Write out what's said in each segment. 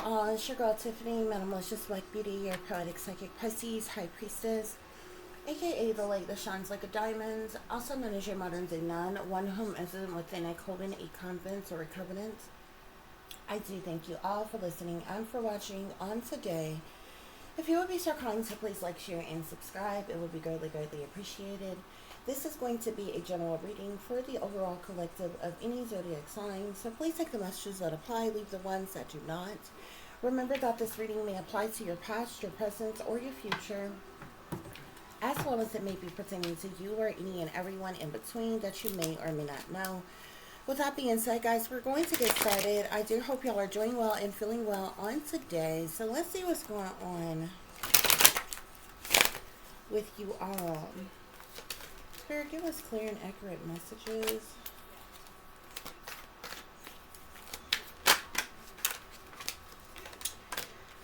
all, it's your girl Tiffany, Metamalicious Black Beauty, your poetic psychic Pisces, High Priestess, aka the light that shines like a diamond, also known as your modern day nun, one whom isn't within a coven, a convent, or a covenant. I do thank you all for listening and for watching on today. If you would be so kind to please like, share, and subscribe, it would be greatly, greatly appreciated. This is going to be a general reading for the overall collective of any zodiac sign, so please take the messages that apply, leave the ones that do not. Remember that this reading may apply to your past, your present, or your future, as well as it may be pertaining to you or any and everyone in between that you may or may not know. With that being said, guys, we're going to get started. I do hope y'all are doing well and feeling well on today. So let's see what's going on with you all. Spirit, give us clear and accurate messages.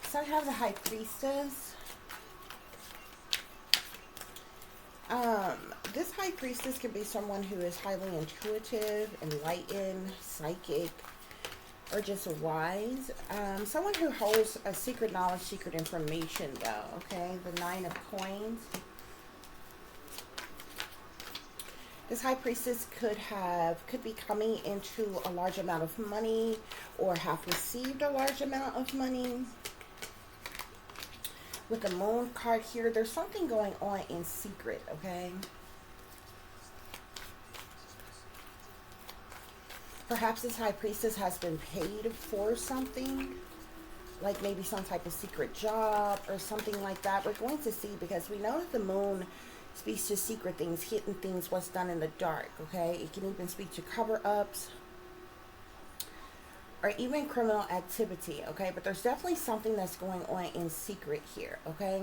So I have the High Priestess. This High Priestess can be someone who is highly intuitive, enlightened, psychic, or just wise. Someone who holds a secret knowledge, secret information, though, okay? The Nine of Coins. This High Priestess could be coming into a large amount of money or have received a large amount of money. With the Moon card here, there's something going on in secret, okay? Perhaps this High Priestess has been paid for something, like maybe some type of secret job or something like that. We're going to see, because we know that the Moon speaks to secret things, hidden things, what's done in the dark, okay? It can even speak to cover-ups or even criminal activity, okay? But there's definitely something that's going on in secret here, okay?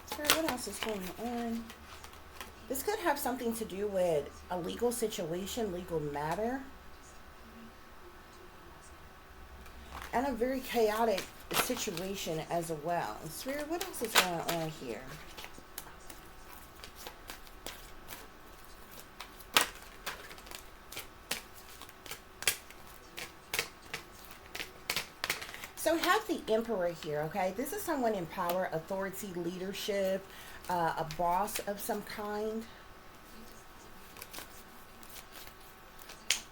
So what else is going on? This could have something to do with a legal situation, legal matter, and a very chaotic situation as well. Spirit, what else is going on here? So we have the Emperor here, okay? This is someone in power, authority, leadership, a boss of some kind.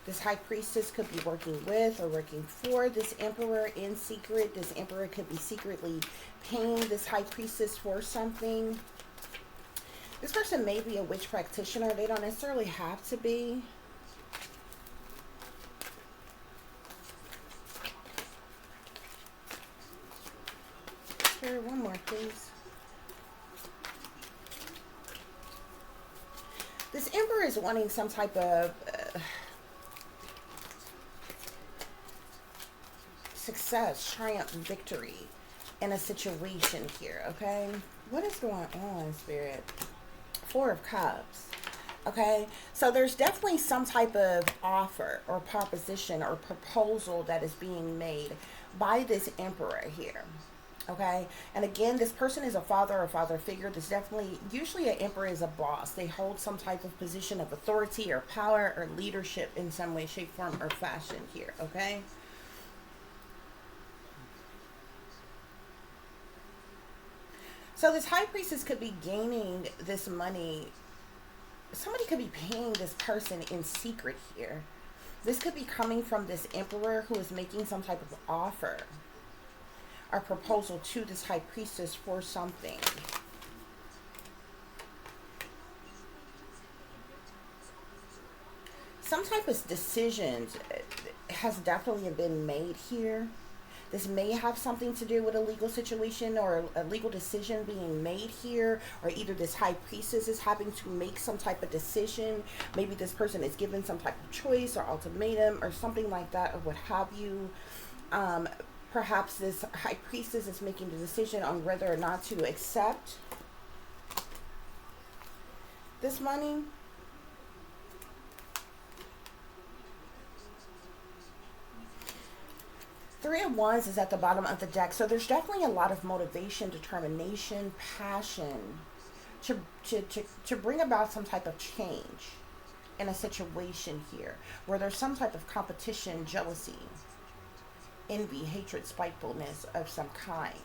This High Priestess could be working with or working for this Emperor in secret. This Emperor could be secretly paying this High Priestess for something. This person may be a witch practitioner. They don't necessarily have to be. Here, one more, please. This Emperor is wanting some type of success, triumph, victory in a situation here, okay? What is going on, Spirit? Four of Cups, okay? So there's definitely some type of offer or proposition or proposal that is being made by this Emperor here. Okay, and again, this person is a father or father figure. This definitely, usually an emperor is a boss. They hold some type of position of authority or power or leadership in some way, shape, form, or fashion here, okay? So this High Priestess could be gaining this money. Somebody could be paying this person in secret here. This could be coming from this Emperor who is making some type of offer or proposal to this High Priestess for something. Some type of decision has definitely been made here. This may have something to do with a legal situation or a legal decision being made here, or either this High Priestess is having to make some type of decision. Maybe this person is given some type of choice or ultimatum or something like that, or what have you. Perhaps this High Priestess is making the decision on whether or not to accept this money. Three of Wands is at the bottom of the deck. So there's definitely a lot of motivation, determination, passion to bring about some type of change in a situation here where there's some type of competition, jealousy, envy, hatred, spitefulness of some kind.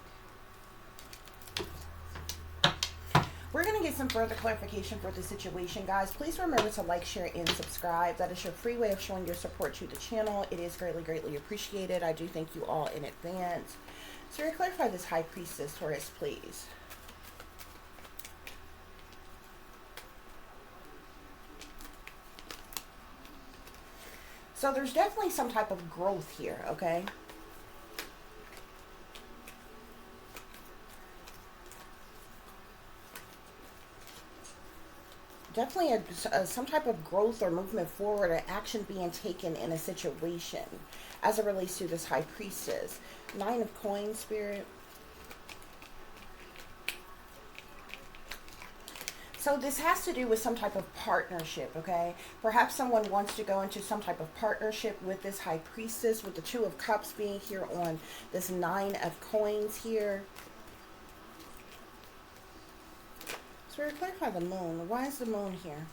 We're going to get some further clarification for the situation, guys. Please remember to like, share, and subscribe. That is your free way of showing your support to the channel. It is greatly, greatly appreciated. I do thank you all in advance. So, to clarify this High Priestess for us, please. So, there's definitely some type of growth here, okay? Definitely some type of growth or movement forward or action being taken in a situation as it relates to this High Priestess. Nine of Coins, Spirit. So this has to do with some type of partnership, okay? Perhaps someone wants to go into some type of partnership with this High Priestess, with the Two of Cups being here on this Nine of Coins here. So we're clarify the moon. Why is the moon here?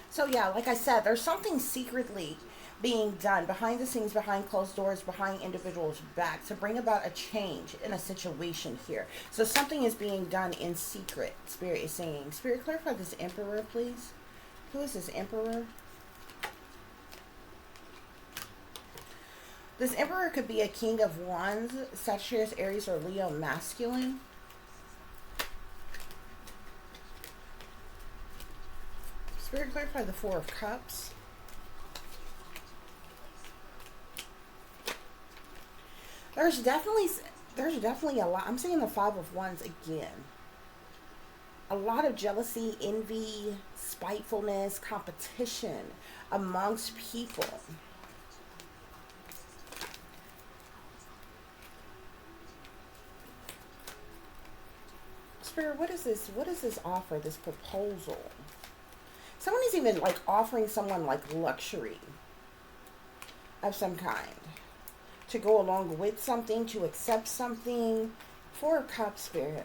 So yeah, like I said, there's something secretly being done behind the scenes, behind closed doors, behind individuals' backs to bring about a change in a situation here. So something is being done in secret, Spirit is saying. Spirit, clarify this Emperor, please. Who is this Emperor? This Emperor could be a King of Wands, Sagittarius, Aries, or Leo masculine. Spirit, clarify the Four of Cups. There's definitely a lot. I'm seeing the Five of Wands again. A lot of jealousy, envy, spitefulness, competition amongst people. Spirit, what is this? What is this offer, this proposal? Someone is even like offering someone like luxury of some kind to go along with something, to accept something. Four of Cups, Spirit.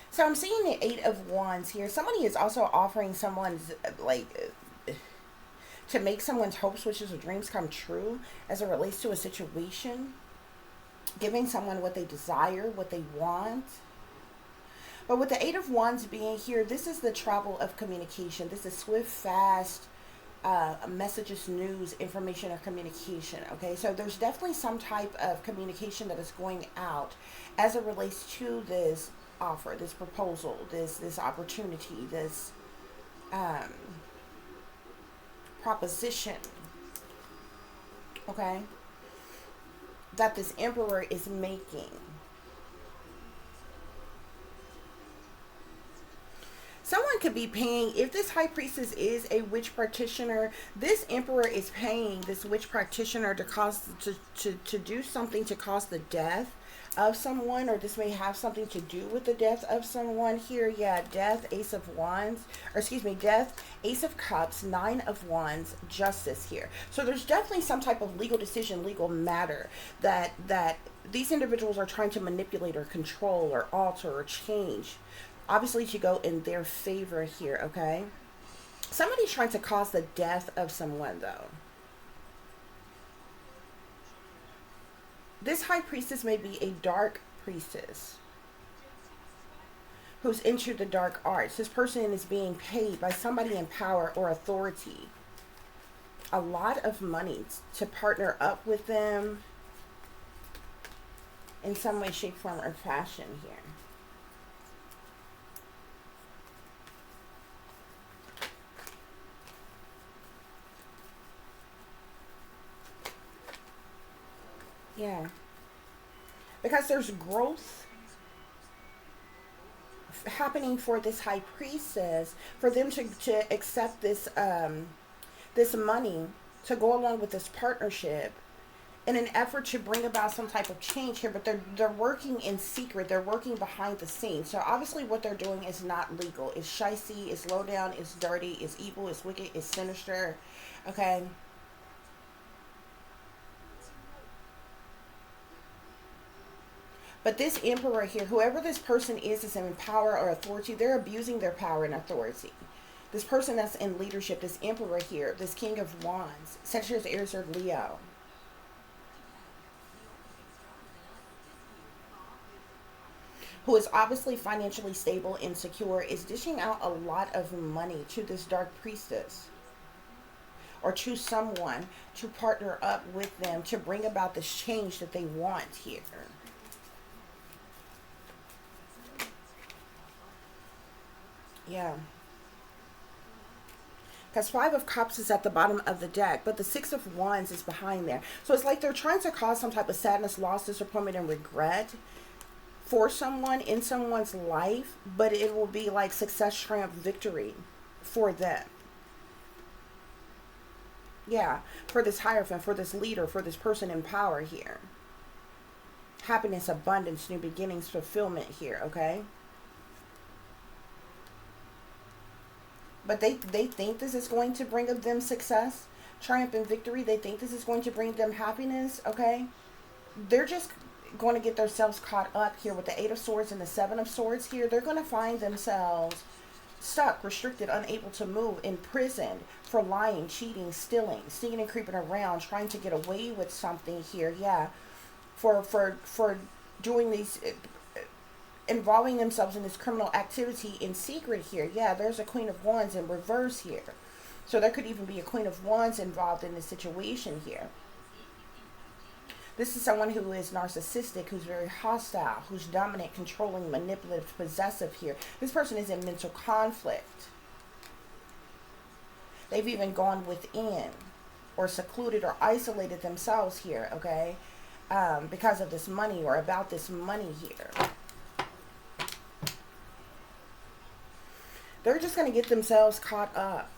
So I'm seeing the Eight of Wands here. Somebody is also offering someone's, like, to make someone's hopes, wishes, or dreams come true as it relates to a situation. Giving someone what they desire, what they want. But with the Eight of Wands being here, this is the travel of communication. This is swift, fast, messages, news, information, or communication. Okay, so there's definitely some type of communication that is going out as it relates to this offer, this proposal, this opportunity, this proposition, okay, that this Emperor is making. Someone could be paying, if this High Priestess is a witch practitioner, this Emperor is paying this witch practitioner to cause to do something to cause the death of someone, or this may have something to do with the death of someone here. Yeah, death, Ace of Wands, or excuse me, death, Ace of Cups, Nine of Wands, Justice here. So there's definitely some type of legal decision, legal matter that these individuals are trying to manipulate or control or alter or change, obviously to go in their favor here, okay? Somebody's trying to cause the death of someone, though. This High Priestess may be a dark priestess who's into the dark arts. This person is being paid by somebody in power or authority a lot of money to partner up with them in some way, shape, form, or fashion here. Yeah. Because there's growth happening for this High Priestess, for them to accept this this money to go along with this partnership in an effort to bring about some type of change here, but they're working in secret. They're working behind the scenes. So obviously what they're doing is not legal. It's shicey, it's low down, it's dirty, it's evil, it's wicked, it's sinister. Okay. But this emperor here, whoever this person is in power or authority, they're abusing their power and authority. This person that's in leadership, this emperor here, this king of wands, Sagittarius, Aries, or Leo, who is obviously financially stable and secure, is dishing out a lot of money to this dark priestess or to someone to partner up with them to bring about this change that they want here. Yeah. Because Five of Cups is at the bottom of the deck, but the Six of Wands is behind there. So it's like they're trying to cause some type of sadness, loss, disappointment, and regret for someone in someone's life, but it will be like success, triumph, victory for them. Yeah, for this Hierophant, for this leader, for this person in power here. Happiness, abundance, new beginnings, fulfillment here, okay? But they think this is going to bring them success, triumph, and victory. They think this is going to bring them happiness, okay? They're just going to get themselves caught up here with the Eight of Swords and the Seven of Swords here. They're going to find themselves stuck, restricted, unable to move, imprisoned for lying, cheating, stealing, sneaking and creeping around, trying to get away with something here. Yeah, for doing these, involving themselves in this criminal activity in secret here. Yeah, there's a Queen of Wands in reverse here. So there could even be a Queen of Wands involved in this situation here. This is someone who is narcissistic, who's very hostile, who's dominant, controlling, manipulative, possessive here. This person is in mental conflict. They've even gone within or secluded or isolated themselves here, okay, because of this money or about this money here. They're just going to get themselves caught up.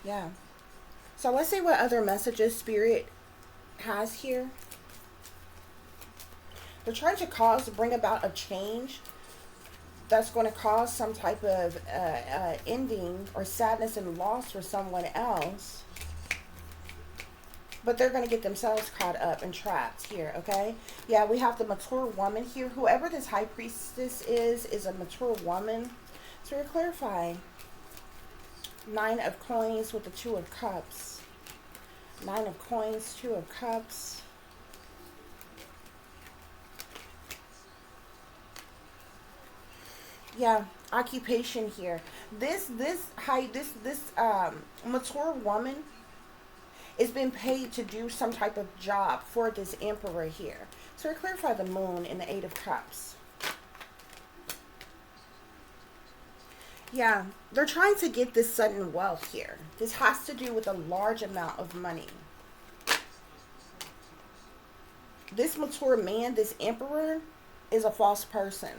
Yeah. So let's see what other messages Spirit has here. They're trying to bring about a change that's going to cause some type of ending or sadness and loss for someone else. But they're going to get themselves caught up and trapped here, okay? Yeah, we have the mature woman here. Whoever this high priestess is a mature woman. So we're clarifying. Nine of Coins with the Two of Cups. Nine of Coins, Two of Cups. Yeah, occupation here. This mature woman is being paid to do some type of job for this emperor here. So we clarify the Moon in the Eight of Cups. Yeah, they're trying to get this sudden wealth here. This has to do with a large amount of money. This mature man, this emperor, is a false person.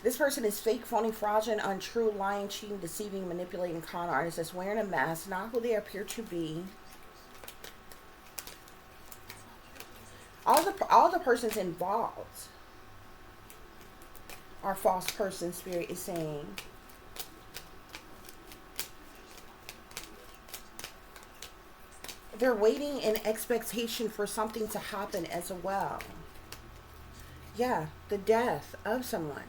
This person is fake, phony, fraudulent, untrue, lying, cheating, deceiving, manipulating, con artist that's wearing a mask, not who they appear to be. All the persons involved are false persons, Spirit is saying. They're waiting in expectation for something to happen as well. Yeah, the death of someone.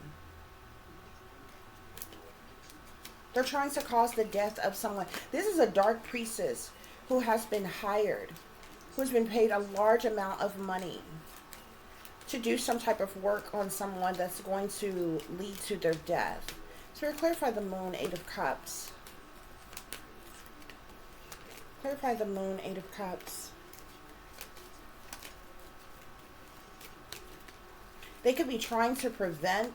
They're trying to cause the death of someone. This is a dark priestess who has been hired, who's been paid a large amount of money to do some type of work on someone that's going to lead to their death. So we'll clarify the Moon, Eight of Cups. Clarify the Moon, Eight of Cups. They could be trying to prevent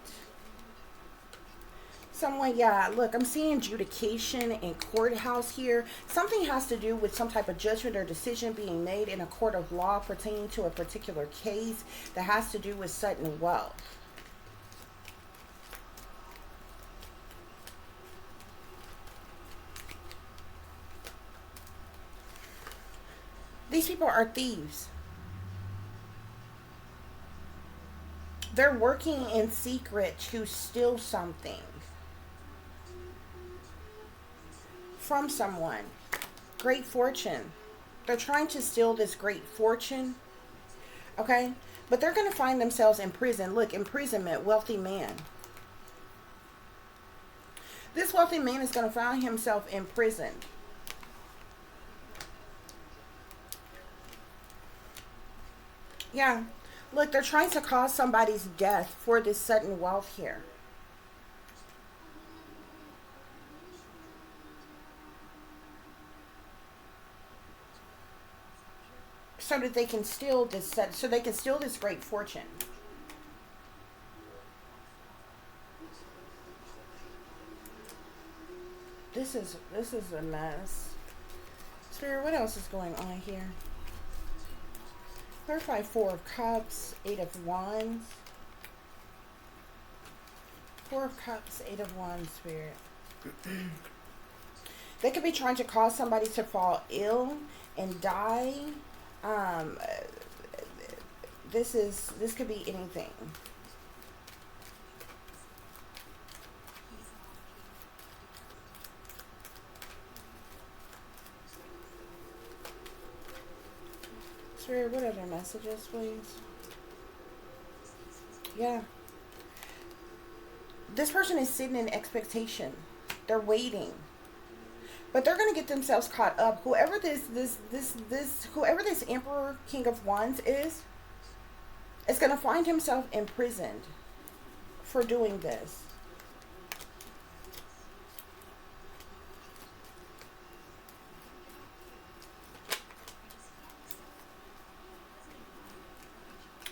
someone. Yeah, look, I'm seeing adjudication and courthouse here. Something has to do with some type of judgment or decision being made in a court of law pertaining to a particular case that has to do with sudden wealth. These people are thieves. They're working in secret to steal something from someone. Great fortune. They're trying to steal this great fortune. Okay? But they're going to find themselves in prison. Look, imprisonment, wealthy man. This wealthy man is going to find himself in prison. Yeah. Look, they're trying to cause somebody's death for this sudden wealth here. So that they can steal this, so they can steal this great fortune. This is a mess. Spirit, what else is going on here? Clarify 4 of Cups, 8 of Wands. 4 of Cups, 8 of Wands, Spirit. They could be trying to cause somebody to fall ill and die. This could be anything. Spirit, what other messages, please? Yeah. This person is sitting in expectation. They're waiting. But they're going to get themselves caught up. Whoever whoever this Emperor, King of Wands is going to find himself imprisoned for doing this.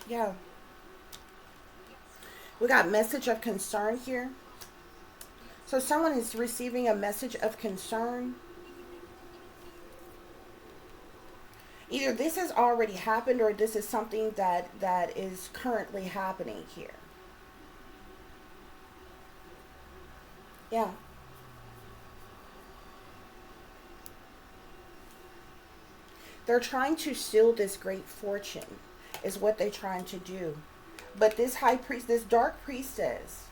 Yeah. We got message of concern here. So someone is receiving a message of concern. Either this has already happened or this is something that is currently happening here. Yeah. They're trying to steal this great fortune is what they're trying to do. But this high priest, this dark priestess,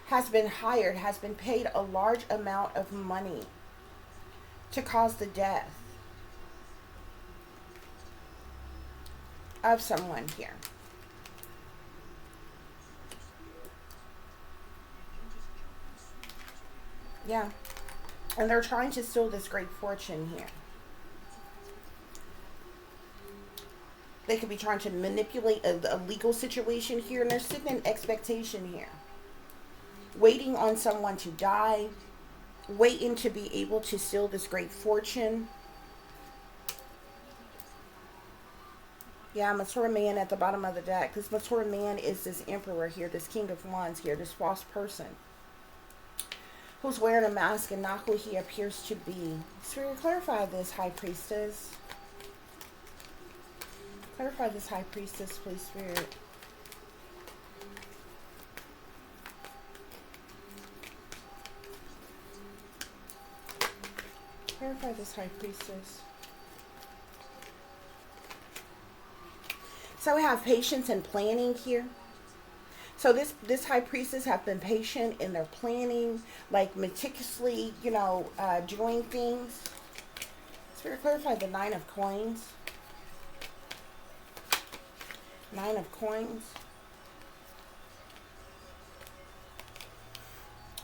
has been hired, has been paid a large amount of money to cause the death of someone here. Yeah. And they're trying to steal this great fortune here. They could be trying to manipulate a legal situation here, and they're sitting in expectation here. Waiting on someone to die, waiting to be able to steal this great fortune. Yeah, mature man at the bottom of the deck. This mature man is this Emperor here, this King of Wands here, this false person who's wearing a mask and not who he appears to be. Spirit, clarify this, High Priestess. Clarify this, High Priestess, please, Spirit. Clarify this, High Priestess. So we have patience and planning here. So this High Priestess have been patient in their planning, like meticulously, doing things. Spirit, clarify the 9 of Coins. 9 of Coins.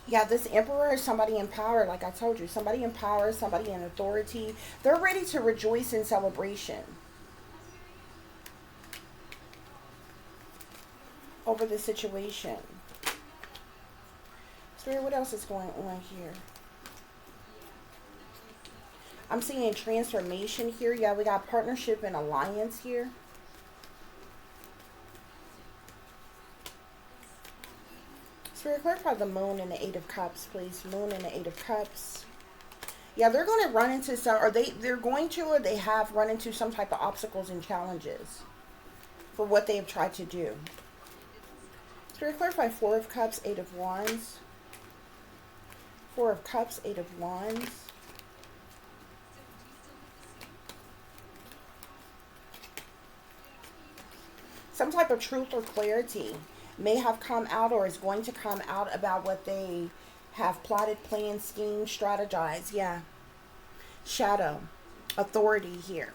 Yeah, this Emperor is somebody in power, like I told you. Somebody in power, somebody in authority. They're ready to rejoice in celebration over the situation. Spirit, what else is going on here? I'm seeing transformation here. Yeah, we got partnership and alliance here. Spirit, clarify the Moon and the 8 of Cups, please. Moon and the 8 of Cups. Yeah, they're going to run into some, or they're going to, or they have run into some type of obstacles and challenges for what they have tried to do. Spirit, clarify 4 of Cups, 8 of Wands. 4 of Cups, 8 of Wands. Some type of truth or clarity may have come out or is going to come out about what they have plotted, planned, schemed, strategized. Yeah. Shadow. Authority here.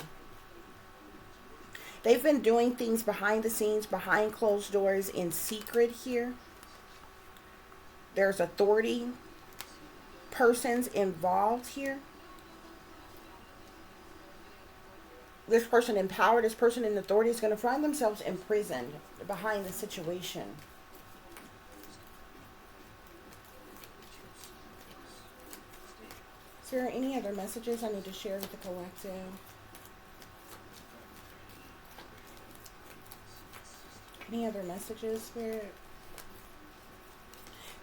They've been doing things behind the scenes, behind closed doors, in secret here. There's authority persons involved here. This person in power, this person in authority is going to find themselves imprisoned behind the situation. Is there any other messages I need to share with the collective? Any other messages, Spirit?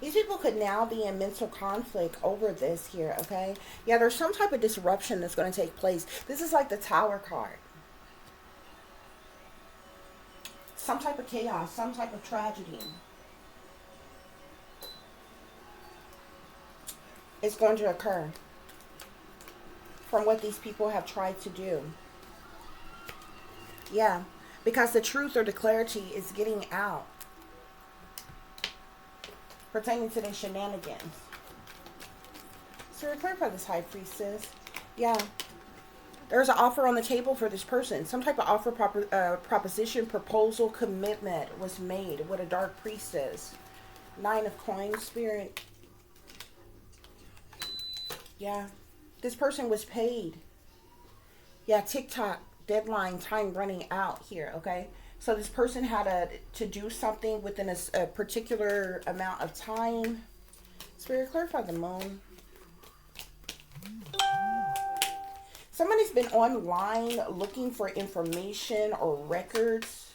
These people could now be in mental conflict over this here, okay? Yeah, there's some type of disruption that's going to take place. This is like the Tower card. Some type of chaos, some type of tragedy is going to occur from what these people have tried to do. Yeah, because the truth or the clarity is getting out pertaining to their shenanigans. So clarify this, High Priestess. Yeah. There's an offer on the table for this person. Some type of offer, proposition, proposal, commitment was made with a Dark Priestess. 9 of Coins, Spirit. Yeah. This person was paid. Yeah, TikTok, deadline, time running out here, okay? So this person had to do something within a particular amount of time. Spirit, clarify the Moon. Somebody's been online looking for information or records.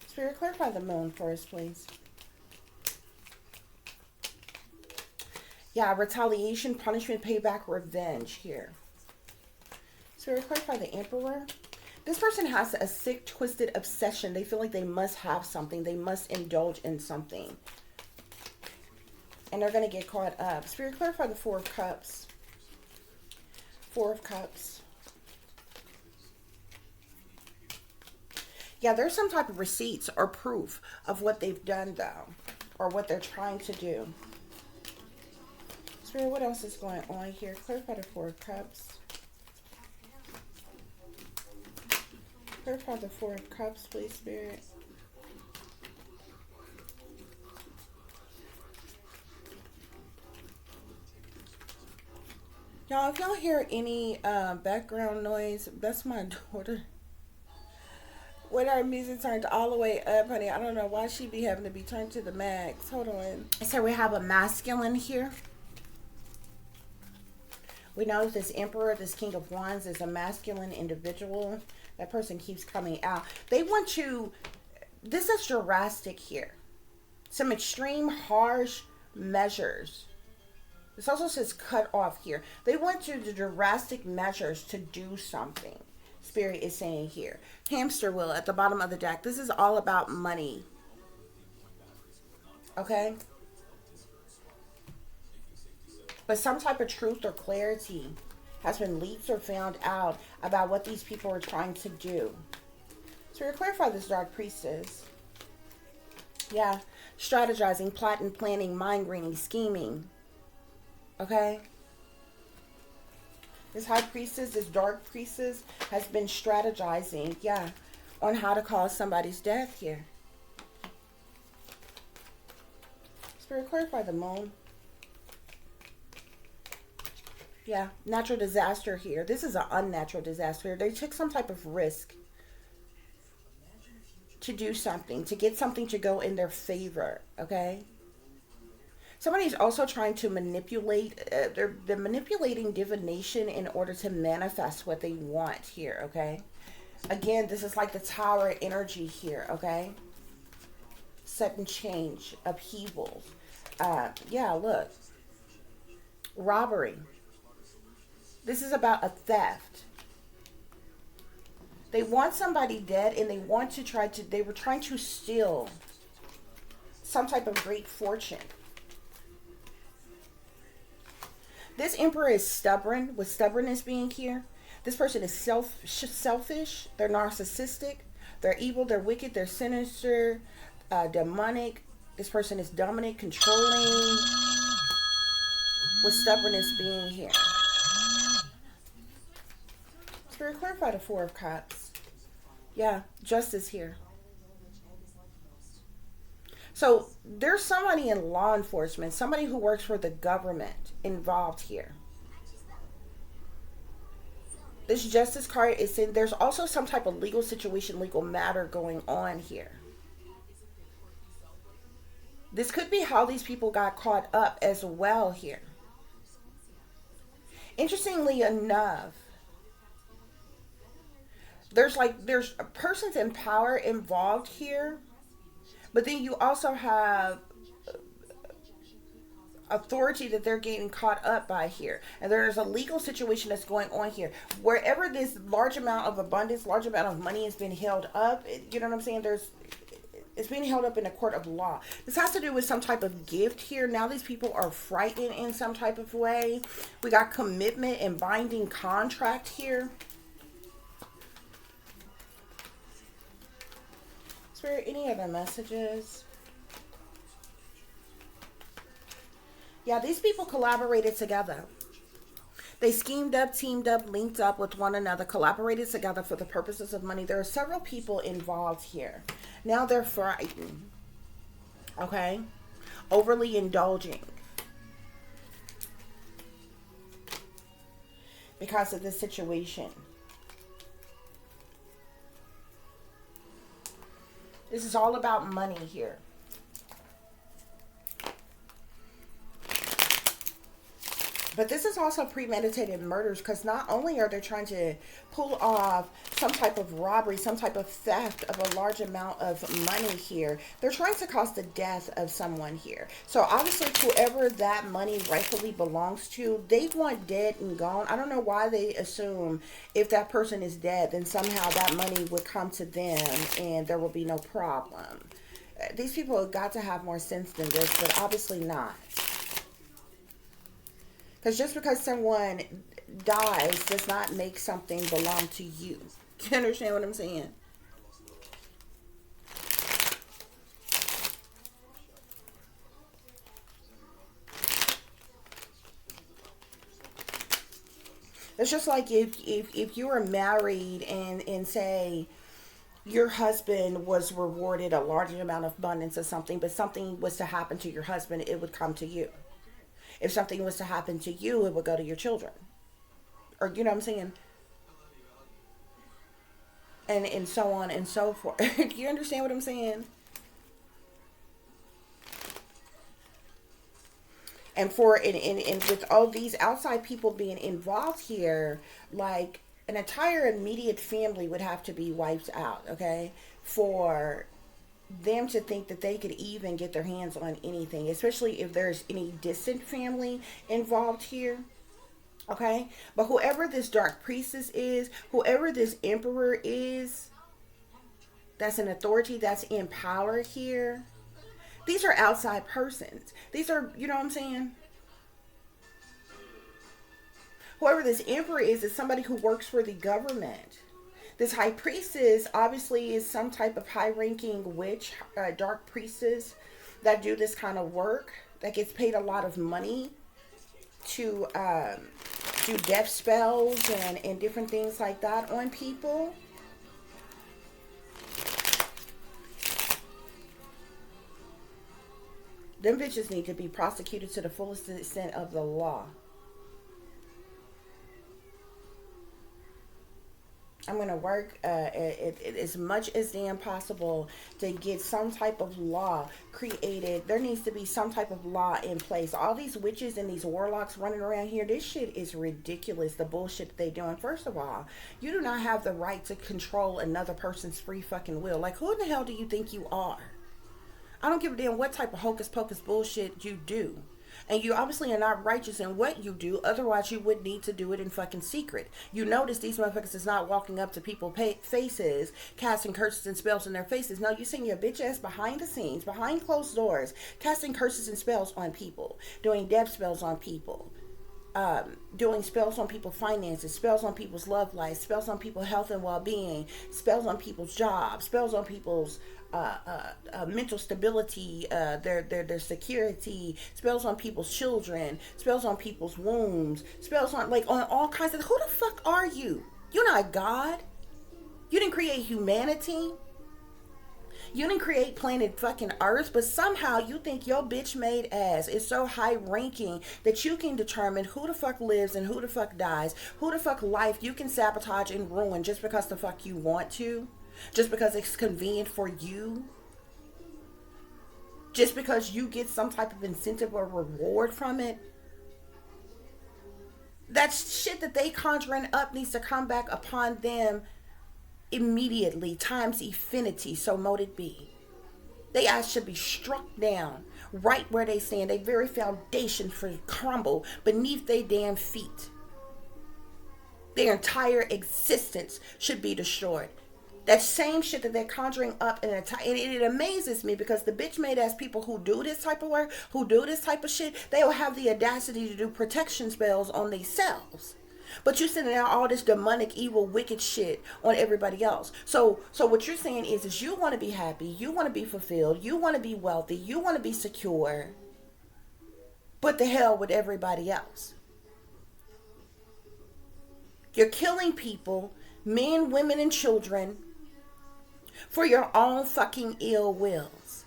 Spirit, clarify the Moon for us, please. Yeah, retaliation, punishment, payback, revenge here. Spirit, clarify the Emperor. This person has a sick, twisted obsession. They feel like they must have something. They must indulge in something. And they're going to get caught up. Spirit, clarify the 4 of Cups. 4 of Cups. Yeah, there's some type of receipts or proof of what they've done, though. Or what they're trying to do. Spirit, what else is going on here? Clarify the 4 of Cups. Clarify the 4 of Cups, please, Spirit. Y'all, if y'all hear any background noise, that's my daughter. When our music turned all the way up, honey, I don't know why she be having to be turned to the max. Hold on. So we have a masculine here. We know this Emperor, this King of Wands, is a masculine individual. That person keeps coming out. They want to, this is drastic here. Some extreme, harsh measures. This also says cut off here. They want to do drastic measures to do something. Spirit is saying here. Hamster wheel at the bottom of the deck. This is all about money. Okay? But some type of truth or clarity has been leaked or found out about what these people are trying to do. So we're clarify this Dark Priestess. Yeah. Strategizing, plotting, planning, mind reading, scheming. Okay? This High Priestess, this Dark Priestess has been strategizing, yeah, on how to cause somebody's death here. Spirit, clarify the Moon. Yeah, natural disaster here. This is an unnatural disaster. They took some type of risk to do something, to get something to go in their favor, okay? Somebody's also trying to manipulate, they're manipulating divination in order to manifest what they want here, okay? Again, this is like the Tower energy here, okay? Sudden change, upheavals. Yeah, look. Robbery. This is about a theft. They want somebody dead and they want to they were trying to steal some type of great fortune. This Emperor is stubborn, with stubbornness being here. This person is selfish. They're narcissistic. They're evil, they're wicked, they're sinister, demonic. This person is dominant, controlling, with stubbornness being here. Spirit, clarify the Four of Cups. Yeah, justice here. So there's somebody in law enforcement, somebody who works for the government involved here. This justice card is saying there's also some type of legal situation, legal matter going on here. This could be how these people got caught up as well here. Interestingly enough, there's persons in power involved here, but then you also have authority that they're getting caught up by here, and there's a legal situation that's going on here. Wherever this large amount of abundance, large amount of money has been held up, you know what I'm saying, it's being held up in a court of law. This has to do with some type of gift here. Now these people are frightened in some type of way. We got commitment and binding contract here. Spirit, any other messages? Yeah, these people collaborated together. They schemed up, teamed up, linked up with one another, collaborated together for the purposes of money. There are several people involved here. Now they're frightened. Okay? Overly indulging. Because of this situation. This is all about money here. But this is also premeditated murders, because not only are they trying to pull off some type of robbery, some type of theft of a large amount of money here, they're trying to cause the death of someone here. So obviously whoever that money rightfully belongs to, they want dead and gone. I don't know why they assume if that person is dead, then somehow that money would come to them and there will be no problem. These people have got to have more sense than this, but obviously not. Because just because someone dies does not make something belong to you. You understand what I'm saying? It's just like if you were married and say your husband was rewarded a large amount of abundance or something, but something was to happen to your husband, it would come to you. If something was to happen to you, it would go to your children. Or, you know what I'm saying? And so on and so forth. Do you understand what I'm saying? And with all these outside people being involved here, like an entire immediate family would have to be wiped out, okay? For them to think that they could even get their hands on anything, especially if there's any distant family involved here. Okay, but whoever this dark priestess is, whoever this emperor is, that's an authority, that's in power here, these are outside persons. These are, you know what I'm saying, whoever this emperor is somebody who works for the government. This high priestess obviously is some type of high-ranking witch, dark priestess that do this kind of work, that gets paid a lot of money to do death spells and different things like that on people. Them bitches need to be prosecuted to the fullest extent of the law. I'm going to work as much as damn possible to get some type of law created. There needs to be some type of law in place. All these witches and these warlocks running around here, this shit is ridiculous, the bullshit that they doing. First of all, you do not have the right to control another person's free fucking will. Like, who in the hell do you think you are? I don't give a damn what type of hocus pocus bullshit you do. And you obviously are not righteous in what you do. Otherwise, you would need to do it in fucking secret. You notice these motherfuckers is not walking up to people's faces, casting curses and spells in their faces. No, you send your bitch ass behind the scenes, behind closed doors, casting curses and spells on people, doing death spells on people. doing spells on people's finances, spells on people's love life, spells on people's health and well-being, spells on people's jobs, spells on people's mental stability, their security, spells on people's children, spells on people's wombs, spells on on all kinds of. Who the fuck are you? You're not God. You didn't create humanity. You didn't create planet fucking Earth, but somehow you think your bitch made ass is so high ranking that you can determine who the fuck lives and who the fuck dies, who the fuck life you can sabotage and ruin just because the fuck you want to, just because it's convenient for you, just because you get some type of incentive or reward from it. That shit that they conjuring up needs to come back upon them immediately times infinity, so mote it be. They eyes should be struck down right where they stand. Their very foundation for crumble beneath their damn feet. Their entire existence should be destroyed. That same shit that they're conjuring up in it amazes me, because the bitch made ass people who do this type of work, who do this type of shit, they will have the audacity to do protection spells on themselves. But you're sending out all this demonic, evil, wicked shit on everybody else. So what you're saying is you want to be happy, you want to be fulfilled, you want to be wealthy, you want to be secure, but the hell with everybody else. You're killing people, men, women, and children, for your own fucking ill wills.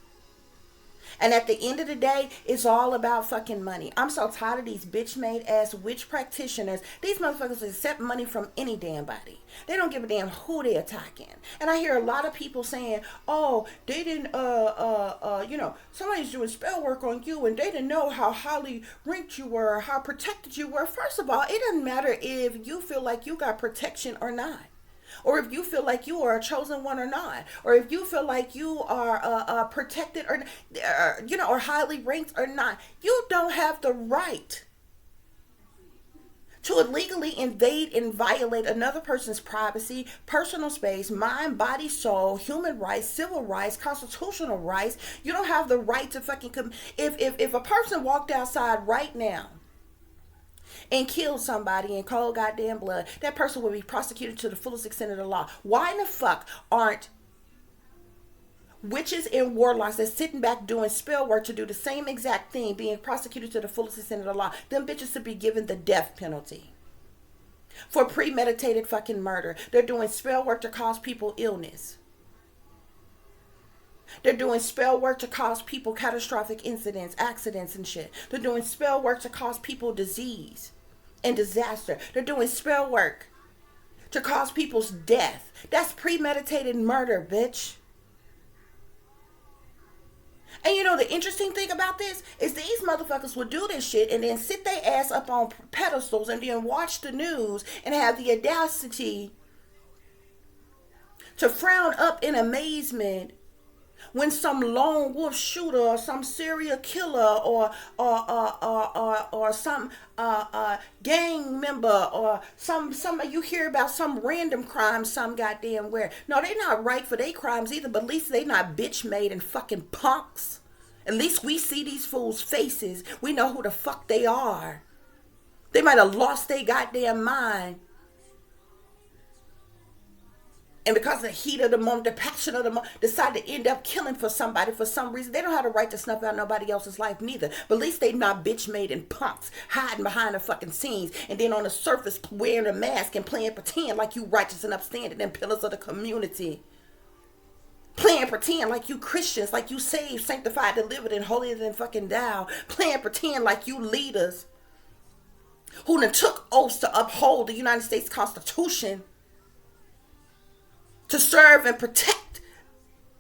And at the end of the day, it's all about fucking money. I'm so tired of these bitch-made ass witch practitioners. These motherfuckers accept money from any damn body. They don't give a damn who they attacking. And I hear a lot of people saying, oh, they didn't, somebody's doing spell work on you and they didn't know how highly ranked you were, how protected you were. First of all, it doesn't matter if you feel like you got protection or not. Or if you feel like you are a chosen one or not, or if you feel like you are protected or or highly ranked or not, you don't have the right to illegally invade and violate another person's privacy, personal space, mind, body, soul, human rights, civil rights, constitutional rights. You don't have the right to fucking if a person walked outside right now and killed somebody in cold goddamn blood, that person will be prosecuted to the fullest extent of the law. Why in the fuck aren't witches and warlocks that's sitting back doing spell work to do the same exact thing being prosecuted to the fullest extent of the law? Them bitches should be given the death penalty for premeditated fucking murder. They're doing spell work to cause people illness. They're doing spell work to cause people catastrophic incidents, accidents and shit. They're doing spell work to cause people disease and disaster. They're doing spell work to cause people's death. That's premeditated murder, bitch. And you know the interesting thing about this is these motherfuckers will do this shit and then sit their ass up on pedestals and then watch the news and have the audacity to frown up in amazement when some lone wolf shooter or some serial killer or some gang member or some you hear about some random crime some goddamn where. No, they not right for their crimes either, but at least they not bitch made and fucking punks. At least we see these fools' faces. We know who the fuck they are. They might have lost their goddamn mind. And because of the heat of the moment, the passion of the moment, decide to end up killing for somebody for some reason. They don't have the right to snuff out nobody else's life neither. But at least they not bitch made and punks, hiding behind the fucking scenes. And then on the surface, wearing a mask and playing pretend like you righteous and upstanding and pillars of the community. Playing pretend like you Christians, like you saved, sanctified, delivered, and holier than fucking thou. Playing pretend like you leaders who done took oaths to uphold the United States Constitution, to serve and protect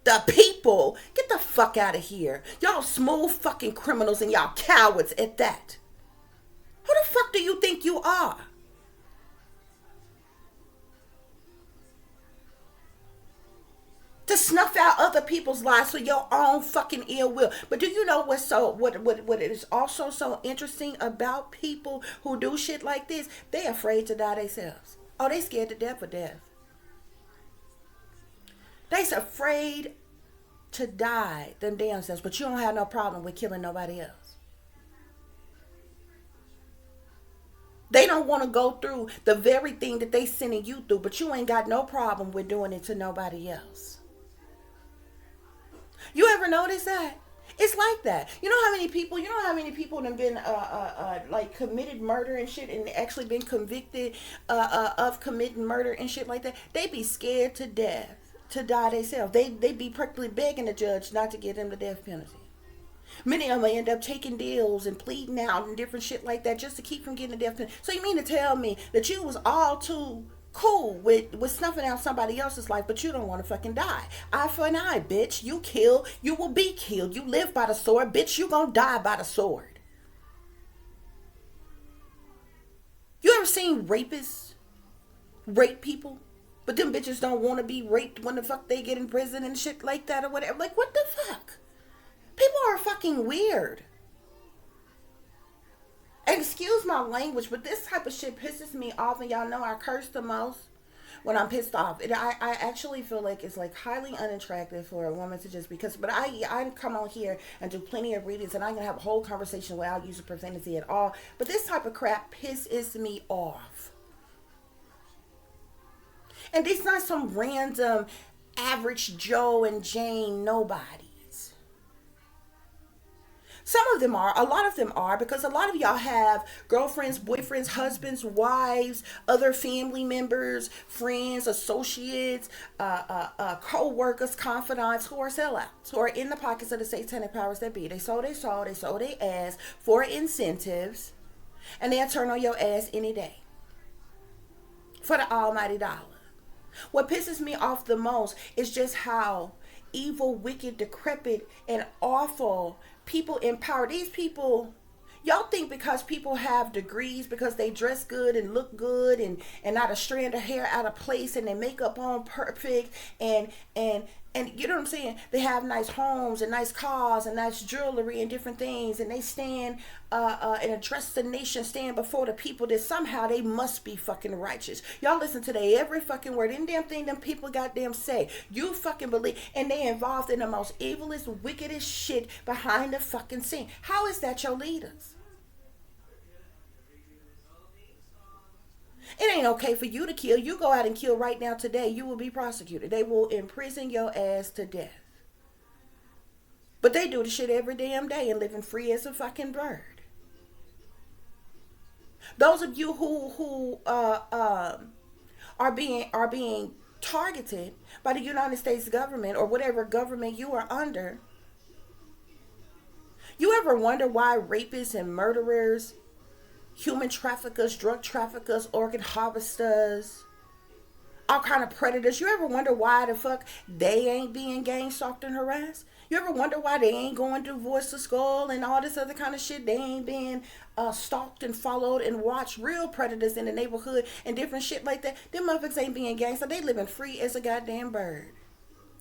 the people. Get the fuck out of here. Y'all smooth fucking criminals and y'all cowards at that. Who the fuck do you think you are? To snuff out other people's lives for your own fucking ill will. But do you know what is also so interesting about people who do shit like this? They afraid to die themselves. Oh, they scared to death of death. They's afraid to die them damn selves, but you don't have no problem with killing nobody else. They don't want to go through the very thing that they sending you through, but you ain't got no problem with doing it to nobody else. You ever notice that? It's like that. You know how many people have been like committed murder and shit, and actually been convicted of committing murder and shit like that. They be scared to death to die themselves. They be practically begging the judge not to give them the death penalty. Many of them end up taking deals and pleading out and different shit like that just to keep from getting the death penalty. So you mean to tell me that you was all too cool with snuffing out somebody else's life, but you don't want to fucking die? Eye for an eye, bitch. You kill, you will be killed. You live by the sword, bitch. You gonna die by the sword. You ever seen rapists rape people, but them bitches don't want to be raped when the fuck they get in prison and shit like that or whatever? Like, what the fuck? People are fucking weird. Excuse my language, but this type of shit pisses me off, and y'all know I curse the most when I'm pissed off. I actually feel like it's like highly unattractive for a woman to just because, but I come on here and do plenty of readings, and I can have a whole conversation without using profanity at all. But this type of crap pisses me off. And these not some random average Joe and Jane nobody. Some of them are, a lot of them are, because a lot of y'all have girlfriends, boyfriends, husbands, wives, other family members, friends, associates, co-workers, confidants who are sellouts, who are in the pockets of the satanic powers that be. They sold their soul, they sold their ass for incentives, and they'll turn on your ass any day for the almighty dollar. What pisses me off the most is just how evil, wicked, decrepit, and awful people in power. These people, y'all think because people have degrees, because they dress good and look good and not a strand of hair out of place, and they makeup on perfect, and you know what I'm saying, they have nice homes and nice cars and nice jewelry and different things, and they stand and address the nation, stand before the people, that somehow they must be fucking righteous. Y'all listen to every fucking word, any damn thing them people goddamn say. You fucking believe, and they involved in the most evilest, wickedest shit behind the fucking scene. How is that your leaders? It ain't okay for you to kill. You go out and kill right now today, you will be prosecuted. They will imprison your ass to death. But they do the shit every damn day and living free as a fucking bird. Those of you who are being targeted by the United States government or whatever government you are under, you ever wonder why rapists and murderers, human traffickers, drug traffickers, organ harvesters, all kind of predators, you ever wonder why the fuck they ain't being gang stalked and harassed? You ever wonder why they ain't going through Voice of Skull and all this other kind of shit? They ain't being stalked and followed and watched. Real predators in the neighborhood and different shit like that. Them motherfuckers ain't being gangsta. They living free as a goddamn bird.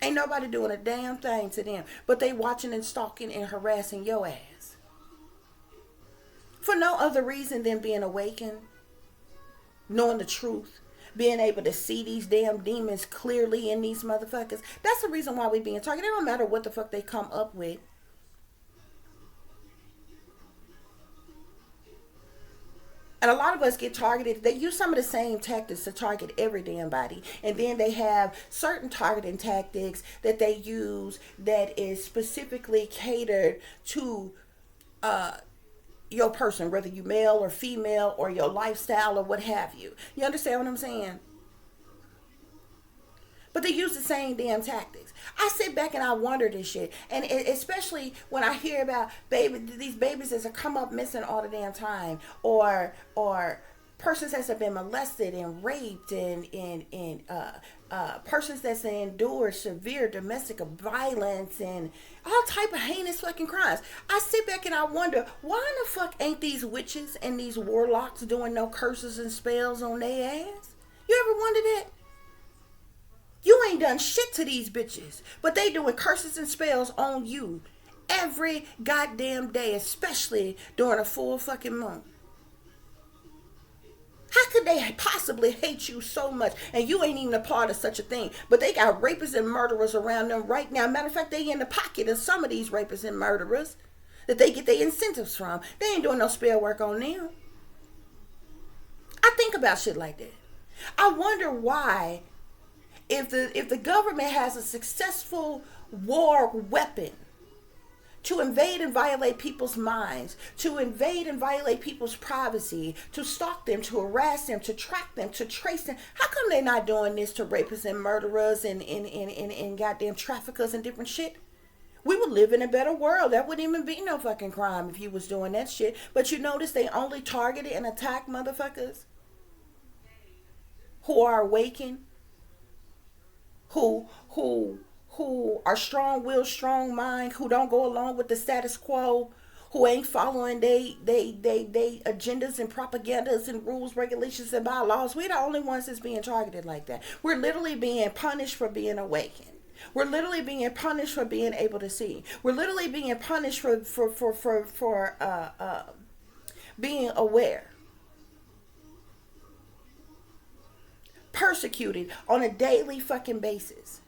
Ain't nobody doing a damn thing to them, but they watching and stalking and harassing your ass. For no other reason than being awakened, knowing the truth, being able to see these damn demons clearly in these motherfuckers. That's the reason why we being targeted. It don't matter what the fuck they come up with. And a lot of us get targeted. They use some of the same tactics to target every damn body. And then they have certain targeting tactics that they use that is specifically catered to your person, whether you male or female or your lifestyle or what have you. You understand what I'm saying? But they use the same damn tactics. I sit back and I wonder this shit. And especially when I hear about these babies that come up missing all the damn time, or persons that have been molested and raped, and persons that's endured severe domestic violence and all type of heinous fucking crimes. I sit back and I wonder, why in the fuck ain't these witches and these warlocks doing no curses and spells on their ass? You ever wonder that? You ain't done shit to these bitches, but they doing curses and spells on you every goddamn day, especially during a full fucking moon. How could they possibly hate you so much? And you ain't even a part of such a thing. But they got rapists and murderers around them right now. Matter of fact, they in the pocket of some of these rapists and murderers that they get their incentives from. They ain't doing no spell work on them. I think about shit like that. I wonder why, if the government has a successful war weapon to invade and violate people's minds, to invade and violate people's privacy, to stalk them, to harass them, to track them, to trace them. How come they're not doing this to rapists and murderers and goddamn traffickers and different shit? We would live in a better world. That wouldn't even be no fucking crime if you was doing that shit. But you notice they only targeted and attack motherfuckers who are awakened, who are strong-willed, strong-mind, who don't go along with the status quo, who ain't following they agendas and propagandas and rules, regulations, and bylaws. We're the only ones that's being targeted like that. We're literally being punished for being awakened. We're literally being punished for being able to see. We're literally being punished for being aware. Persecuted on a daily fucking basis.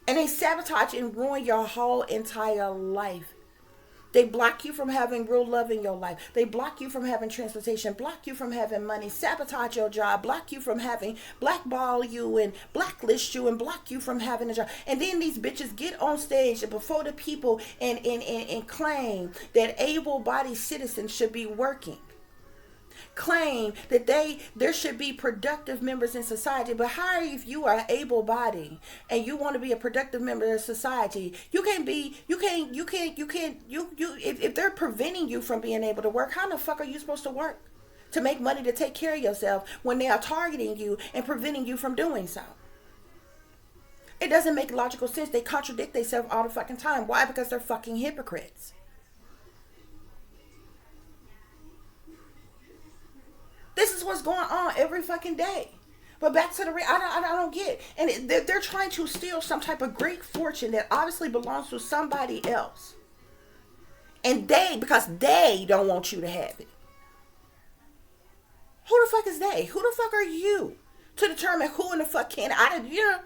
And they sabotage and ruin your whole entire life. They block you from having real love in your life. They block you from having transportation, block you from having money, sabotage your job, block you from having, blackball you and blacklist you and block you from having a job. And then these bitches get on stage before the people and claim that able-bodied citizens should be working. Claim that there should be productive members in society. But how, if you are able-bodied and you want to be a productive member of society, if they're preventing you from being able to work, how the fuck are you supposed to work to make money to take care of yourself when they are targeting you and preventing you from doing so? It doesn't make logical sense. They contradict themselves all the fucking time. Why? Because they're fucking hypocrites. This is what's going on every fucking day. But back to the I don't get. And they're trying to steal some type of great fortune that obviously belongs to somebody else. And because they don't want you to have it. Who the fuck is they? Who the fuck are you to determine who in the fuck can? You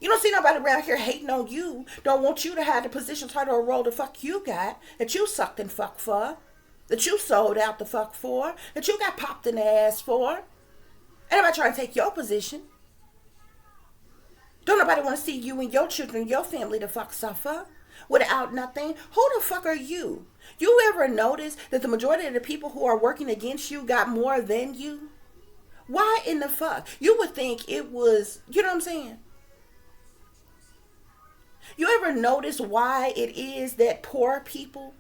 don't see nobody around here hating on you. Don't want you to have the position, title, or role the fuck you got, that you sucked and fucked for. That you sold out the fuck for, that you got popped in the ass for. Ain't nobody trying to take your position. Don't nobody want to see you and your children, your family the fuck suffer without nothing. Who the fuck are you? You ever notice that the majority of the people who are working against you got more than you? Why in the fuck? You would think it was, you know what I'm saying? You ever notice why it is that poor people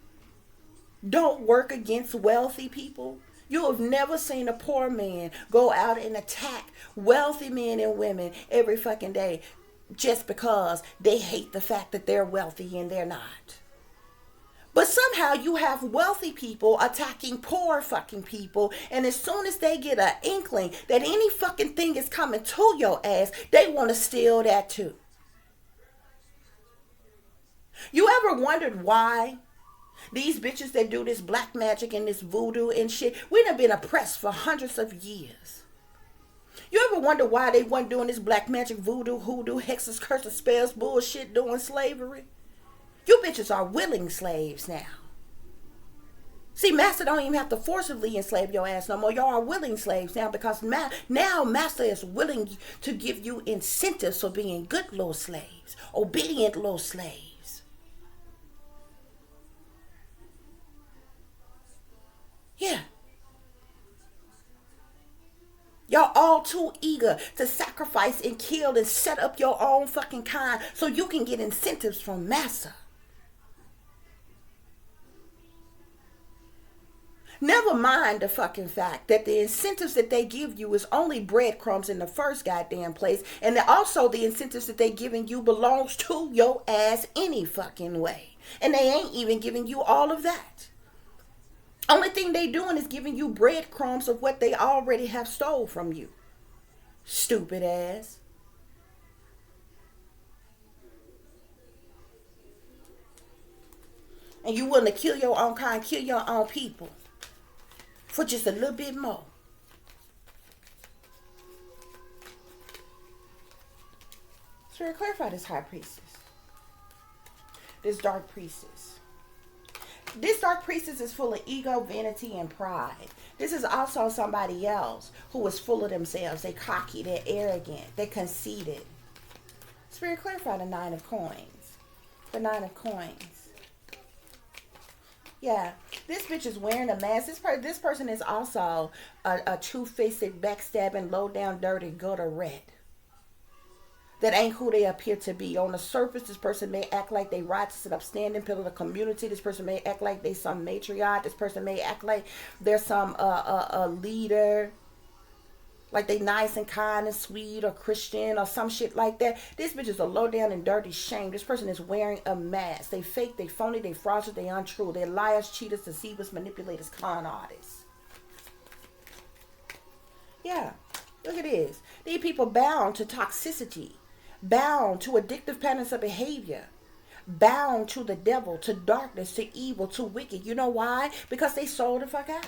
don't work against wealthy people? You have never seen a poor man go out and attack wealthy men and women every fucking day just because they hate the fact that they're wealthy and they're not. But somehow you have wealthy people attacking poor fucking people, and as soon as they get an inkling that any fucking thing is coming to your ass, they want to steal that too. You ever wondered why these bitches that do this black magic and this voodoo and shit, we done been oppressed for hundreds of years. You ever wonder why they wasn't doing this black magic, voodoo, hoodoo, hexes, curses, spells, bullshit, doing slavery? You bitches are willing slaves now. See, master don't even have to forcibly enslave your ass no more. Y'all are willing slaves now, because now master is willing to give you incentives for being good little slaves, obedient little slaves. Yeah. Y'all all too eager to sacrifice and kill and set up your own fucking kind so you can get incentives from massa. Never mind the fucking fact that the incentives that they give you is only breadcrumbs in the first goddamn place. And also the incentives that they giving you belongs to your ass any fucking way. And they ain't even giving you all of that. Only thing they doing is giving you breadcrumbs of what they already have stole from you. Stupid ass. And you willing to kill your own kind, kill your own people for just a little bit more. So to clarify this high priestess, this dark priestess, This dark priestess is full of ego, vanity, and pride. This is also somebody else who is full of themselves. They cocky, they're arrogant, they're conceited. Spirit, clarify the Nine of Coins. The Nine of Coins. Yeah, this bitch is wearing a mask. This person is also a two-faced, backstabbing, low-down, dirty gutter rat. That ain't who they appear to be. On the surface, this person may act like they righteous and upstanding pillar of the community. This person may act like they some matriarch. This person may act like they're some a leader. Like they nice and kind and sweet or Christian or some shit like that. This bitch is a low down and dirty shame. This person is wearing a mask. They fake, they phony, they fraudulent, they untrue. They're liars, cheaters, deceivers, manipulators, con artists. Yeah, look at this. These people bound to toxicity. Bound to addictive patterns of behavior, bound to the devil, to darkness, to evil, to wicked. You know why? Because they sold the fuck out.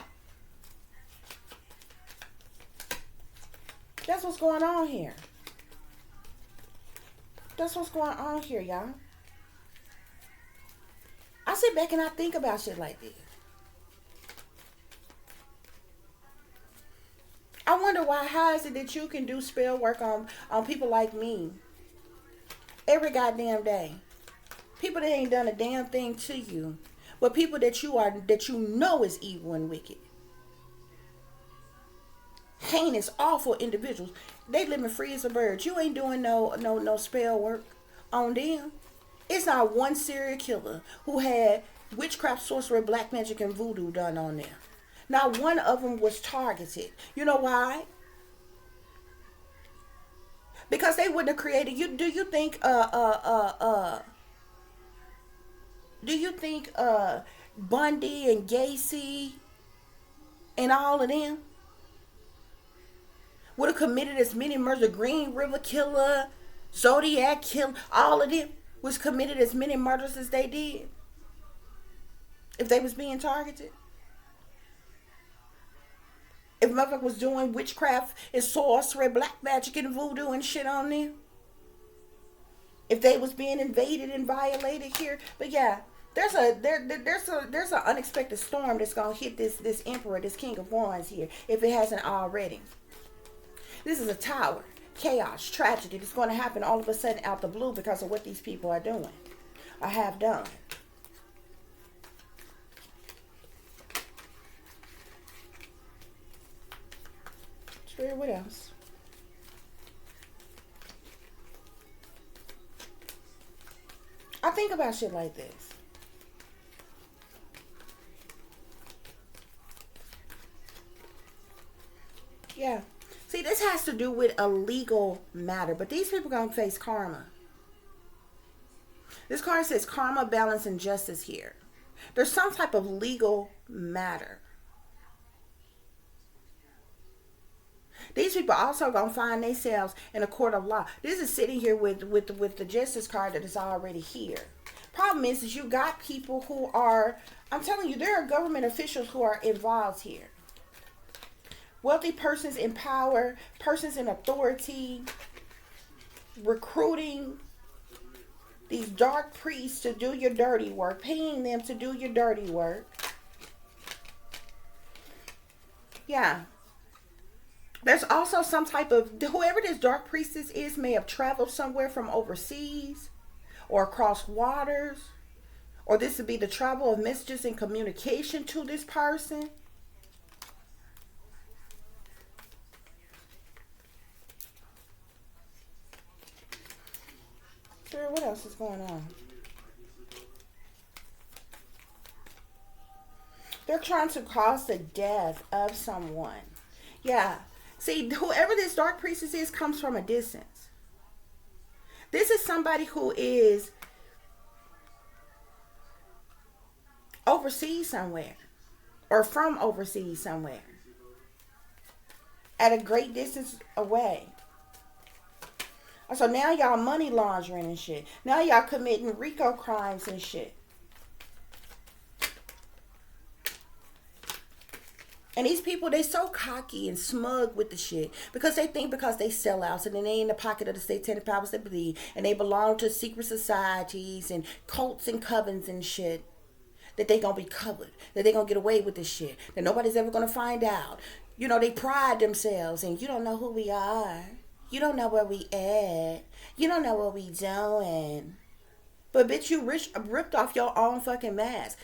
That's what's going on here. That's what's going on here, y'all. I sit back and I think about shit like this. I wonder why, how is it that you can do spell work on people like me every goddamn day? People that ain't done a damn thing to you, but people that you know is evil and wicked, heinous, awful individuals. They living free as a bird. You ain't doing no spell work on them. It's not one serial killer who had witchcraft, sorcery, black magic, and voodoo done on them. Not one of them was targeted. You know why? Because they wouldn't have created you. Do you think Bundy and Gacy and all of them would have committed as many murders? Green River Killer, Zodiac Killer, all of them was committed as many murders as they did if they was being targeted? If motherfucker was doing witchcraft and sorcery, black magic and voodoo and shit on them. If they was being invaded and violated here. But yeah, there's an unexpected storm that's gonna hit this emperor, this king of wands here, if it hasn't already. This is a tower. Chaos, tragedy. It's gonna happen all of a sudden out the blue because of what these people are doing or have done. What else? I think about shit like this. Yeah. See, this has to do with a legal matter, but these people gonna face karma. This card says karma, balance, and justice here. There's some type of legal matter. These people also gonna find themselves in a court of law. This is sitting here with the justice card that is already here. Problem is you got people who are, I'm telling you, there are government officials who are involved here. Wealthy persons in power, persons in authority, recruiting these dark priests to do your dirty work, paying them to do your dirty work. Yeah. There's also some type of, whoever this dark priestess is may have traveled somewhere from overseas or across waters, or this would be the travel of messages and communication to this person. Sure, what else is going on? They're trying to cause the death of someone. Yeah. See, whoever this dark priestess is comes from a distance. This is somebody who is overseas somewhere or from overseas somewhere at a great distance away. So now y'all money laundering and shit. Now y'all committing RICO crimes and shit. And these people, they so cocky and smug with the shit because they think because they sell out and then they in the pocket of the satanic powers they believe and they belong to secret societies and cults and covens and shit, that they gonna be covered, that they gonna get away with this shit, that nobody's ever gonna find out. You know, they pride themselves, and you don't know who we are. You don't know where we at. You don't know what we doing. But bitch, you ripped off your own fucking mask.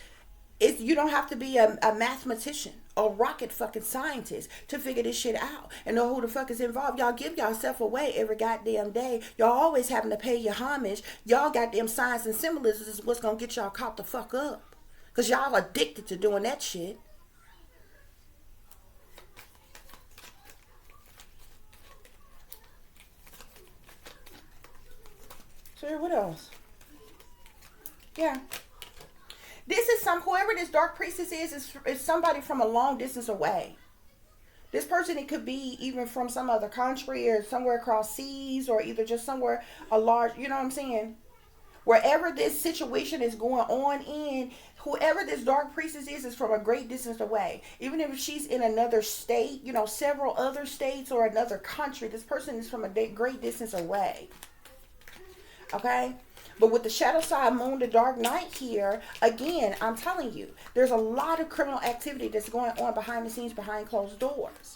You don't have to be a mathematician or rocket fucking scientist to figure this shit out and know who the fuck is involved. Y'all give yourself away every goddamn day. Y'all always having to pay your homage. Y'all goddamn signs and symbolism is what's gonna get y'all caught the fuck up. Because y'all addicted to doing that shit. So what else? Yeah. This is whoever this dark priestess is somebody from a long distance away. This person, it could be even from some other country or somewhere across seas, or either just somewhere a large, you know what I'm saying? Wherever this situation is going on in, whoever this dark priestess is from a great distance away. Even if she's in another state, you know, several other states or another country, this person is from a great distance away. Okay? But with the shadow side moon, the dark night here, again, I'm telling you, there's a lot of criminal activity that's going on behind the scenes, behind closed doors.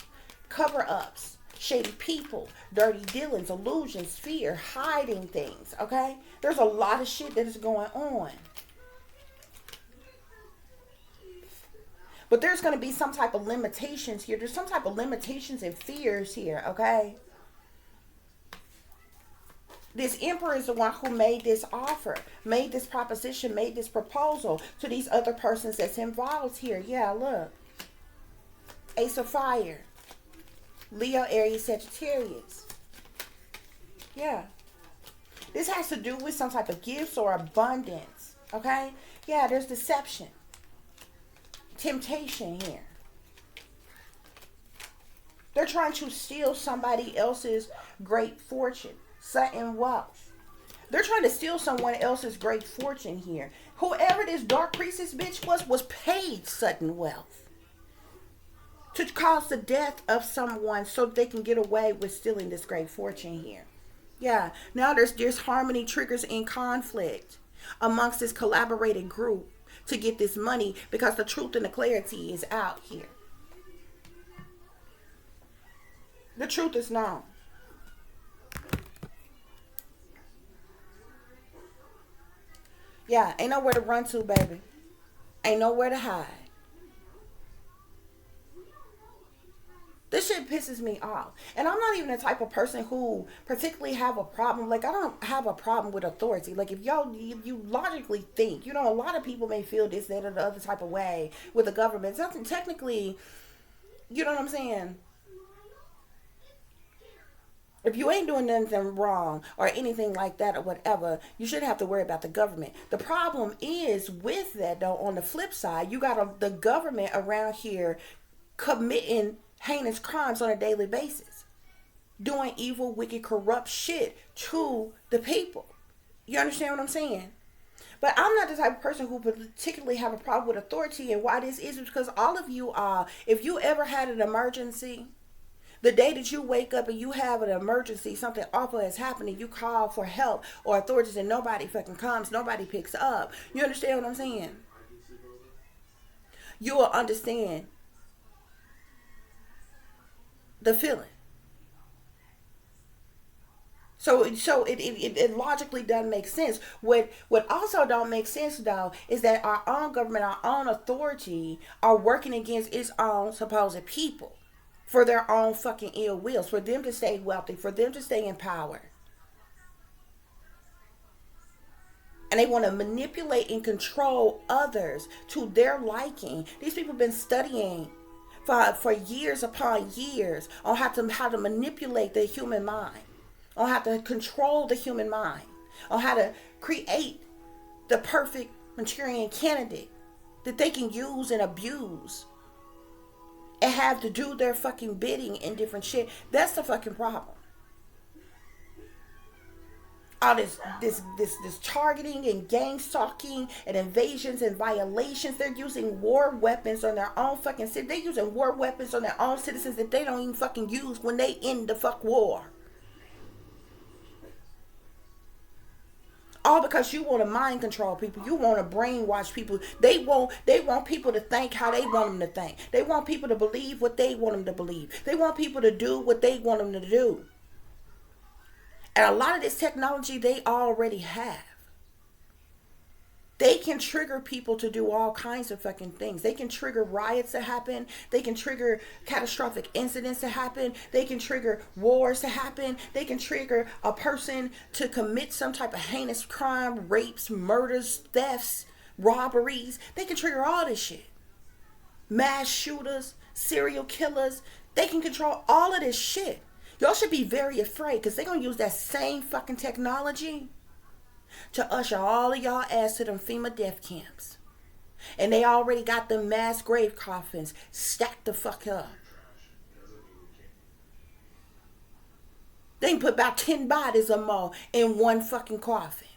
Cover-ups, shady people, dirty dealings, illusions, fear, hiding things, okay? There's a lot of shit that is going on. But there's going to be some type of limitations here. There's some type of limitations and fears here, okay? This emperor is the one who made this offer, made this proposition, made this proposal to these other persons that's involved here. Yeah, look. Ace of Fire. Leo, Aries, Sagittarius. Yeah. This has to do with some type of gifts or abundance. Okay? Yeah, there's deception. Temptation here. They're trying to steal somebody else's great fortune. Sudden wealth. They're trying to steal someone else's great fortune here. Whoever this dark priestess bitch was paid sudden wealth to cause the death of someone so they can get away with stealing this great fortune here. Yeah, now there's harmony, triggers, and conflict amongst this collaborated group to get this money because the truth and the clarity is out here. The truth is known. Yeah, ain't nowhere to run to, baby. Ain't nowhere to hide. This shit pisses me off. And I'm not even the type of person who particularly have a problem. Like, I don't have a problem with authority. Like, if you logically think, you know, a lot of people may feel this, that, or the other type of way with the government. Something technically, you know what I'm saying? If you ain't doing anything wrong or anything like that or whatever, you shouldn't have to worry about the government. The problem is with that, though, on the flip side, you got the government around here committing heinous crimes on a daily basis. Doing evil, wicked, corrupt shit to the people. You understand what I'm saying? But I'm not the type of person who particularly have a problem with authority. And why this is because all of you are, if you ever had an emergency, the day that you wake up and you have an emergency, something awful has happened and you call for help or authorities and nobody fucking comes, nobody picks up. You understand what I'm saying? You will understand the feeling. So it logically doesn't make sense. What also don't make sense, though, is that our own government, our own authority are working against its own supposed people. For their own fucking ill wills, for them to stay wealthy, for them to stay in power. And they want to manipulate and control others to their liking. These people have been studying for years upon years on how to manipulate the human mind, on how to control the human mind, on how to create the perfect Manchurian candidate that they can use and abuse. And have to do their fucking bidding and different shit. That's the fucking problem. All this targeting and gang stalking and invasions and violations. They're using war weapons on their own fucking city. They're using war weapons on their own citizens that they don't even fucking use when they end the fuck war. All because you want to mind control people. You want to brainwash people. They want people to think how they want them to think. They want people to believe what they want them to believe. They want people to do what they want them to do. And a lot of this technology they already have. They can trigger people to do all kinds of fucking things. They can trigger riots to happen. They can trigger catastrophic incidents to happen. They can trigger wars to happen. They can trigger a person to commit some type of heinous crime, rapes, murders, thefts, robberies. They can trigger all this shit. Mass shooters, serial killers. They can control all of this shit. Y'all should be very afraid because they're going to use that same fucking technology to usher all of y'all ass to them FEMA death camps. And they already got the mass grave coffins stacked the fuck up. They can put about 10 bodies or more in one fucking coffin.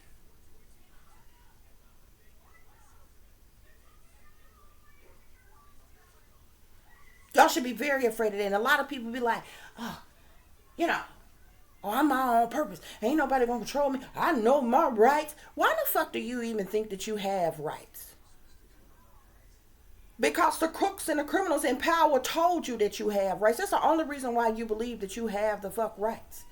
Y'all should be very afraid of that. And a lot of people be like, oh, oh, I'm my own purpose. Ain't nobody gonna control me. I know my rights. Why the fuck do you even think that you have rights? Because the crooks and the criminals in power told you that you have rights. That's the only reason why you believe that you have the fuck rights.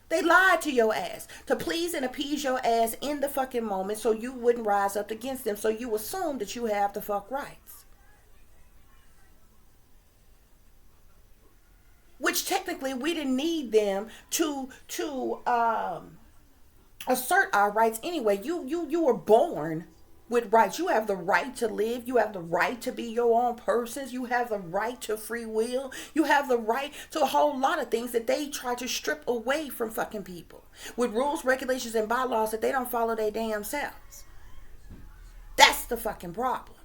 They lied to your ass to please and appease your ass in the fucking moment so you wouldn't rise up against them. So you assume that you have the fuck rights. Which technically we didn't need them to assert our rights anyway. You were born with rights. You have the right to live. You have the right to be your own persons. You have the right to free will. You have the right to a whole lot of things that they try to strip away from fucking people with rules, regulations, and bylaws that they don't follow their damn selves. That's the fucking problem.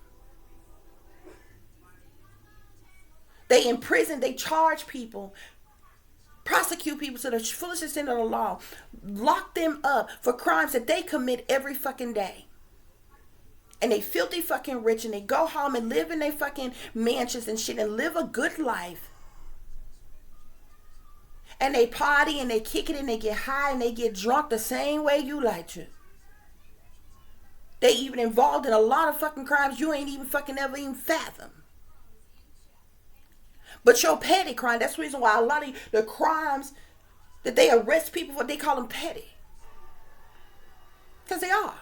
They imprison, they charge people, prosecute people to the fullest extent of the law, lock them up for crimes that they commit every fucking day. And they filthy fucking rich and they go home and live in their fucking mansions and shit and live a good life. And they party and they kick it and they get high and they get drunk the same way you like to. They even involved in a lot of fucking crimes you ain't even fucking ever even fathom. But your petty crime, that's the reason why a lot of the crimes that they arrest people for, they call them petty. Because they are.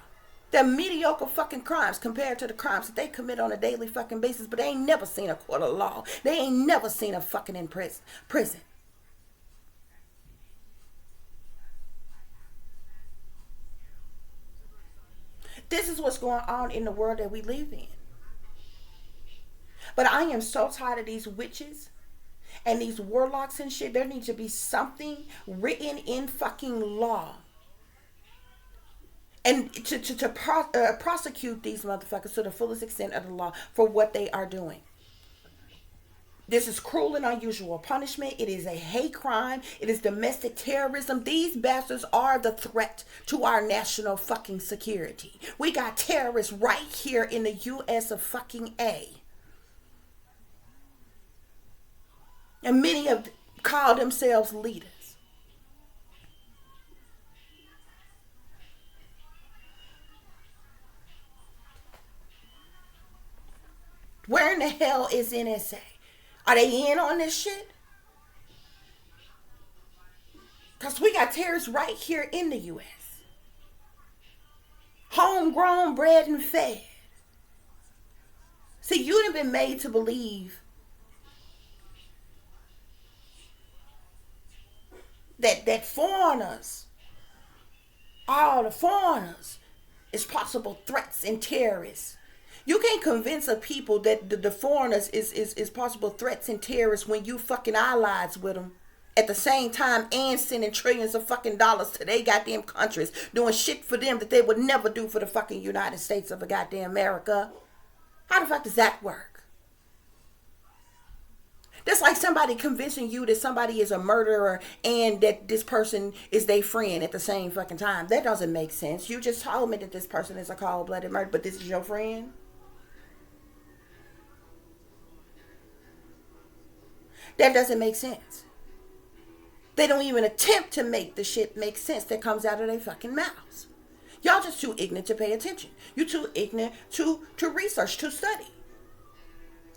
They're mediocre fucking crimes compared to the crimes that they commit on a daily fucking basis. But they ain't never seen a court of law. They ain't never seen a fucking prison. This is what's going on in the world that we live in. But I am so tired of these witches and these warlocks and shit. There needs to be something written in fucking law. And to prosecute these motherfuckers to the fullest extent of the law for what they are doing. This is cruel and unusual punishment. It is a hate crime. It is domestic terrorism. These bastards are the threat to our national fucking security. We got terrorists right here in the U.S. of fucking A. And many of them call themselves leaders. Where in the hell is NSA? Are they in on this shit? Because we got terrorists right here in the U.S. Homegrown, bred, and fed. See, you'd have been made to believe that foreigners, all the foreigners, is possible threats and terrorists. You can't convince a people that the foreigners is possible threats and terrorists when you fucking allies with them at the same time and sending trillions of fucking dollars to their goddamn countries, doing shit for them that they would never do for the fucking United States of the goddamn America. How the fuck does that work? That's like somebody convincing you that somebody is a murderer and that this person is their friend at the same fucking time. That doesn't make sense. You just told me that this person is a cold-blooded murderer, but this is your friend? That doesn't make sense. They don't even attempt to make the shit make sense that comes out of their fucking mouths. Y'all just too ignorant to pay attention. You too ignorant to research, to study,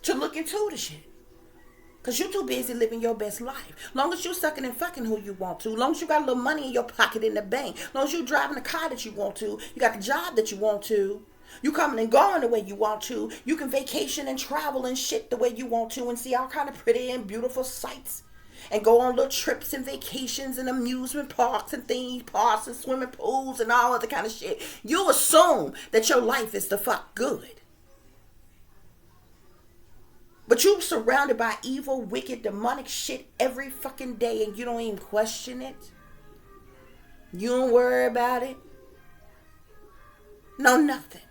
to look into the shit. Because you too busy living your best life. Long as you sucking and fucking who you want to. Long as you got a little money in your pocket in the bank. Long as you driving the car that you want to. You got the job that you want to. You coming and going the way you want to. You can vacation and travel and shit the way you want to. And see all kind of pretty and beautiful sights. And go on little trips and vacations and amusement parks and theme parks and swimming pools and all other kind of shit. You assume that your life is the fuck good. But you surrounded by evil, wicked, demonic shit every fucking day and you don't even question it. You don't worry about it. No, nothing.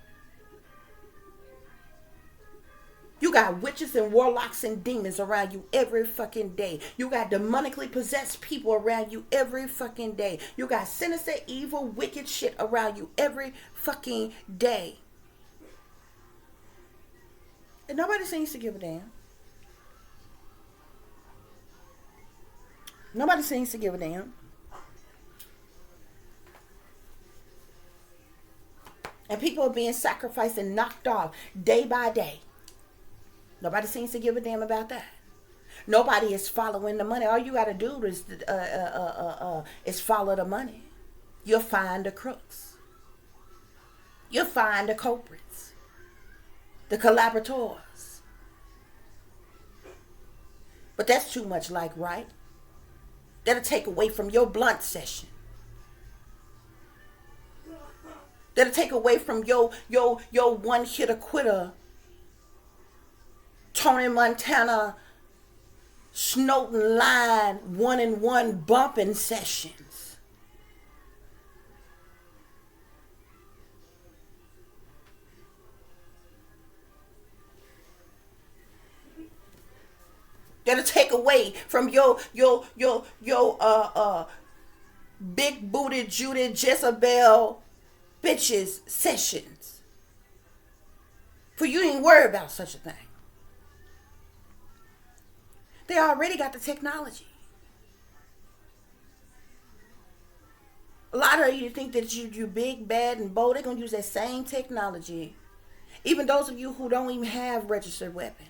You got witches and warlocks and demons around you every fucking day. You got demonically possessed people around you every fucking day. You got sinister, evil, wicked shit around you every fucking day. And nobody seems to give a damn. Nobody seems to give a damn. And people are being sacrificed and knocked off day by day. Nobody seems to give a damn about that. Nobody is following the money. All you got to do is follow the money. You'll find the crooks. You'll find the culprits. The collaborators. But that's too much like right. That'll take away from your blunt session. That'll take away from your one hitter quitter. Tony Montana Snowden line 1-and-1 bumping sessions. That'll take away from your big booted Judy Jezebel bitches sessions. For you ain't worry about such a thing. They already got the technology. A lot of you think that you big, bad, and bold. They're going to use that same technology. Even those of you who don't even have registered weapons.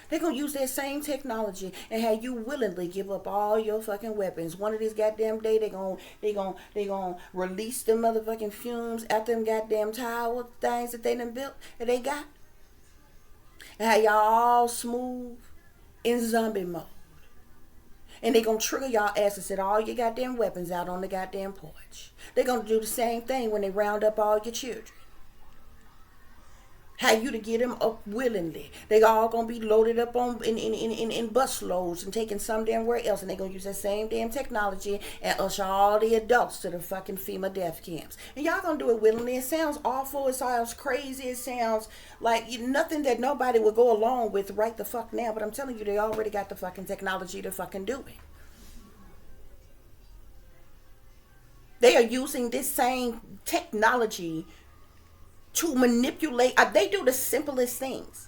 They're going to use that same technology and have you willingly give up all your fucking weapons. One of these goddamn day, they gonna release them motherfucking fumes out them goddamn tower things that they done built, that they got. And how y'all all smooth in zombie mode. And they gonna trigger y'all ass and set all your goddamn weapons out on the goddamn porch. They gonna do the same thing when they round up all your children. How you to get them up willingly. They all gonna be loaded up on in bus loads and taken some damn where else. And they gonna use that same damn technology and usher all the adults to the fucking FEMA death camps. And y'all gonna do it willingly. It sounds awful. It sounds crazy. It sounds like nothing that nobody would go along with right the fuck now. But I'm telling you, they already got the fucking technology to fucking do it. They are using this same technology to manipulate. They do the simplest things.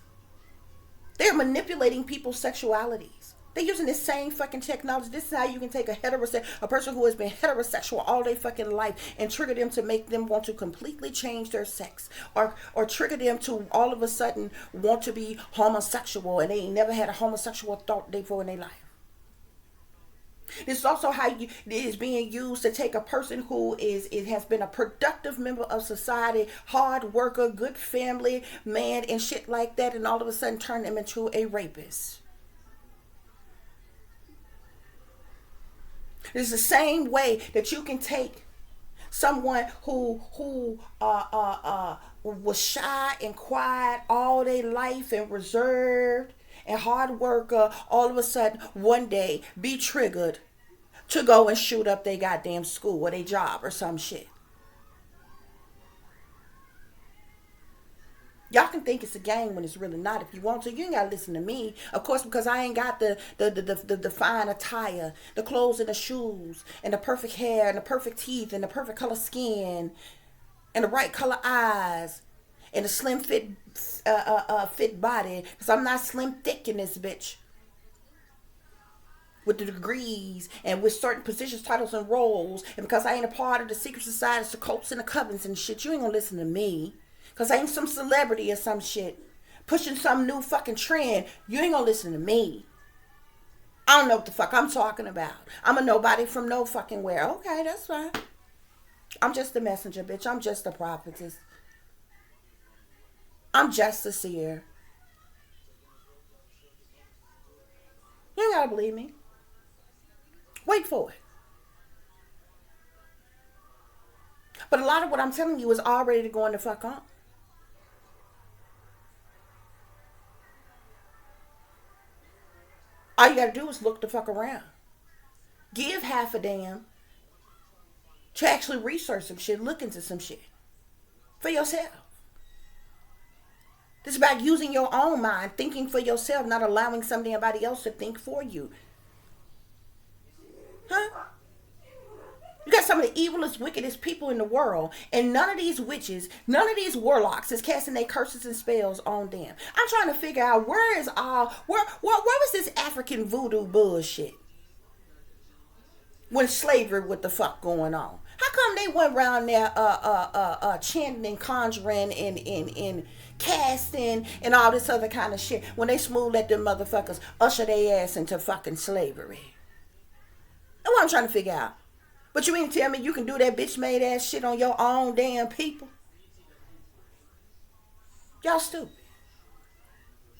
They're manipulating people's sexualities. They're using this same fucking technology. This is how you can take a person who has been heterosexual all their fucking life and trigger them to make them want to completely change their sex, or trigger them to all of a sudden want to be homosexual and they ain't never had a homosexual thought before in their life. This is also how it is being used to take a person who has been a productive member of society, hard worker, good family man, and shit like that, and all of a sudden turn them into a rapist. It's the same way that you can take someone who was shy and quiet all their life and reserved and hard worker, all of a sudden one day be triggered to go and shoot up their goddamn school or their job or some shit. Y'all can think it's a game when it's really not. If you want to, you ain't gotta listen to me. Of course, because I ain't got the fine attire, the clothes and the shoes, and the perfect hair, and the perfect teeth, and the perfect color skin, and the right color eyes, and the slim fit body. Because I'm not slim thick in this bitch. with the degrees and with certain positions, titles, and roles, and because I ain't a part of the secret societies, the cults, and the covens and shit, you ain't gonna listen to me. Because I ain't some celebrity or some shit pushing some new fucking trend. You ain't gonna listen to me. I don't know what the fuck I'm talking about. I'm a nobody from no fucking where. Okay, that's fine. I'm just a messenger, bitch. I'm just a prophetess. I'm just a seer. You ain't gotta believe me. Wait for it. But a lot of what I'm telling you is already going to fuck on. All you gotta do is look the fuck around. Give half a damn to actually research some shit, look into some shit for yourself. This is about using your own mind, thinking for yourself, not allowing somebody else to think for you. Huh? You got some of the evilest, wickedest people in the world, and none of these witches, none of these warlocks is casting their curses and spells on them. I'm trying to figure out where was this African voodoo bullshit when slavery, what the fuck going on? How come they went around there chanting and conjuring and casting and all this other kind of shit when they smooth let them motherfuckers usher their ass into fucking slavery? That's what I'm trying to figure out. But you mean to tell me you can do that bitch made ass shit on your own damn people? Y'all stupid.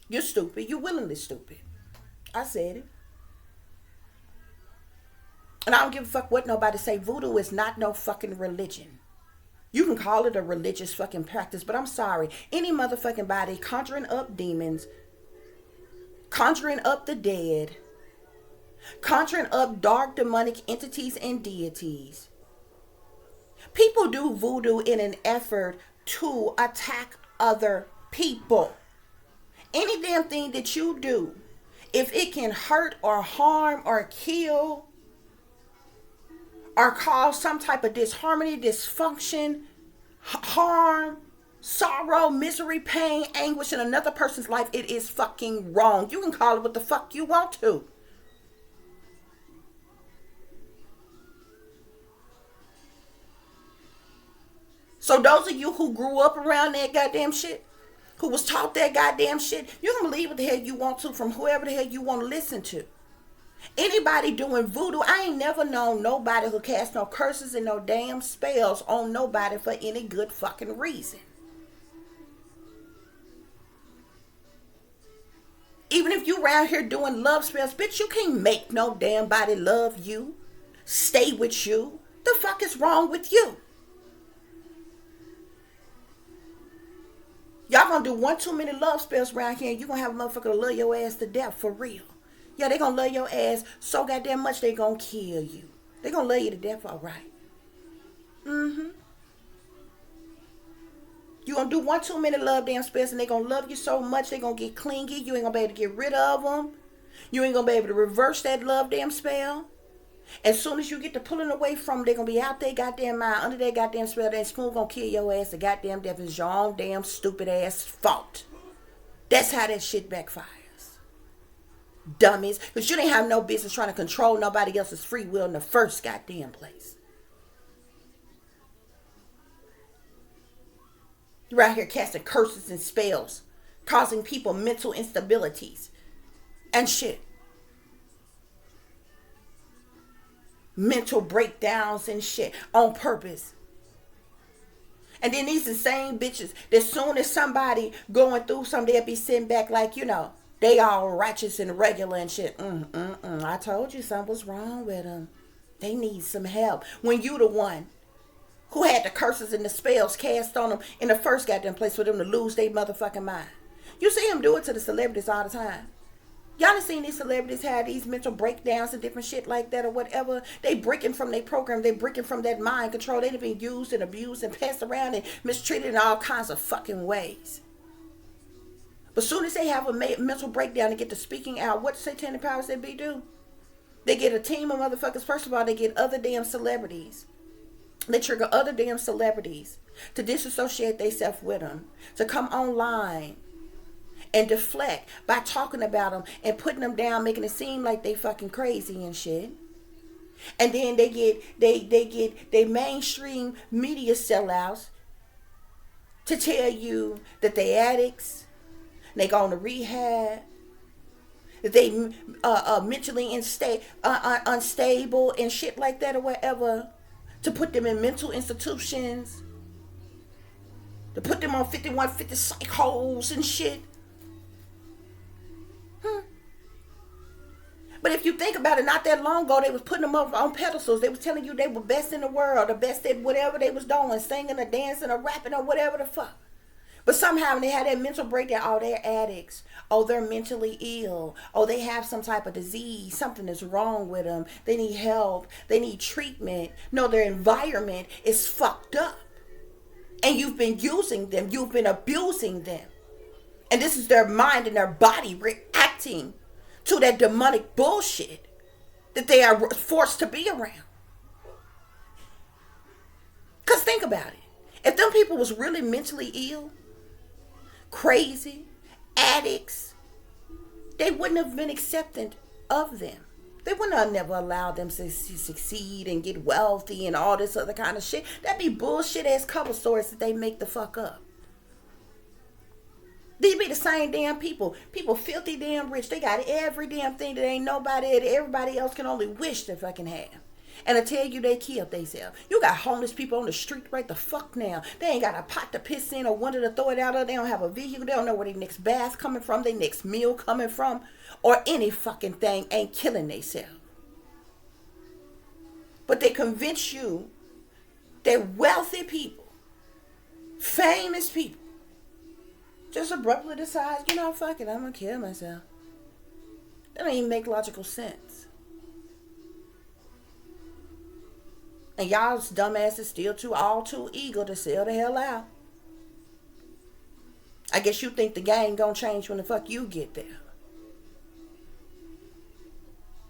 You're stupid. You're willingly stupid. I said it. And I don't give a fuck what nobody say. Voodoo is not no fucking religion. You can call it a religious fucking practice, but I'm sorry. Any motherfucking body conjuring up demons, conjuring up the dead, conjuring up dark demonic entities and deities. People do voodoo in an effort to attack other people. Any damn thing that you do, if it can hurt or harm or kill or cause some type of disharmony, dysfunction, harm, sorrow, misery, pain, anguish in another person's life, it is fucking wrong. You can call it what the fuck you want to. So those of you who grew up around that goddamn shit, who was taught that goddamn shit, you can believe what the hell you want to from whoever the hell you want to listen to. Anybody doing voodoo, I ain't never known nobody who cast no curses and no damn spells on nobody for any good fucking reason. Even if you around here doing love spells, bitch, you can't make no damn body love you, stay with you. The fuck is wrong with you? Y'all gonna do one too many love spells around here and you gonna have a motherfucker to love your ass to death for real. Yeah, they gonna love your ass so goddamn much they gonna kill you. They gonna love you to death, all right. You gonna do one too many love damn spells and they gonna love you so much they gonna get clingy. You ain't gonna be able to get rid of them. You ain't gonna be able to reverse that love damn spell. As soon as you get to pulling away from them, they gonna be out there goddamn mind, under that goddamn spell. That spoon gonna kill your ass to goddamn death. Is your own damn stupid ass fault. That's how that shit backfires. Dummies. Because you didn't have no business trying to control nobody else's free will in the first goddamn place. You're out here casting curses and spells, causing people mental instabilities and shit. Mental breakdowns and shit on purpose. And then these the same bitches that soon as somebody going through something, they'll be sitting back like, you know, they all righteous and regular and shit. I told you something was wrong with them. They need some help. When you the one who had the curses and the spells cast on them in the first goddamn place for them to lose their motherfucking mind. You see them do it to the celebrities all the time. Y'all done seen these celebrities have these mental breakdowns and different shit like that or whatever. They breaking from their program. They breaking from that mind control. They've been used and abused and passed around and mistreated in all kinds of fucking ways. But soon as they have a mental breakdown and get to speaking out, what satanic powers that be do? They get a team of motherfuckers. First of all, they get other damn celebrities. They trigger other damn celebrities to disassociate themselves with them, to come online and deflect by talking about them and putting them down, making it seem like they fucking crazy and shit. And then they get they mainstream media sellouts to tell you that they addicts, they going to rehab, that they mentally unstable and shit like that or whatever, to put them in mental institutions, to put them on 5150 psych holes and shit. But if you think about it, not that long ago, they was putting them up on pedestals. They was telling you they were best in the world, the best at whatever they was doing, singing or dancing or rapping or whatever the fuck. But somehow when they had that mental breakdown, oh, they're addicts. Oh, they're mentally ill. Oh, they have some type of disease. Something is wrong with them. They need help. They need treatment. No, their environment is fucked up. And you've been using them. You've been abusing them. And this is their mind and their body reacting to that demonic bullshit that they are forced to be around. Because think about it. If them people was really mentally ill, crazy, addicts, they wouldn't have been accepting of them. They wouldn't have never allowed them to succeed and get wealthy and all this other kind of shit. That'd be bullshit ass cover stories that they make the fuck up. These be the same damn people. People filthy damn rich. They got every damn thing that ain't nobody, that everybody else can only wish to fucking have. And I tell you, they killed themselves. You got homeless people on the street right the fuck now. They ain't got a pot to piss in or window to throw it out of. They don't have a vehicle. They don't know where their next bath coming from, their next meal coming from, or any fucking thing. Ain't killing themselves. But they convince you that wealthy people, famous people, just abruptly decide, you know, fuck it, I'm gonna kill myself. That don't even make logical sense. And y'all's dumbasses still all too eager to sell the hell out. I guess you think the game gonna change when the fuck you get there.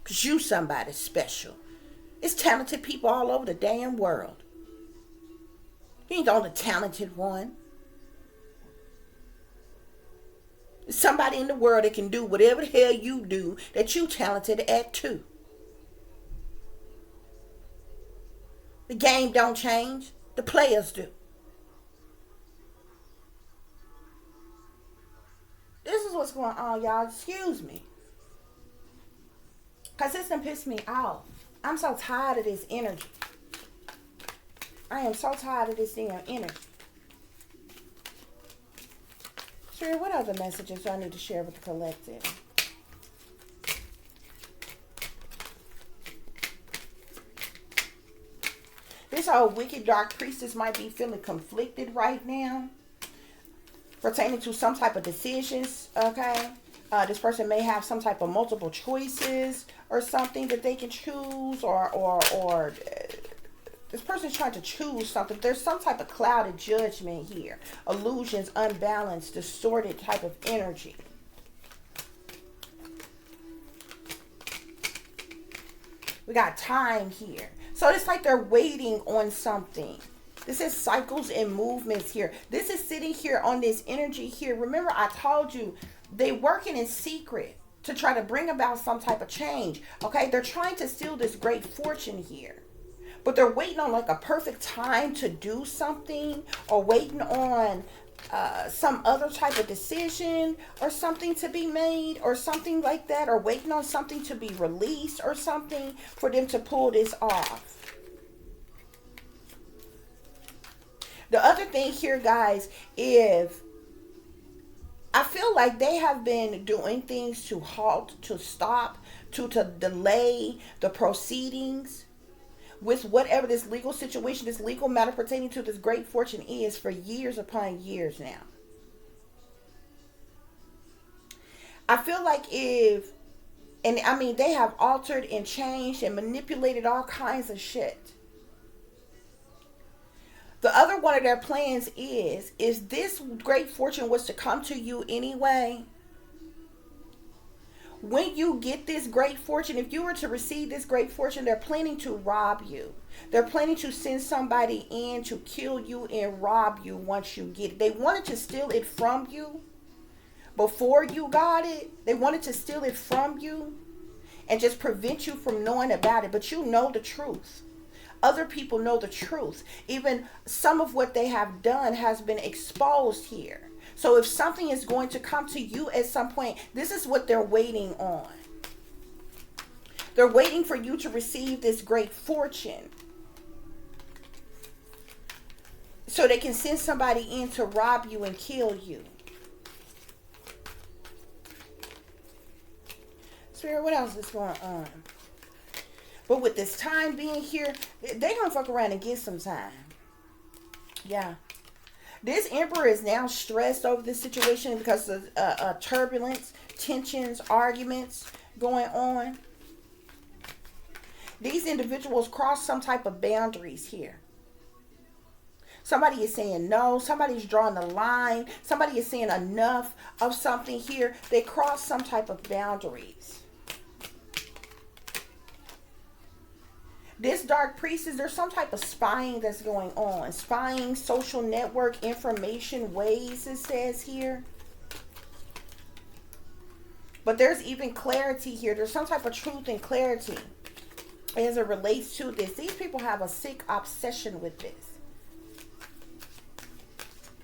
Cause you somebody special. It's talented people all over the damn world. You ain't the only talented one. There's somebody in the world that can do whatever the hell you do that you talented at too. The game don't change. The players do. This is what's going on, y'all. Excuse me. Because this done pissed me off. I'm so tired of this energy. I am so tired of this damn energy. Sure, what other messages do I need to share with the collective? This old wicked dark priestess might be feeling conflicted right now, pertaining to some type of decisions, okay? This person may have some type of multiple choices or something that they can choose, or this person's trying to choose something. There's some type of clouded judgment here. Illusions, unbalanced, distorted type of energy. We got time here. So it's like they're waiting on something. This is cycles and movements here. This is sitting here on this energy here. Remember, I told you, they're working in secret to try to bring about some type of change. Okay, they're trying to steal this great fortune here. But they're waiting on like a perfect time to do something, or waiting on some other type of decision or something to be made or something like that, or waiting on something to be released or something for them to pull this off. The other thing here, guys, is I feel like they have been doing things to halt, to stop, to delay the proceedings with whatever this legal situation, this legal matter pertaining to this great fortune is, for years upon years now. I feel like they have altered and changed and manipulated all kinds of shit. The other one of their plans is this great fortune was to come to you anyway. When you get this great fortune, if you were to receive this great fortune, they're planning to rob you. They're planning to send somebody in to kill you and rob you once you get it. They wanted to steal it from you, before you got it. They wanted to steal it from you and just prevent you from knowing about it. But you know the truth. Other people know the truth. Even some of what they have done has been exposed here. So if something is going to come to you at some point, this is what they're waiting on. They're waiting for you to receive this great fortune, so they can send somebody in to rob you and kill you. Spirit, what else is going on? But with this time being here, they're going to fuck around and get some time. Yeah. This emperor is now stressed over this situation because of turbulence, tensions, arguments going on. These individuals cross some type of boundaries here. Somebody is saying no. Somebody's drawing the line. Somebody is saying enough of something here. They cross some type of boundaries. This dark priestess, there's some type of spying that's going on. Spying, social network, information, ways, it says here. But there's even clarity here. There's some type of truth and clarity as it relates to this. These people have a sick obsession with this.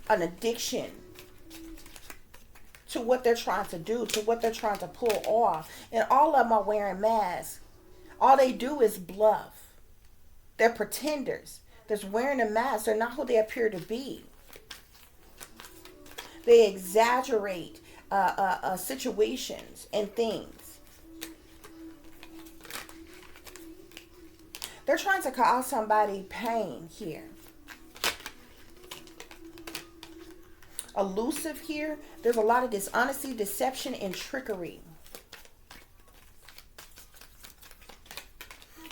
An addiction to what they're trying to do, to what they're trying to pull off. And all of them are wearing masks. All they do is bluff. They're pretenders. They're wearing a mask. They're not who they appear to be. They exaggerate situations and things. They're trying to cause somebody pain here. Elusive here. There's a lot of dishonesty, deception, and trickery.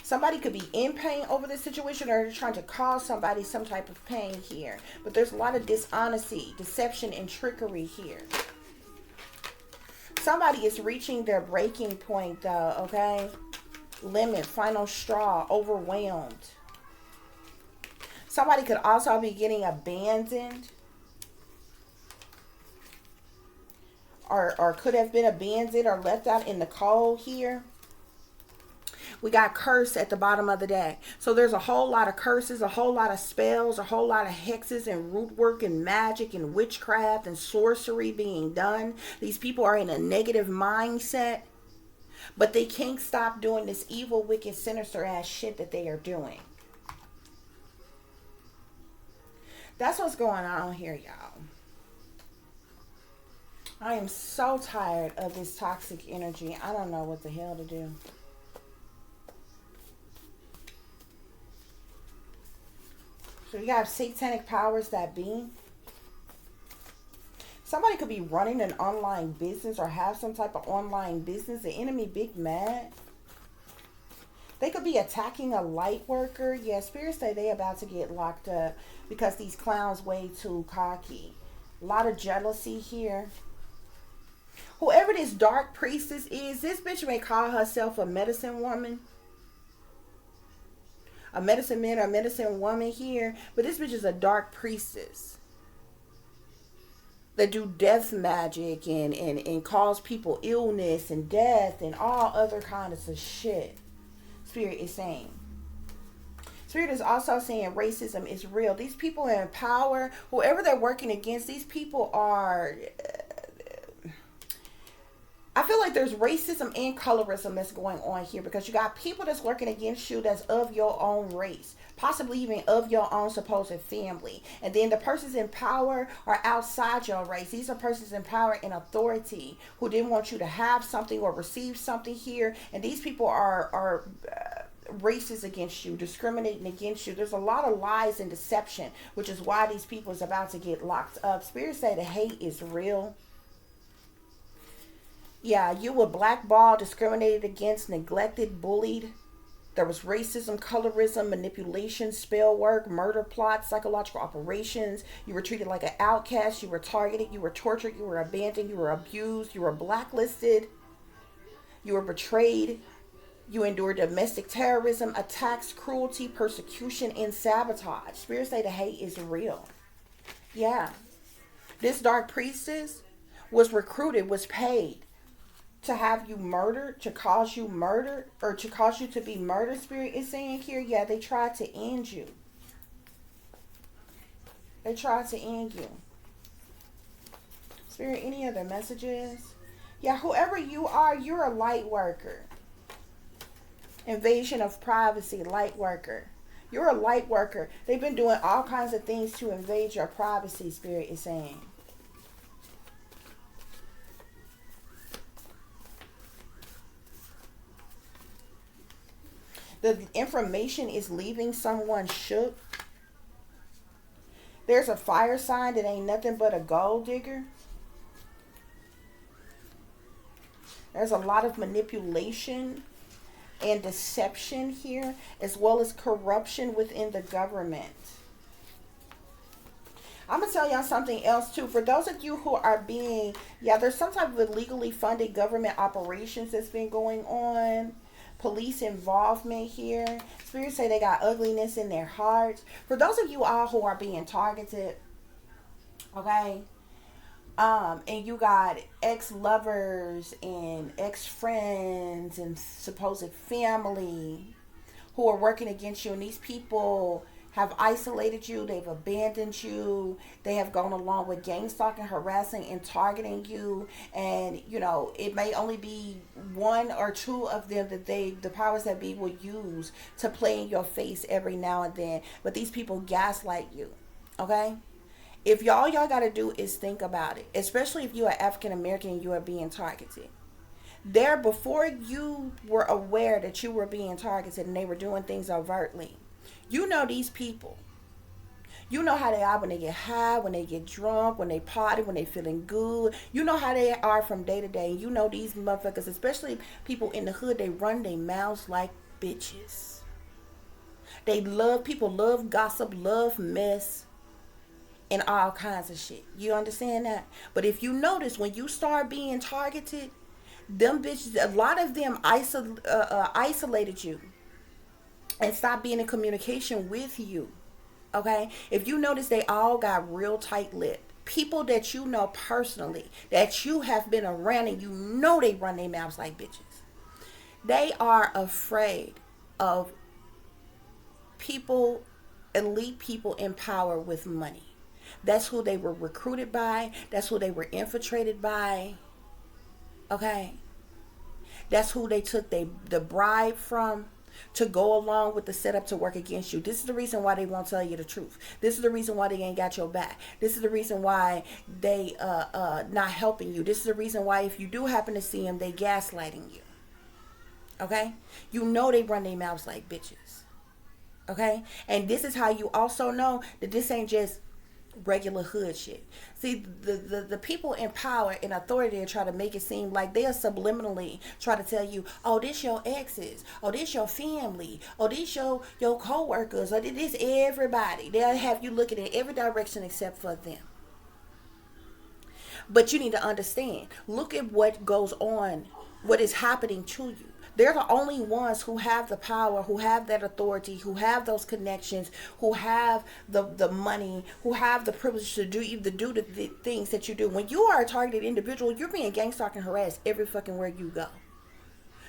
Somebody could be in pain over this situation, or they're trying to cause somebody some type of pain here. But there's a lot of dishonesty, deception, and trickery here. Somebody is reaching their breaking point though, okay? Limit, final straw, overwhelmed. Somebody could also be getting abandoned. Or could have been abandoned or left out in the cold here. We got curse at the bottom of the deck. So there's a whole lot of curses, a whole lot of spells, a whole lot of hexes and root work and magic and witchcraft and sorcery being done. These people are in a negative mindset. But they can't stop doing this evil, wicked, sinister ass shit that they are doing. That's what's going on here, y'all. I am so tired of this toxic energy. I don't know what the hell to do. So you got satanic powers that be. Somebody could be running an online business or have some type of online business. The enemy big mad. They could be attacking a light worker. Yeah, spirits say they about to get locked up because these clowns way too cocky. A lot of jealousy here. Whoever this dark priestess is, this bitch may call herself a medicine woman. A medicine man or a medicine woman here. But this bitch is a dark priestess. That do death magic and cause people illness and death and all other kinds of shit. Spirit is saying. Spirit is also saying racism is real. These people in power, whoever they're working against, these people are... I feel like there's racism and colorism that's going on here because you got people that's working against you that's of your own race, possibly even of your own supposed family. And then the persons in power are outside your race. These are persons in power and authority who didn't want you to have something or receive something here. And these people are racist against you, discriminating against you. There's a lot of lies and deception, which is why these people is about to get locked up. Spirits say the hate is real. Yeah, you were blackballed, discriminated against, neglected, bullied. There was racism, colorism, manipulation, spell work, murder plots, psychological operations. You were treated like an outcast. You were targeted. You were tortured. You were abandoned. You were abused. You were blacklisted. You were betrayed. You endured domestic terrorism, attacks, cruelty, persecution, and sabotage. Spirits say the hate is real. Yeah. This dark priestess was recruited, was paid to have you murdered, to cause you murder, or to cause you to be murdered, Spirit is saying here, yeah, they tried to end you. They tried to end you. Spirit, any other messages? Yeah, whoever you are, you're a light worker. Invasion of privacy, light worker. You're a light worker. They've been doing all kinds of things to invade your privacy, Spirit is saying. The information is leaving someone shook. There's a fire sign that ain't nothing but a gold digger. There's a lot of manipulation and deception here, as well as corruption within the government. I'm going to tell y'all something else too. For those of you who are being, there's some type of illegally funded government operations that's been going on. Police involvement here. Spirits say they got ugliness in their hearts. For those of you all who are being targeted, okay, and you got ex-lovers and ex-friends and supposed family who are working against you, and these people have isolated you, they've abandoned you, they have gone along with gang stalking, harassing, and targeting you, and it may only be one or two of them that the powers that be will use to play in your face every now and then, but these people gaslight you, okay? If y'all gotta do is think about it, especially if you are African American and you are being targeted. There, before you were aware that you were being targeted and they were doing things overtly, these people. You know how they are when they get high, when they get drunk, when they party, when they feeling good. You know how they are from day to day. You know these motherfuckers, especially people in the hood, they run their mouths like bitches. People love gossip, love mess, and all kinds of shit. You understand that? But if you notice, when you start being targeted, them bitches, a lot of them isolated you and stopped being in communication with you. Okay? If you notice, they all got real tight-lipped. People that you know personally, that you have been around, and they run their mouths like bitches. They are afraid of people, elite people in power with money. That's who they were recruited by. That's who they were infiltrated by. Okay? That's who they took the bribe from to go along with the setup to work against you. This is the reason why they won't tell you the truth. This is the reason why they ain't got your back. This is the reason why they not helping you. This is the reason why if you do happen to see them, they gaslighting you. Okay? They run their mouths like bitches. Okay? And this is how you also know that this ain't just regular hood shit. See, the people in power and authority try to make it seem like they'll subliminally try to tell you, oh, this your exes, oh, this your family, oh, this your co-workers, or this everybody. They'll have you looking in every direction except for them. But you need to understand, look at what goes on, what is happening to you. They're the only ones who have the power, who have that authority, who have those connections, who have the money, who have the privilege to do the things that you do. When you are a targeted individual, you're being gang stalked and harassed every fucking where you go.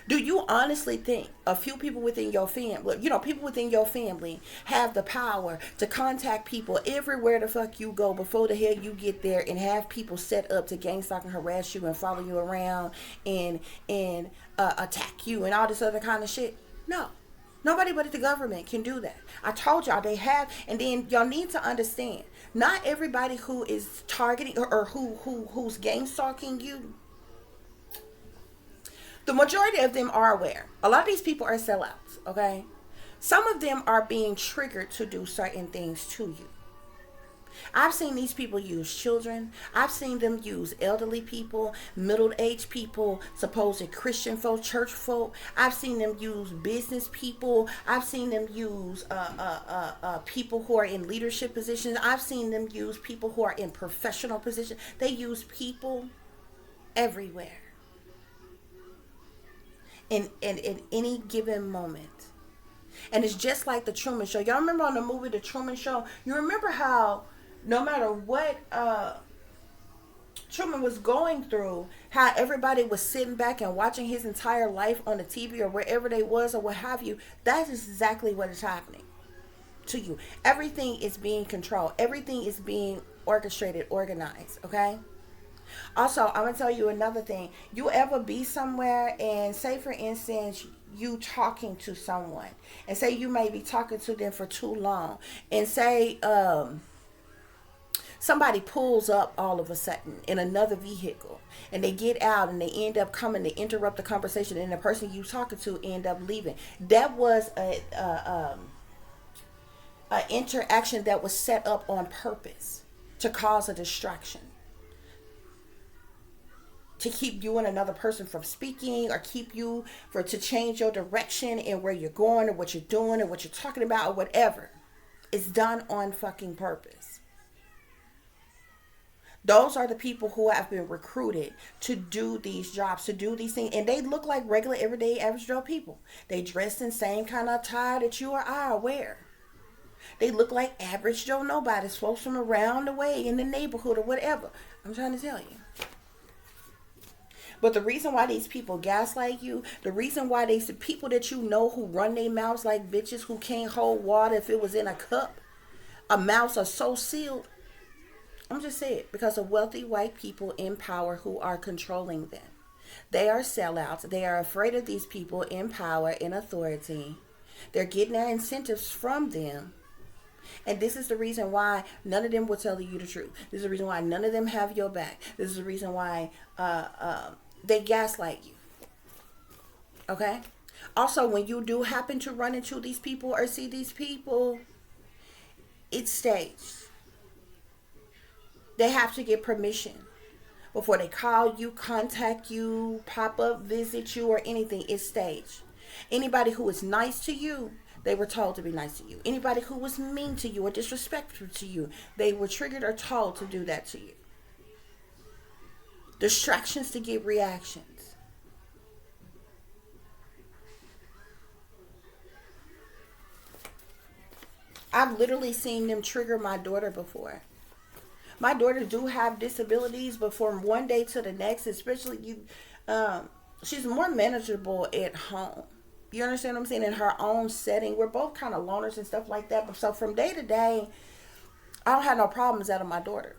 Do you honestly think a few people within your family, people within your family have the power to contact people everywhere the fuck you go before the hell you get there, and have people set up to gang stalk and harass you and follow you around and attack you and all this other kind of shit? No. Nobody but the government can do that. I told y'all they have, and then y'all need to understand, not everybody who is targeting or who's gang stalking you, the majority of them are aware. A lot of these people are sellouts, okay? Some of them are being triggered to do certain things to you. I've seen these people use children. I've seen them use elderly people, middle-aged people, supposed Christian folk, church folk. I've seen them use business people. I've seen them use people who are in leadership positions. I've seen them use people who are in professional positions. They use people everywhere. In any given moment. And it's just like the Truman Show. Y'all remember on the movie The Truman Show? You remember how no matter what Truman was going through, how everybody was sitting back and watching his entire life on the TV or wherever they was or what have you. That is exactly what is happening to you. Everything is being controlled. Everything is being orchestrated, organized. Okay. Also, I'm gonna tell you another thing. You ever be somewhere and say, for instance, you talking to someone, and say you may be talking to them for too long, and say somebody pulls up all of a sudden in another vehicle, and they get out and they end up coming to interrupt the conversation, and the person you talking to end up leaving. That was a interaction that was set up on purpose to cause a distraction, to keep you and another person from speaking, or keep you to change your direction and where you're going or what you're doing or what you're talking about or whatever. It's done on fucking purpose. Those are the people who have been recruited to do these jobs, to do these things. And they look like regular, everyday, average Joe people. They dress in the same kind of attire that you or I wear. They look like average Joe nobodies, folks from around the way in the neighborhood or whatever. I'm trying to tell you. But the reason why these people gaslight you, the reason why these people that you know who run their mouths like bitches, who can't hold water if it was in a cup, a mouths are so sealed. I'm just saying, because of wealthy white people in power who are controlling them. They are sellouts. They are afraid of these people in power, in authority. They're getting their incentives from them. And this is the reason why none of them will tell you the truth. This is the reason why none of them have your back. This is the reason why they gaslight you. Okay? Also, when you do happen to run into these people or see these people, it's staged. They have to get permission before they call you, contact you, pop up, visit you, or anything. It's staged. Anybody who is nice to you, they were told to be nice to you. Anybody who was mean to you or disrespectful to you, they were triggered or told to do that to you. Distractions to get reactions. I've literally seen them trigger my daughter before. My daughters do have disabilities, but from one day to the next, especially she's more manageable at home. You understand what I'm saying? In her own setting. We're both kind of loners and stuff like that. But so from day to day, I don't have no problems out of my daughter.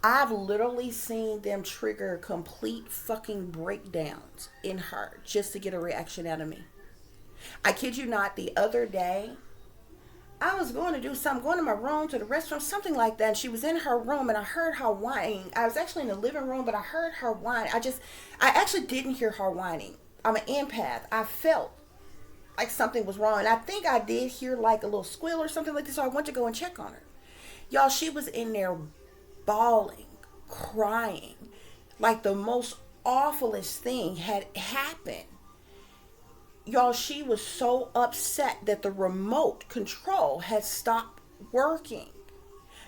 I've literally seen them trigger complete fucking breakdowns in her just to get a reaction out of me. I kid you not, the other day, I was going to do something, going to my room, to the restroom, something like that. And she was in her room and I heard her whining. I was actually in the living room, but I heard her whine. I actually didn't hear her whining. I'm an empath. I felt like something was wrong. And I think I did hear like a little squeal or something like this. So I went to go and check on her. Y'all, she was in there bawling, crying, like the most awfulest thing had happened. Y'all, she was so upset that the remote control had stopped working.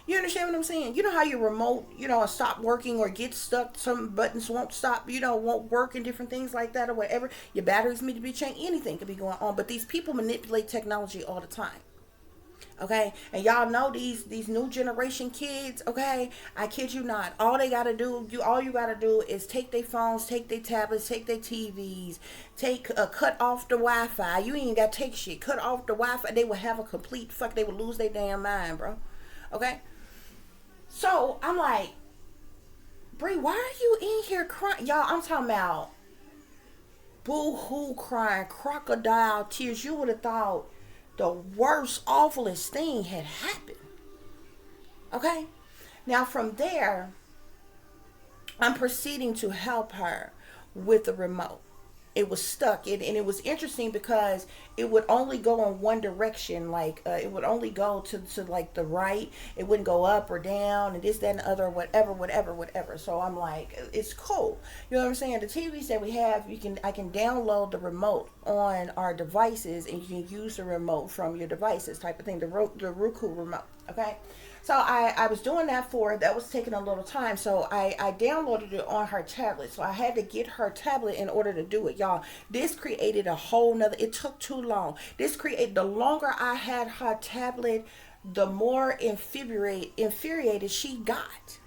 You understand what I'm saying? You know how your remote, stop working or get stuck, some buttons won't stop, won't work and different things like that or whatever. Your batteries need to be changed. Anything could be going on. But these people manipulate technology all the time. Okay, and y'all know these new generation kids. Okay, I kid you not. All you gotta do is take their phones, take their tablets, take their TVs, cut off the Wi-Fi. You ain't gotta take shit. Cut off the Wi-Fi. They will have a complete fuck. They will lose their damn mind, bro. Okay, so I'm like, Bree, why are you in here crying? Y'all, I'm talking about boo-hoo crying, crocodile tears. You would have thought the worst, awfulest thing had happened. Okay? Now from there, I'm proceeding to help her with the remote. It was stuck. And it was interesting because it would only go in one direction. Like, it would only go to like the right. It wouldn't go up or down and this, that, and the other, whatever. So I'm like, it's cool. You know what I'm saying? The TVs that we have, I can download the remote on our devices and you can use the remote from your devices type of thing. The Roku remote. Okay? So I was doing that for her. That was taking a little time. So I downloaded it on her tablet. So I had to get her tablet in order to do it. Y'all, this created a whole nother, it took too long. The longer I had her tablet, the more infuriated she got.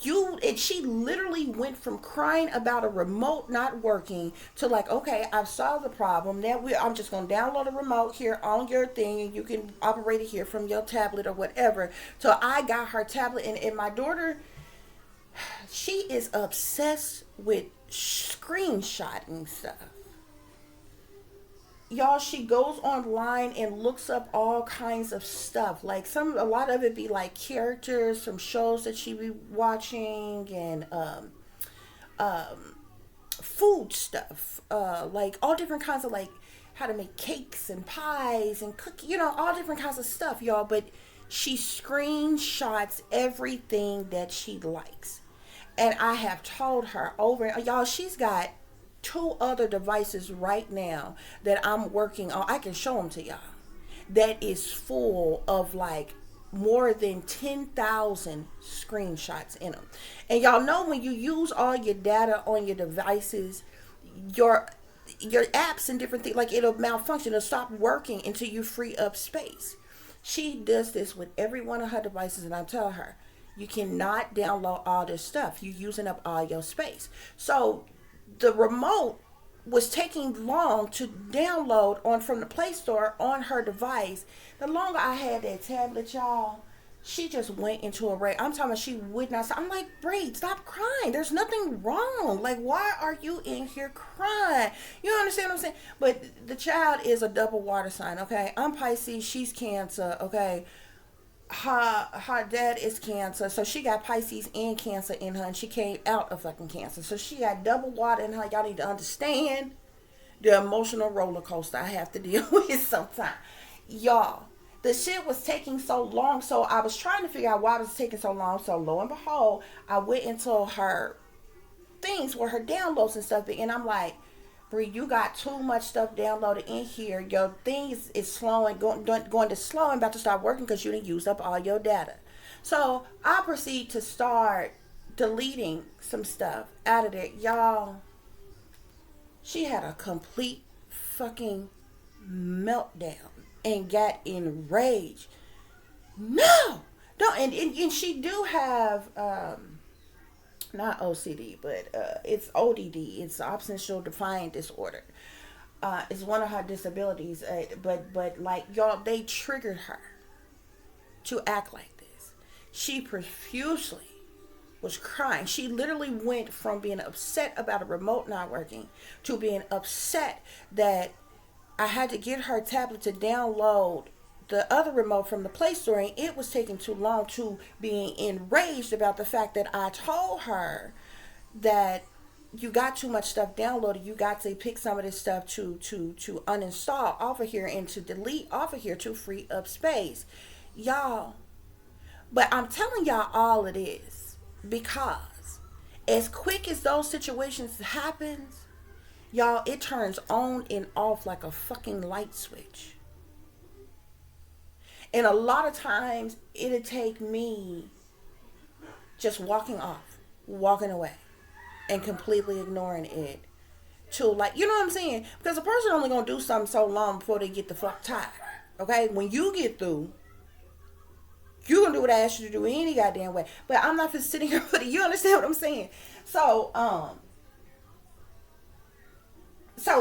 And she literally went from crying about a remote not working to like, okay, I've solved the problem. Now I'm just gonna download a remote here on your thing, and you can operate it here from your tablet or whatever. So I got her tablet, and my daughter, she is obsessed with screenshotting stuff. Y'all, she goes online and looks up all kinds of stuff, like a lot of it be like characters from shows that she be watching, and food stuff, like all different kinds of, like how to make cakes and pies and cookies, all different kinds of stuff, y'all. But she screenshots everything that she likes, and I have told her over, y'all, she's got two other devices right now that I'm working on. I can show them to y'all. That is full of like more than 10,000 screenshots in them. And y'all know when you use all your data on your devices, your apps and different things, like it'll malfunction, it'll stop working until you free up space. She does this with every one of her devices, and I tell her, you cannot download all this stuff. You're using up all your space. So the remote was taking long to download on from the Play Store on her device. The longer I had that tablet, y'all, she just went into a rage. I'm talking about she would not stop. I'm like, Braid, stop crying. There's nothing wrong. Like, why are you in here crying? You understand what I'm saying? But the child is a double water sign, okay? I'm Pisces, she's Cancer, okay? Her dad is Cancer, so she got Pisces and Cancer in her, and she came out of fucking Cancer, so she got double water in her. Y'all need to understand the emotional roller coaster I have to deal with sometimes, y'all. The shit was taking so long, so I was trying to figure out why it was taking so long. So lo and behold, I went into her things where her downloads and stuff, and I'm like, Bree, you got too much stuff downloaded in here. Your thing is slowing, going to slow and about to start working because you didn't use up all your data. So I proceed to start deleting some stuff out of there. Y'all, she had a complete fucking meltdown and got enraged. No! Don't, and she do have not OCD, but it's ODD. It's obsessional defiant disorder. It's one of her disabilities. But like, y'all, they triggered her to act like this. She profusely was crying. She literally went from being upset about a remote not working to being upset that I had to get her tablet to download the other remote from the Play Store, and it was taking too long, to being enraged about the fact that I told her that you got too much stuff downloaded. You got to pick some of this stuff to uninstall off of here and to delete off of here to free up space, y'all. But I'm telling y'all all of this because as quick as those situations happens, y'all, it turns on and off like a fucking light switch. And a lot of times it'll take me just walking away, and completely ignoring it to, like, you know what I'm saying? Because a person only gonna do something so long before they get the fuck tired. Okay? When you get through, you gonna do what I asked you to do any goddamn way. But I'm not just sitting here for you understand what I'm saying? So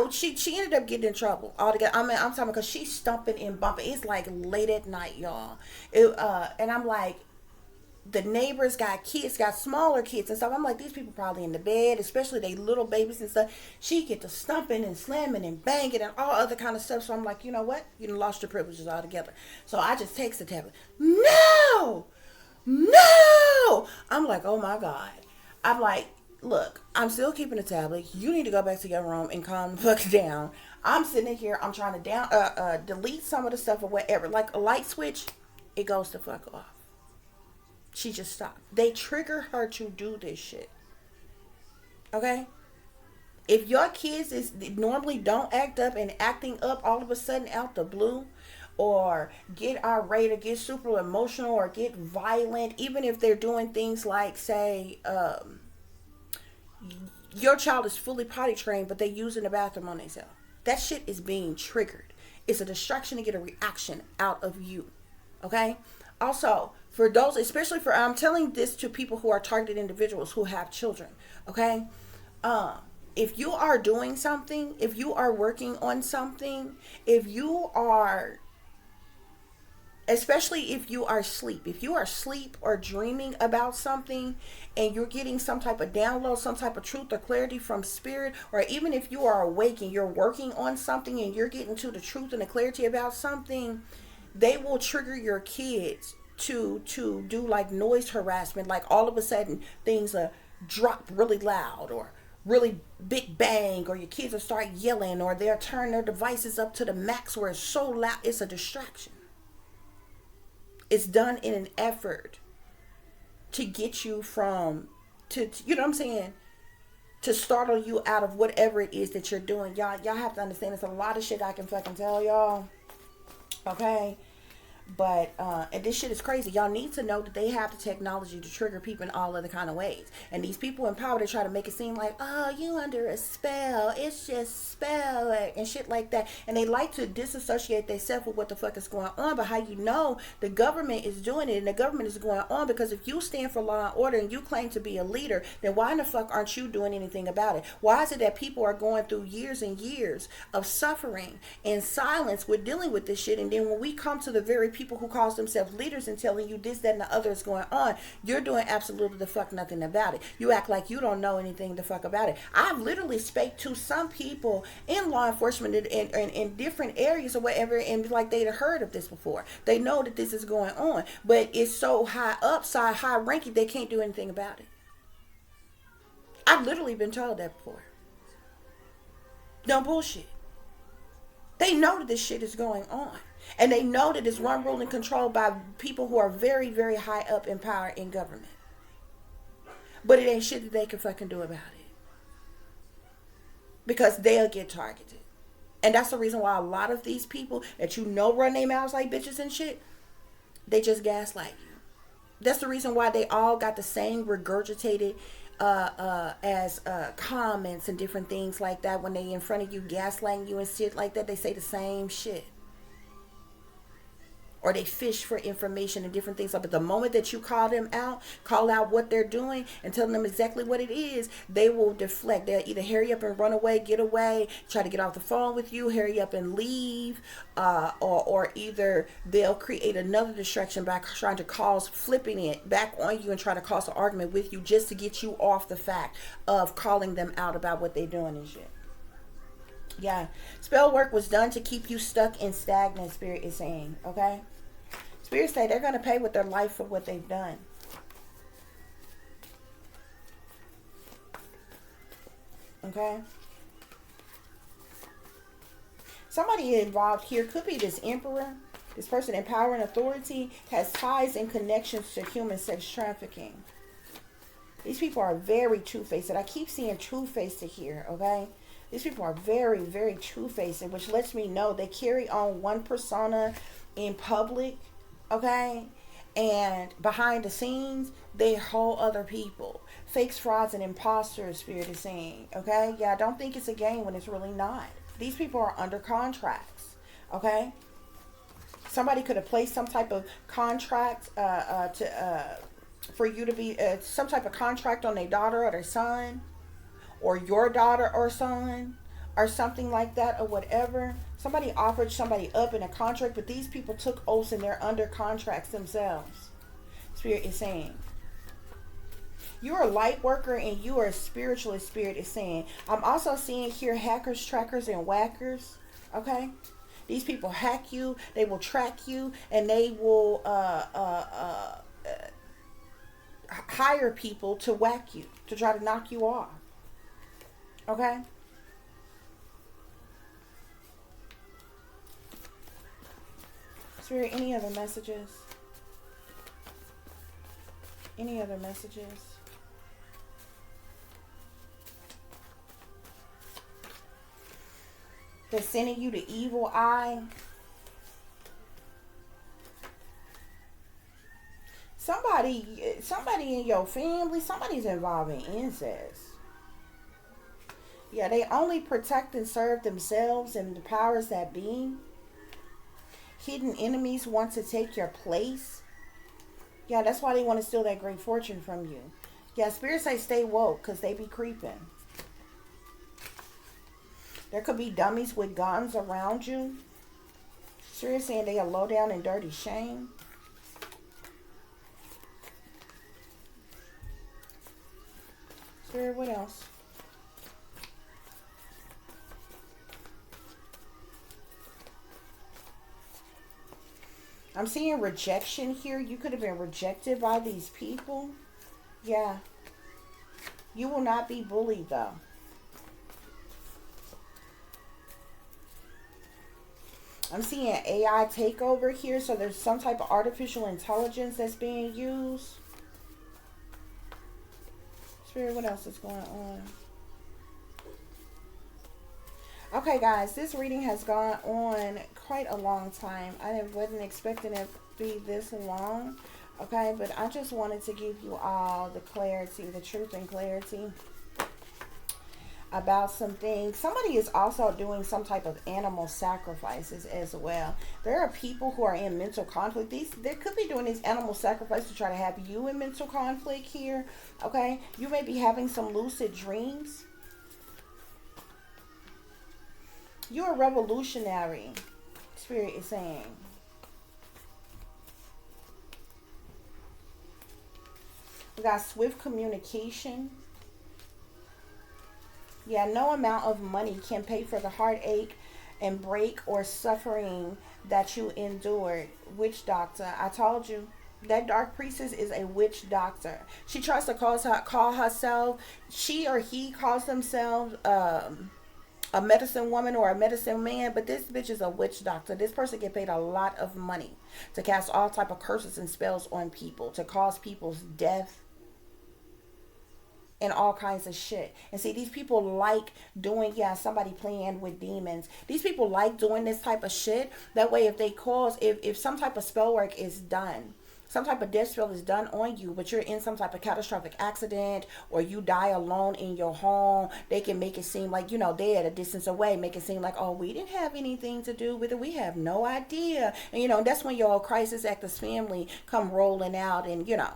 she ended up getting in trouble altogether. I mean, I'm talking because she's stumping and bumping. It's like late at night, y'all. And I'm like, the neighbors got kids, got smaller kids and stuff. I'm like, these people probably in the bed, especially they little babies and stuff. She get to stumping and slamming and banging and all other kind of stuff. So I'm like, you know what? You done lost your privileges altogether. So I just text the tablet. No! I'm like, oh my God. I'm like, look, I'm still keeping the tablet. You need to go back to your room and calm the fuck down. I'm sitting in here. I'm trying to delete some of the stuff or whatever. Like a light switch, it goes the fuck off. She just stopped. They trigger her to do this shit. Okay? If your kids normally don't act up and acting up all of a sudden out the blue, or get irate or get super emotional or get violent, even if they're doing things like, say, your child is fully potty trained, but they using the bathroom on themselves. That shit is being triggered. It's a distraction to get a reaction out of you. Okay? Also, For those, especially for, I'm telling this to people who are targeted individuals who have children, okay? If you are doing something, if you are working on something, if you are, especially if you are asleep or dreaming about something, and you're getting some type of download, some type of truth or clarity from spirit, or even if you are awake and you're working on something and you're getting to the truth and the clarity about something, they will trigger your kids to do like noise harassment, like all of a sudden things drop really loud or really big bang, or your kids will start yelling, or they'll turn their devices up to the max where it's so loud. It's a distraction. It's done in an effort to get you from, to you know what I'm saying, to startle you out of whatever it is that you're doing. Y'all have to understand, there's a lot of shit I can fucking tell y'all, okay? But and this shit is crazy. Y'all need to know that they have the technology to trigger people in all other kind of ways. And these people in power, they try to make it seem like, oh, you under a spell, it's just spell and shit like that. And they like to disassociate themselves with what the fuck is going on. But how you know the government is doing it, and the government is going on because if you stand for law and order and you claim to be a leader, then why in the fuck aren't you doing anything about it? Why is it that people are going through years and years of suffering and silence with dealing with this shit, and then when we come to the very people who calls themselves leaders and telling you this, that, and the other is going on, you're doing absolutely the fuck nothing about it. You act like you don't know anything the fuck about it. I've literally spake to some people in law enforcement in different areas or whatever, and like they'd heard of this before. They know that this is going on, but it's so high upside, high ranking, they can't do anything about it. I've literally been told that before. No bullshit. They know that this shit is going on. And they know that it's run, ruled, and controlled by people who are very, very high up in power in government. But it ain't shit that they can fucking do about it. Because they'll get targeted. And that's the reason why a lot of these people that you know run their mouths like bitches and shit, they just gaslight you. That's the reason why they all got the same regurgitated as comments and different things like that. When they in front of you gaslighting you and shit like that, they say the same shit. Or they fish for information and different things. But the moment that you call out what they're doing and tell them exactly what it is, they will deflect. They'll either hurry up and run away, get away, try to get off the phone with you, hurry up and leave, or either they'll create another distraction by trying to flipping it back on you and try to cause an argument with you just to get you off the fact of calling them out about what they're doing and shit. Yeah, spell work was done to keep you stuck and stagnant, Spirit is saying, okay? Spirit say they're going to pay with their life for what they've done. Okay? Somebody involved here could be this emperor. This person in power and authority has ties and connections to human sex trafficking. These people are very two-faced. I keep seeing two-faced here, okay? These people are very, very two-faced, which lets me know they carry on one persona in public, okay? And behind the scenes, they whole other people. Fakes, frauds, and imposters, Spirit is saying, okay? Yeah, I don't think it's a game when it's really not. These people are under contracts, okay? Somebody could have placed some type of contract for you to be, some type of contract on their daughter or their son, or your daughter or son, or something like that, or whatever. Somebody offered somebody up in a contract, but these people took oaths and they're under contracts themselves. Spirit is saying. You're a light worker and you are a spiritualist, Spirit is saying. I'm also seeing here hackers, trackers, and whackers. Okay? These people hack you, they will track you, and they will hire people to whack you, to try to knock you off. Okay? Spirit, any other messages? Any other messages? They're sending you the evil eye. Somebody in your family, somebody's involved in incest. Yeah, they only protect and serve themselves and the powers that be. Hidden enemies want to take your place. Yeah, that's why they want to steal that great fortune from you. Yeah, Spirit say stay woke because they be creeping. There could be dummies with guns around you. Spirit saying they are low down and dirty shame. Spirit, what else? I'm seeing rejection here. You could have been rejected by these people. Yeah. You will not be bullied, though. I'm seeing AI takeover here. So there's some type of artificial intelligence that's being used. Spirit, what else is going on? Okay, guys, this reading has gone on quite a long time. I wasn't expecting it to be this long. Okay, but I just wanted to give you all the clarity, the truth and clarity about some things. Somebody is also doing some type of animal sacrifices as well. There are people who are in mental conflict. They could be doing these animal sacrifices to try to have you in mental conflict here. Okay, you may be having some lucid dreams. You're a revolutionary, Spirit is saying. We got swift communication. Yeah, no amount of money can pay for the heartache and break or suffering that you endured. Witch doctor, I told you. That dark priestess is a witch doctor. She tries to call herself, she or he calls themselves a medicine woman or a medicine man, but this bitch is a witch doctor. This person get paid a lot of money to cast all type of curses and spells on people, to cause people's death and all kinds of shit. And see, these people like doing, yeah, somebody playing with demons. These people like doing this type of shit. That way, if they cause, if some type of spell work is done, some type of death spell is done on you, but you're in some type of catastrophic accident or you die alone in your home, they can make it seem like, you know, they're at a distance away, make it seem like, oh, we didn't have anything to do with it. We have no idea. And, you know, that's when your crisis actors family come rolling out and, you know,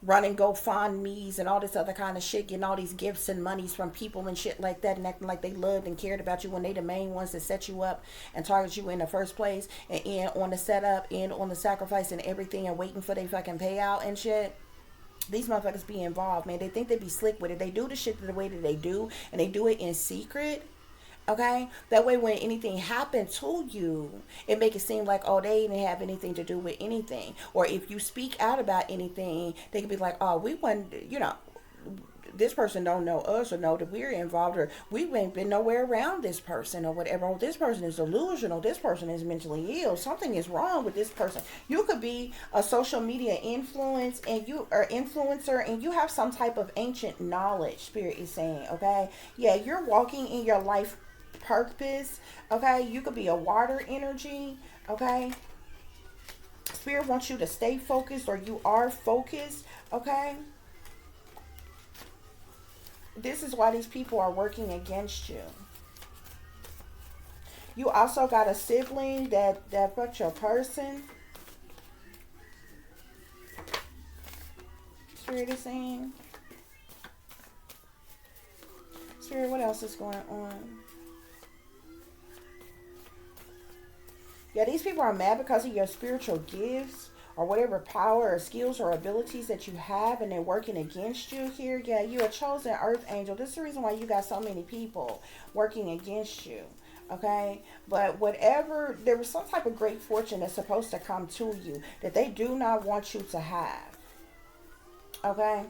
running GoFundMe's and all this other kind of shit, getting all these gifts and monies from people and shit like that, and acting like they loved and cared about you when they the main ones that set you up and target you in the first place, and in on the setup, in on the sacrifice and everything, and waiting for their fucking payout and shit. These motherfuckers be involved, man. They think they be slick with it. They do the shit the way that they do, and they do it in secret. Okay, that way when anything happened to you, it make it seem like, oh, they didn't have anything to do with anything. Or if you speak out about anything, they can be like, oh, we wasn't, you know, this person don't know us or know that we're involved, or we ain't been nowhere around this person or whatever. Oh, this person is delusional, this person is mentally ill, something is wrong with this person. You could be a social media influence and you are influencer and you have some type of ancient knowledge, Spirit is saying. Okay, yeah, you're walking in your life purpose. Okay, you could be a water energy. Okay, Spirit wants you to stay focused, or you are focused. Okay, this is why these people are working against you. You also got a sibling that fucked your person, Spirit is saying. Spirit, what else is going on? Yeah, these people are mad because of your spiritual gifts or whatever power or skills or abilities that you have, and they're working against you here. Yeah, you're a chosen earth angel. This is the reason why you got so many people working against you. Okay, but whatever, there was some type of great fortune that's supposed to come to you that they do not want you to have. Okay.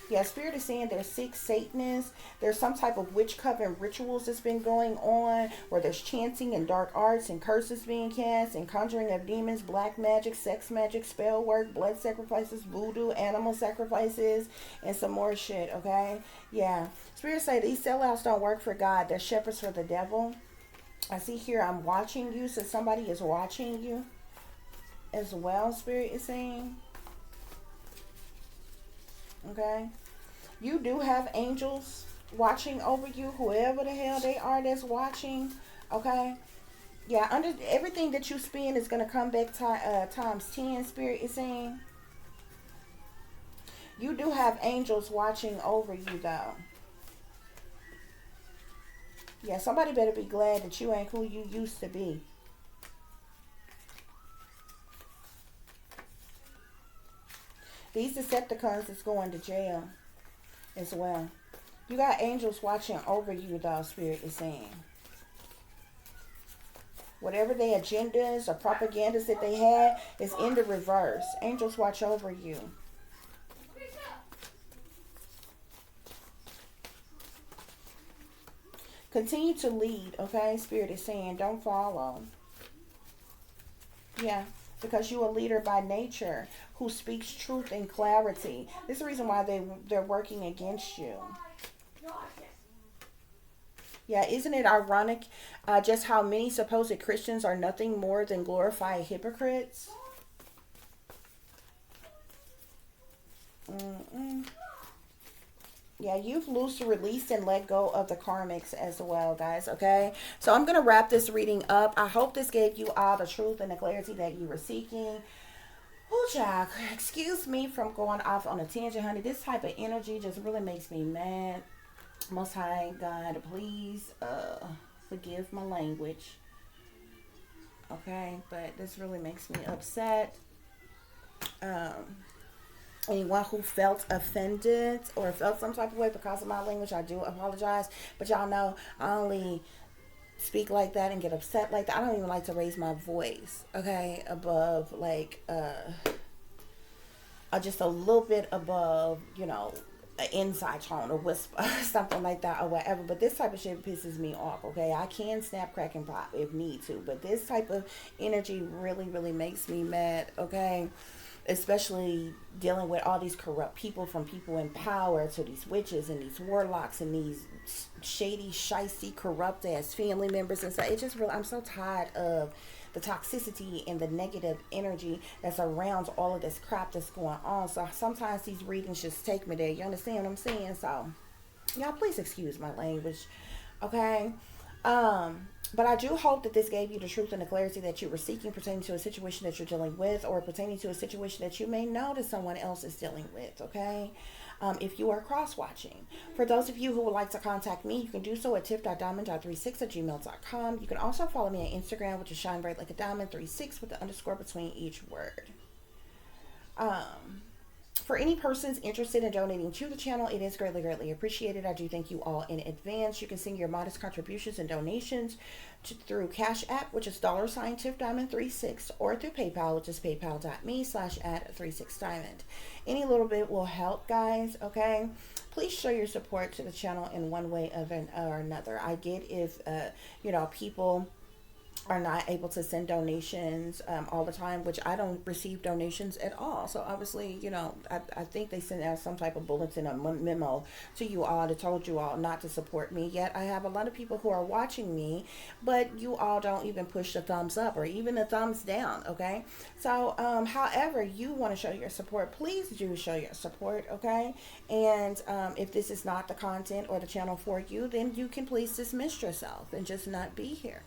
Yeah, Spirit is saying there's 6 Satanists. There's some type of witch coven rituals that's been going on, where there's chanting and dark arts and curses being cast and conjuring of demons, black magic, sex magic, spell work, blood sacrifices, voodoo, animal sacrifices, and some more shit, okay? Yeah. Spirit say these sellouts don't work for God. They're shepherds for the devil. I see here I'm watching you, so somebody is watching you as well, Spirit is saying. Okay, you do have angels watching over you, whoever the hell they are that's watching. Okay, Yeah, under everything that you spend is going to come back times 10, Spirit is saying. You do have angels watching over you, though. Yeah, somebody better be glad that you ain't who you used to be. These Decepticons is going to jail as well. You got angels watching over you, though, Spirit is saying. Whatever their agendas or propagandas that they had is in the reverse. Angels watch over you. Continue to lead, okay? Spirit is saying, don't follow. Yeah, because you're a leader by nature who speaks truth and clarity. This is the reason why they're working against you. Yeah, isn't it ironic just how many supposed Christians are nothing more than glorified hypocrites? Yeah, you've loosed, released, and let go of the karmics as well, guys, okay? So I'm going to wrap this reading up. I hope this gave you all the truth and the clarity that you were seeking. Oh, child, excuse me from going off on a tangent, honey. This type of energy just really makes me mad. Most High God, please forgive my language. Okay, but this really makes me upset. Anyone who felt offended or felt some type of way because of my language, I do apologize. But y'all know I only speak like that and get upset like that. I don't even like to raise my voice, okay, above like just a little bit above, you know, an inside tone or whisper, something like that or whatever. But this type of shit pisses me off, okay? I can snap, crack, and pop if need to, but this type of energy really, really makes me mad, okay? Especially dealing with all these corrupt people, from people in power to these witches and these warlocks and these shady, shicey, corrupt ass family members and stuff. It just really, I'm so tired of the toxicity and the negative energy that's around all of this crap that's going on. So sometimes these readings just take me there. You understand what I'm saying? So y'all please excuse my language, okay? But I do hope that this gave you the truth and the clarity that you were seeking pertaining to a situation that you're dealing with, or pertaining to a situation that you may know that someone else is dealing with, okay? If you are cross-watching. For those of you who would like to contact me, you can do so at tiff.diamond.36@gmail.com. You can also follow me on Instagram, which is shine bright like a diamond 36 with the underscore between each word. For any persons interested in donating to the channel, it is greatly, greatly appreciated. I do thank you all in advance. You can send your modest contributions and donations through CASHAPP, which is $tiffdiamond36, or through PayPal, which is paypal.me/@36diamond. Any little bit will help, guys, okay? Please show your support to the channel in one way or another. I get if, you know, people are not able to send donations all the time, which I don't receive donations at all. So obviously, you know, I think they sent out some type of bulletin, a memo to you all that told you all not to support me. Yet I have a lot of people who are watching me, but you all don't even push the thumbs up or even the thumbs down, okay? So however you want to show your support, please do show your support, okay? And if this is not the content or the channel for you, then you can please dismiss yourself and just not be here.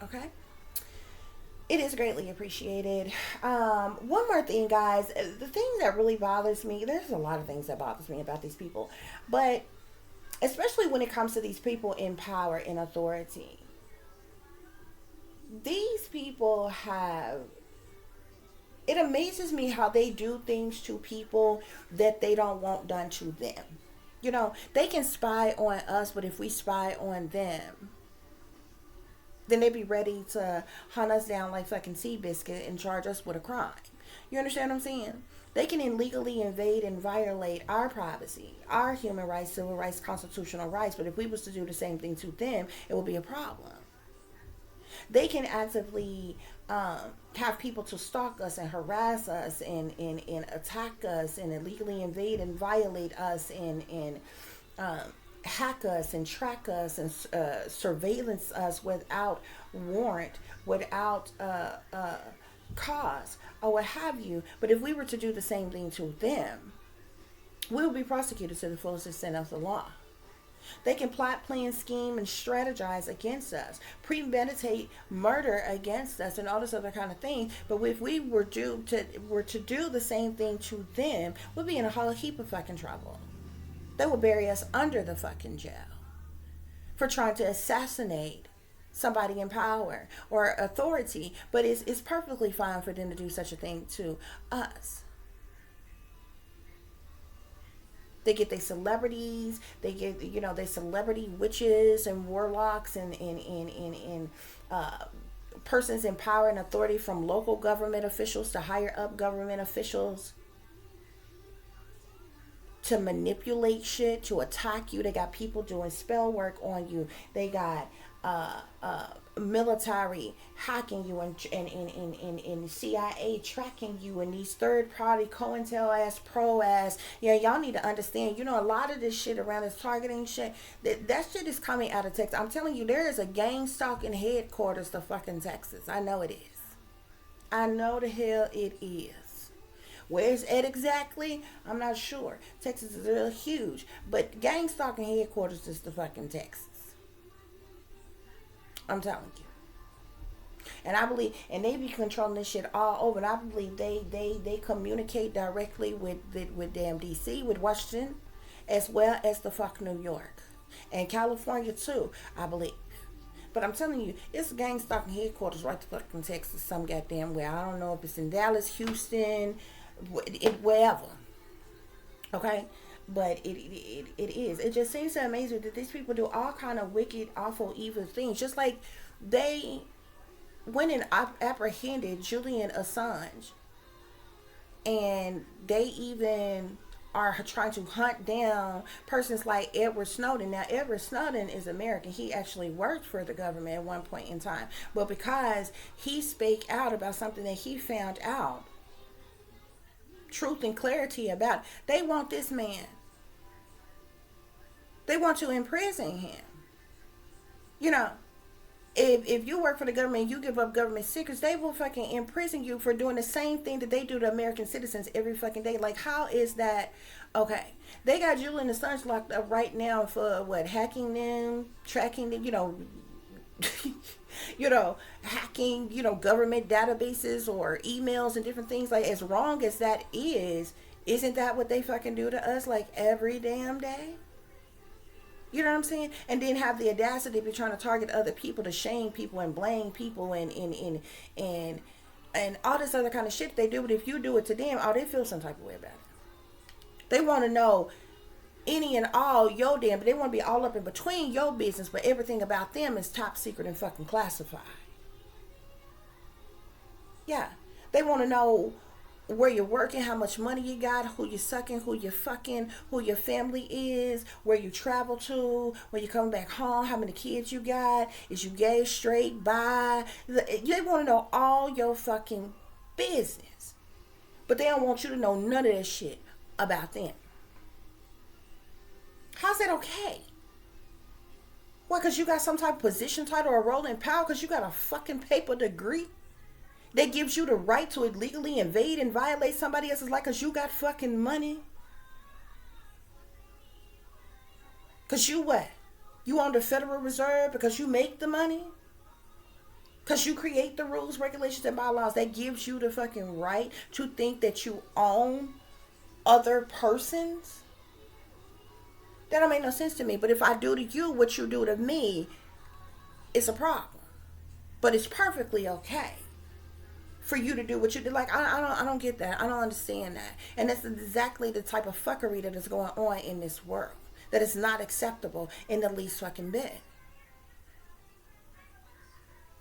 Okay, it is greatly appreciated. One more thing, guys. The thing that really bothers me, there's a lot of things that bothers me about these people, but especially when it comes to these people in power and authority. These people have, it amazes me how they do things to people that they don't want done to them. You know, they can spy on us, but if we spy on them, then they be ready to hunt us down like fucking Seabiscuit and charge us with a crime. You understand what I'm saying? They can illegally invade and violate our privacy, our human rights, civil rights, constitutional rights. But if we was to do the same thing to them, it would be a problem. They can actively have people to stalk us and harass us and attack us and illegally invade and violate us and hack us and track us and surveillance us without warrant, without cause, or what have you. But if we were to do the same thing to them, we would be prosecuted to the fullest extent of the law. They can plot, plan, scheme, and strategize against us, premeditate murder against us, and all this other kind of thing. But if we were to do the same thing to them, we'd be in a whole heap of fucking trouble. They would bury us under the fucking jail for trying to assassinate somebody in power or authority. But it's perfectly fine for them to do such a thing to us. They get their celebrities, they get, their celebrity witches and warlocks and persons in power and authority, from local government officials to higher up government officials, to manipulate shit, to attack you. They got people doing spell work on you. They got military hacking you, and CIA tracking you, and these third party COINTEL pro ass. Yeah, y'all need to understand, a lot of this shit around this targeting shit, that shit is coming out of Texas. I'm telling you, there is a gang stalking headquarters to fucking Texas. I know it is. I know the hell it is. Where's it exactly? I'm not sure. Texas is real huge. But gang stalking headquarters is the fucking Texas. I'm telling you. And I believe, and they be controlling this shit all over. And I believe they communicate directly with damn DC, with Washington, as well as the fuck New York. And California too, I believe. But I'm telling you, it's gang stalking headquarters right to fucking Texas, some goddamn way. I don't know if it's in Dallas, Houston, wherever. Okay? But it is. It just seems so amazing that these people do all kind of wicked, awful, evil things. Just like they went and apprehended Julian Assange. And they even are trying to hunt down persons like Edward Snowden. Now, Edward Snowden is American. He actually worked for the government at one point in time. But because he spake out about something that he found out, truth and clarity about, they want this man. They want to imprison him. If you work for the government and you give up government secrets, they will fucking imprison you for doing the same thing that they do to American citizens every fucking day. Like, how is that okay? They got Julian Assange locked up right now for what? Hacking them, tracking them, hacking, government databases or emails and different things. Like, as wrong as that is, isn't that what they fucking do to us, like, every damn day? You know what I'm saying? And then have the audacity to be trying to target other people, to shame people and blame people and all this other kind of shit they do. But if you do it to them, they feel some type of way about it. They want to know any and all your damn, but they want to be all up in between your business, but everything about them is top secret and fucking classified. Yeah. They want to know where you're working, how much money you got, who you're sucking, who you're fucking, who your family is, where you travel to, when you're coming back home, how many kids you got, is you gay, straight, bi. They want to know all your fucking business. But they don't want you to know none of that shit about them. How's that okay? What, because you got some type of position, title, or role in power, because you got a fucking paper degree that gives you the right to illegally invade and violate somebody else's life because you got fucking money? Because you what? You on the Federal Reserve because you make the money? Because you create the rules, regulations, and bylaws that gives you the fucking right to think that you own other persons? That don't make no sense to me. But if I do to you what you do to me, it's a problem. But it's perfectly okay for you to do what you did. Like, I don't get that. I don't understand that. And that's exactly the type of fuckery that is going on in this world. That is not acceptable in the least fucking bit.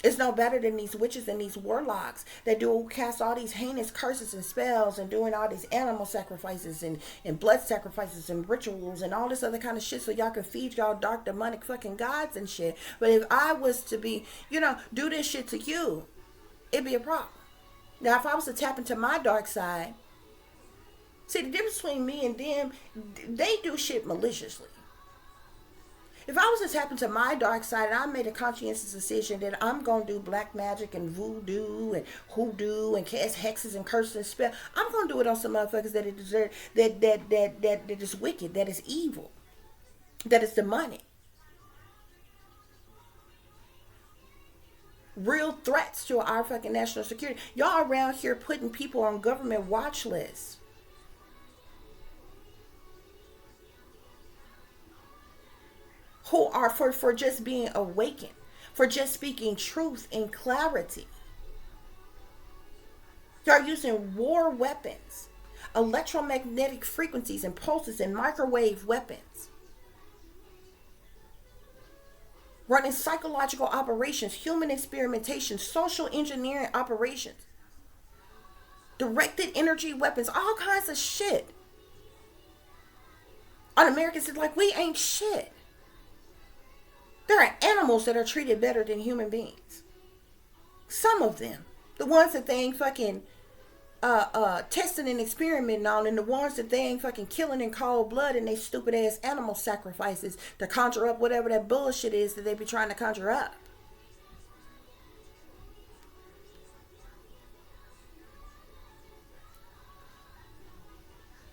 It's no better than these witches and these warlocks that do cast all these heinous curses and spells and doing all these animal sacrifices and blood sacrifices and rituals and all this other kind of shit so y'all can feed y'all dark demonic fucking gods and shit. But if I was to be, do this shit to you, it'd be a problem. Now, if I was to tap into my dark side, see, the difference between me and them, they do shit maliciously. If I was to tap into my dark side and I made a conscientious decision that I'm going to do black magic and voodoo and hoodoo and cast hexes and curses and spell, I'm going to do it on some motherfuckers that deserve, that is wicked, that is evil. that is demonic. Real threats to our fucking national security. Y'all around here putting people on government watch lists. Who are for just being awakened, for just speaking truth and clarity. Y'all using war weapons, electromagnetic frequencies and pulses and microwave weapons. Running psychological operations, human experimentation, social engineering operations, directed energy weapons, all kinds of shit. On Americans, it's like we ain't shit. There are animals that are treated better than human beings. Some of them. The ones that they ain't fucking testing and experimenting on, and the ones that they ain't fucking killing in cold blood and they stupid ass animal sacrifices to conjure up whatever that bullshit is that they be trying to conjure up.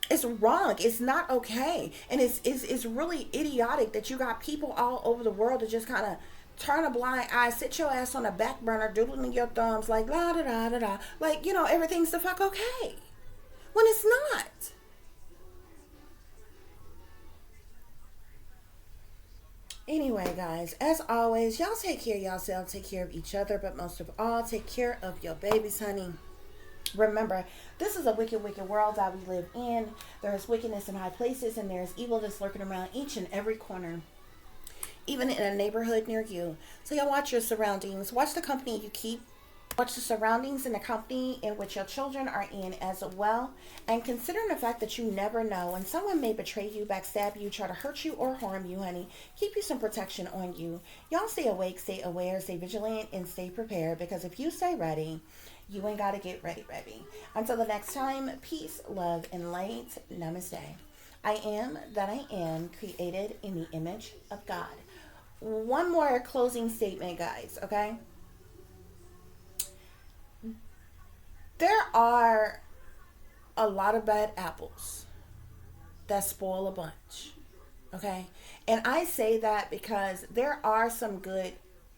It's wrong. It's not okay. And it's really idiotic that you got people all over the world that just kind of turn a blind eye, sit your ass on a back burner, doodling your thumbs like la da da da da. Like, you know, everything's the fuck okay. When it's not. Anyway, guys, as always, y'all take care of yourselves, take care of each other, but most of all, take care of your babies, honey. Remember, this is a wicked, wicked world that we live in. There is wickedness in high places, and there is evil that's lurking around each and every corner, even in a neighborhood near you. So y'all watch your surroundings. Watch the company you keep. Watch the surroundings and the company in which your children are in as well. And considering the fact that you never know, and someone may betray you, backstab you, try to hurt you, or harm you, honey, keep you some protection on you. Y'all stay awake, stay aware, stay vigilant, and stay prepared, because if you stay ready, you ain't got to get ready. Until the next time, peace, love, and light. Namaste. I am that I am, created in the image of God. One more closing statement, guys, okay? There are a lot of bad apples that spoil a bunch, okay? And I say that because there are some good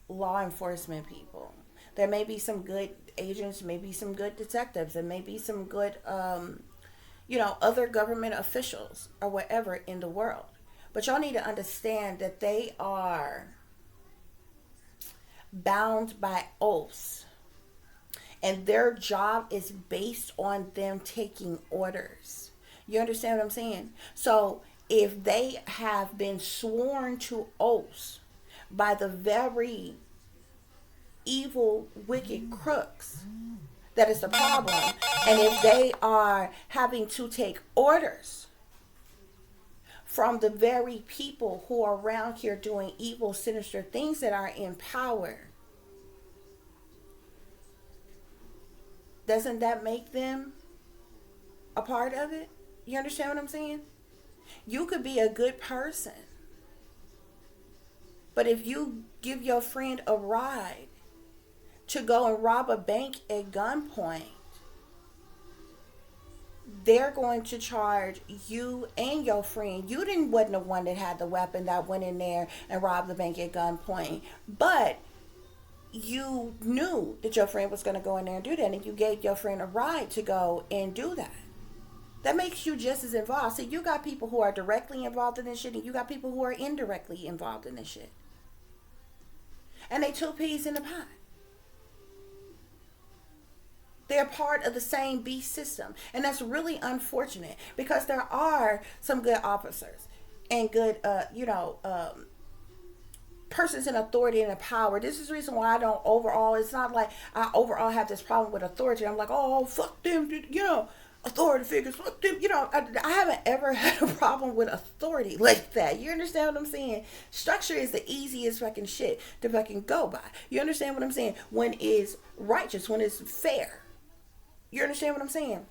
law enforcement people. There may be some good agents, maybe some good detectives, and maybe some good, other government officials or whatever in the world. But y'all need to understand that they are bound by oaths. And their job is based on them taking orders. You understand what I'm saying? So if they have been sworn to oaths by the very evil, wicked crooks, that is the problem. And if they are having to take orders from the very people who are around here doing evil, sinister things that are in power, doesn't that make them a part of it? You understand what I'm saying? You could be a good person, but if you give your friend a ride to go and rob a bank at gunpoint, they're going to charge you and your friend. You wasn't the one that had the weapon that went in there and robbed the bank at gunpoint, but you knew that your friend was going to go in there and do that, and you gave your friend a ride to go and do that. That makes you just as involved. See, you got people who are directly involved in this shit, and you got people who are indirectly involved in this shit. And they two peas in the pot. They're part of the same beast system. And that's really unfortunate, because there are some good officers and good, persons in authority and in power. This is the reason why I don't overall, it's not like I overall have this problem with authority. I'm like, oh, fuck them, authority figures, fuck them. I haven't ever had a problem with authority like that. You understand what I'm saying? Structure is the easiest fucking shit to fucking go by. You understand what I'm saying? When it's righteous, when it's fair. You understand what I'm saying?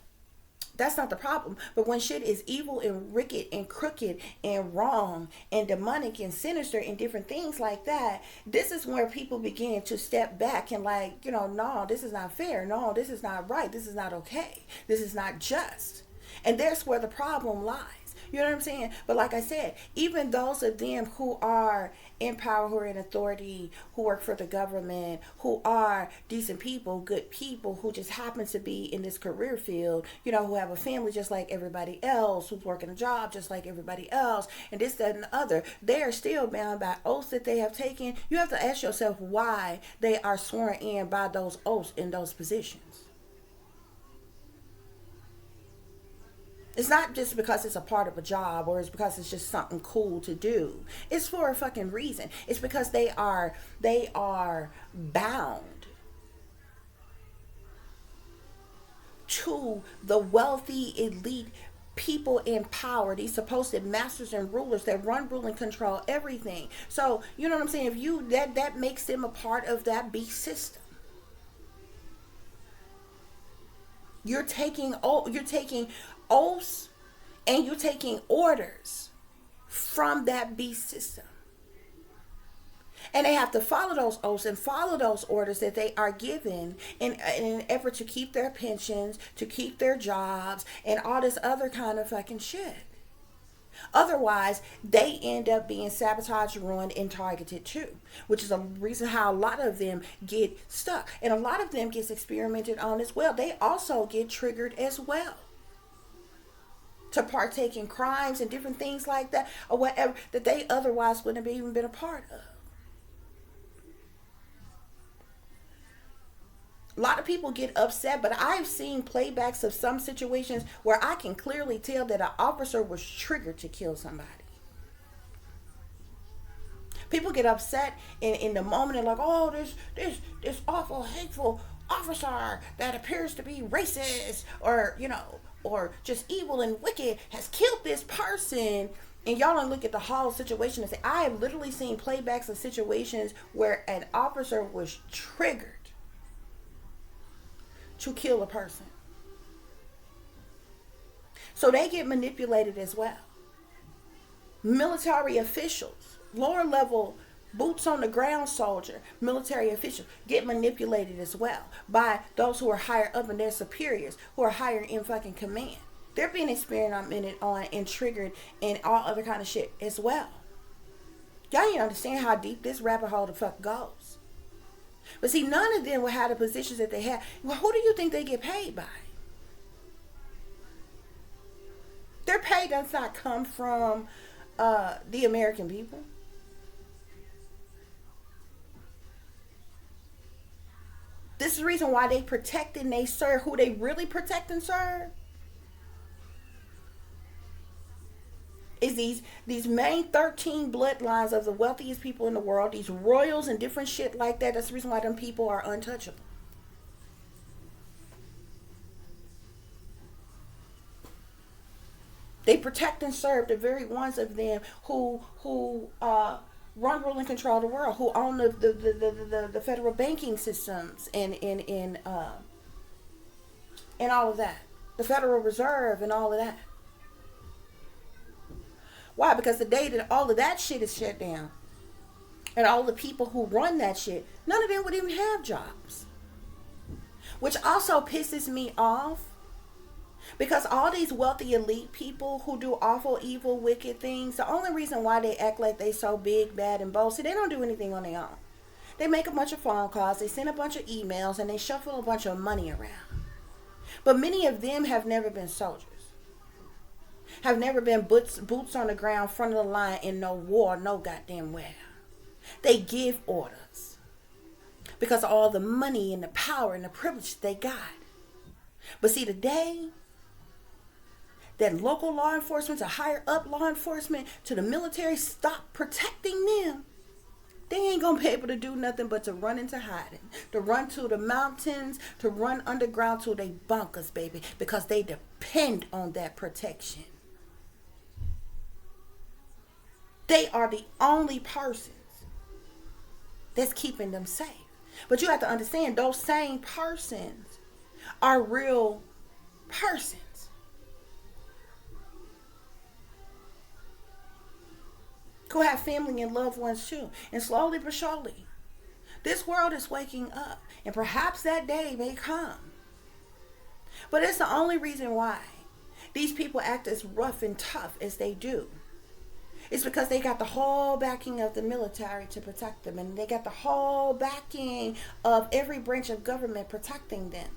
That's not the problem. But when shit is evil and wicked and crooked and wrong and demonic and sinister and different things like that, this is where people begin to step back and like, no, this is not fair. No, this is not right. This is not okay. This is not just. And that's where the problem lies. You know what I'm saying? But like I said, even those of them who are in power, who are in authority, who work for the government, who are decent people, good people, who just happen to be in this career field, you know, who have a family just like everybody else, who's working a job just like everybody else, and this, that, and the other, they are still bound by oaths that they have taken. You have to ask yourself why they are sworn in by those oaths in those positions. It's not just because it's a part of a job or it's because it's just something cool to do. It's for a fucking reason. It's because they are bound to the wealthy elite people in power, these supposed masters and rulers that run, rule, and control everything. So you know what I'm saying? If you that makes them a part of that beast system. You're taking oaths and you're taking orders from that beast system. And they have to follow those oaths and follow those orders that they are given in an effort to keep their pensions, to keep their jobs, and all this other kind of fucking shit. Otherwise, they end up being sabotaged, ruined, and targeted too, which is a reason how a lot of them get stuck. And a lot of them gets experimented on as well. They also get triggered as well to partake in crimes and different things like that, or whatever that they otherwise wouldn't have even been a part of. A lot of people get upset, but I've seen playbacks of some situations where I can clearly tell that an officer was triggered to kill somebody. People get upset in the moment and like, oh, this awful, hateful officer that appears to be racist or, you know, or just evil and wicked has killed this person. And y'all don't look at the whole situation and say, I have literally seen playbacks of situations where an officer was triggered to kill a person. So they get manipulated as well. Military officials, lower level, boots on the ground soldier, military officials get manipulated as well by those who are higher up in their superiors, who are higher in fucking command. They're being experimented on and triggered and all other kind of shit as well. Y'all need to understand how deep this rabbit hole the fuck goes. But see, none of them will have the positions that they have. Well, who do you think they get paid by? Their pay does not come from the American people. This is the reason why they protect and they serve. Who they really protect and serve is these main 13 bloodlines of the wealthiest people in the world, these royals and different shit like that. That's the reason why them people are untouchable. They protect and serve the very ones of them who run, rule, and control the world, who own the federal banking systems and all of that, the Federal Reserve and all of that. Why? Because the day that all of that shit is shut down and all the people who run that shit, none of them would even have jobs. Which also pisses me off, because all these wealthy elite people who do awful, evil, wicked things, the only reason why they act like they so big, bad, and bold, see, they don't do anything on their own. They make a bunch of phone calls, they send a bunch of emails, and they shuffle a bunch of money around. But many of them have never been soldiers. Have never been boots on the ground, front of the line in no war, no goddamn where. They give orders because of all the money and the power and the privilege they got. But see, the day that local law enforcement, to higher up law enforcement, to the military stop protecting them, they ain't gonna be able to do nothing but to run into hiding, to run to the mountains, to run underground to they bunkers, baby, because they depend on that protection. They are the only persons that's keeping them safe. But you have to understand, those same persons are real persons who have family and loved ones too. And slowly but surely, this world is waking up. And perhaps that day may come. But it's the only reason why these people act as rough and tough as they do. It's because they got the whole backing of the military to protect them, and they got the whole backing of every branch of government protecting them,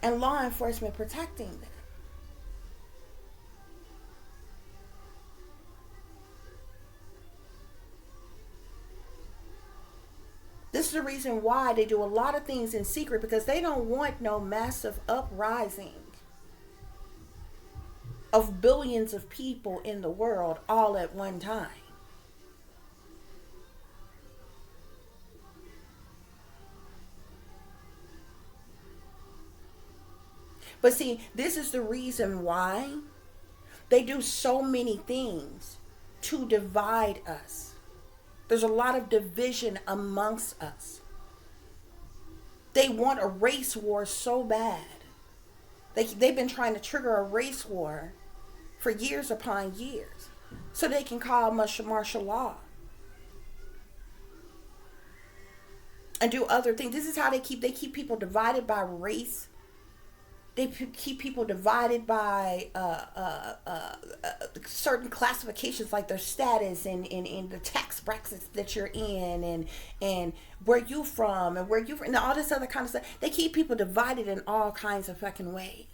and law enforcement protecting them. This is the reason why they do a lot of things in secret, because they don't want no massive uprising of billions of people in the world all at one time. But see, this is the reason why they do so many things to divide us. There's a lot of division amongst us. They want a race war so bad. They've been trying to trigger a race war for years upon years, so they can call martial law and do other things. This is how they keep people divided by race. They keep people divided by certain classifications, like their status and the tax brackets that you're in, and where you from, and all this other kind of stuff. They keep people divided in all kinds of fucking ways.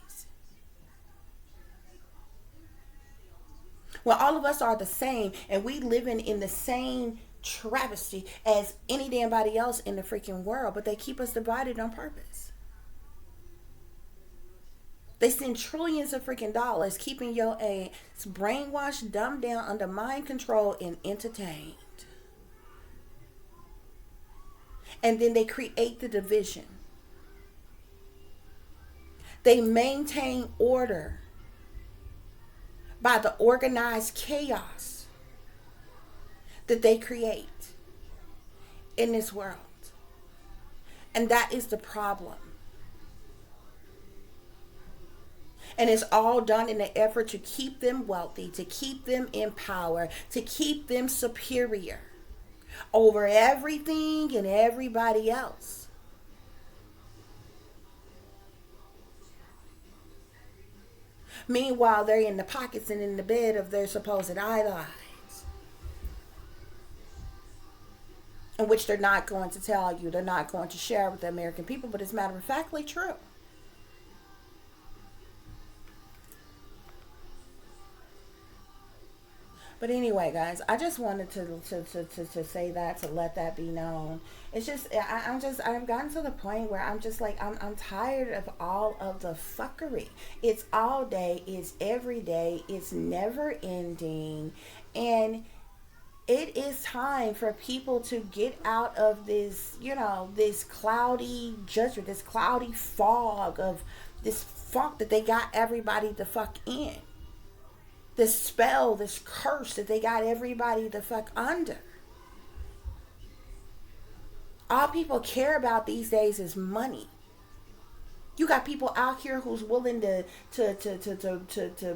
Well, all of us are the same, and we living in the same travesty as any damn body else in the freaking world, but they keep us divided on purpose. They send trillions of freaking dollars keeping your ass brainwashed, dumbed down, under mind control, and entertained. And then they create the division. They maintain order by the organized chaos that they create in this world. And that is the problem. And it's all done in an effort to keep them wealthy, to keep them in power, to keep them superior over everything and everybody else. Meanwhile, they're in the pockets and in the bed of their supposed allies, in which they're not going to tell you, they're not going to share with the American people, but it's matter of factly true. But anyway, guys, I just wanted to say that, to let that be known. It's just, I've gotten to the point where I'm just like, I'm tired of all of the fuckery. It's all day, it's every day, it's never ending. And it is time for people to get out of this, this cloudy judgment, this cloudy fog of this funk that they got everybody the fuck in. This spell, this curse that they got everybody the fuck under. All people care about these days is money. You got people out here who's willing to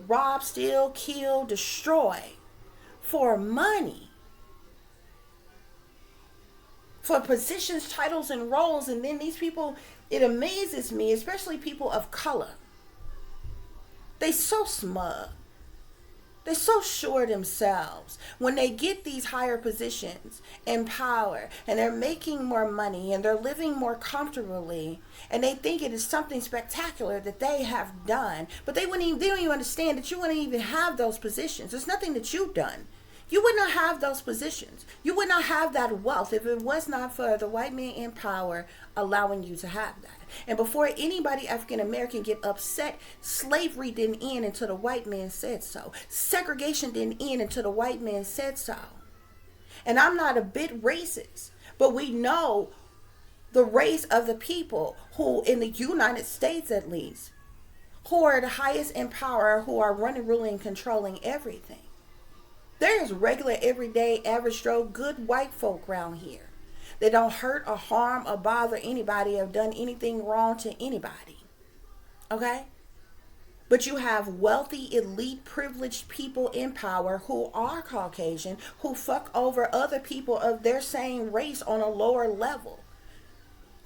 rob, steal, kill, destroy for money. For positions, titles, and roles. And then these people, it amazes me, especially people of color. They so smug. They're so sure of themselves when they get these higher positions and power, and they're making more money and they're living more comfortably, and they think it is something spectacular that they have done. But they don't even understand that you wouldn't even have those positions. There's nothing that you've done. You would not have those positions. You would not have that wealth if it was not for the white man in power allowing you to have that. And before anybody African American get upset, slavery didn't end until the white man said so. Segregation didn't end until the white man said so. And I'm not a bit racist, but we know the race of the people who, in the United States at least, who are the highest in power, who are running, ruling, and controlling everything. There's regular, everyday, average Joe, good white folk around here. They don't hurt or harm or bother anybody or done anything wrong to anybody. Okay? But you have wealthy, elite, privileged people in power who are Caucasian, who fuck over other people of their same race on a lower level,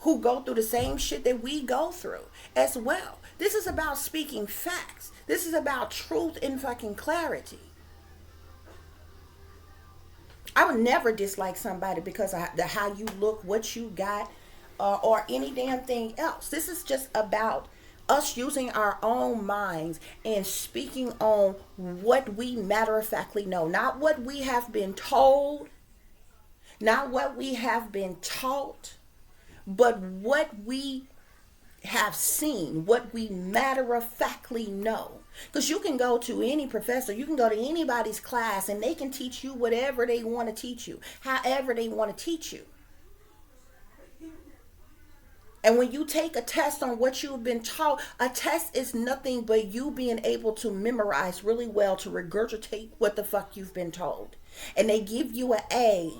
who go through the same shit that we go through as well. This is about speaking facts. This is about truth and fucking clarity. I would never dislike somebody because of how you look, what you got, or any damn thing else. This is just about us using our own minds and speaking on what we matter-of-factly know. Not what we have been told, not what we have been taught, but what we have seen, what we matter-of-factly know. Because you can go to any professor, you can go to anybody's class, and they can teach you whatever they want to teach you, however they want to teach you. And when you take a test on what you've been taught, a test is nothing but you being able to memorize really well, to regurgitate what the fuck you've been told. And they give you an A.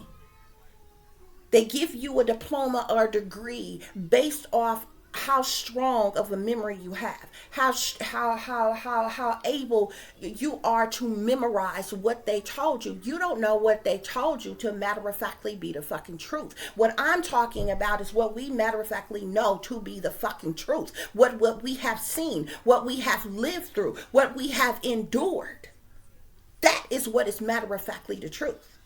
They give you a diploma or a degree based off how strong of a memory you have, how able you are to memorize what they told you. You don't know what they told you to matter-of-factly be the fucking truth. What I'm talking about is what we matter-of-factly know to be the fucking truth. What we have seen, what we have lived through, what we have endured. That is what is matter-of-factly the truth.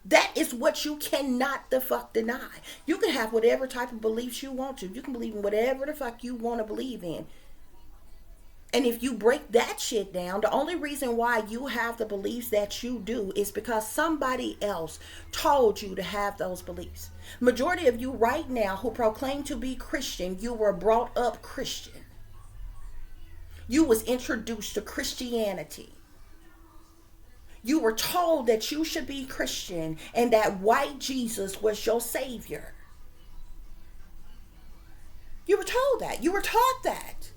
That is what you cannot the fuck deny. You can have whatever type of beliefs you want to. You can believe in whatever the fuck you want to believe in. And if you break that shit down, the only reason why you have the beliefs that you do is because somebody else told you to have those beliefs. Majority of you right now who proclaim to be Christian, you were brought up Christian. You was introduced to Christianity. You were told that you should be Christian and that white Jesus was your savior. You were told that. You were taught that.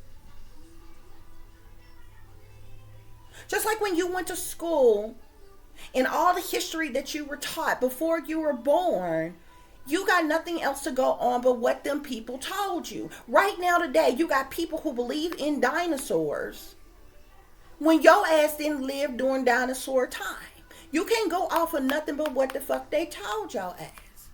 Just like when you went to school and all the history that you were taught before you were born, you got nothing else to go on but what them people told you. Right now today, you got people who believe in dinosaurs when your ass didn't live during dinosaur time. You can't go off of nothing but what the fuck they told your ass.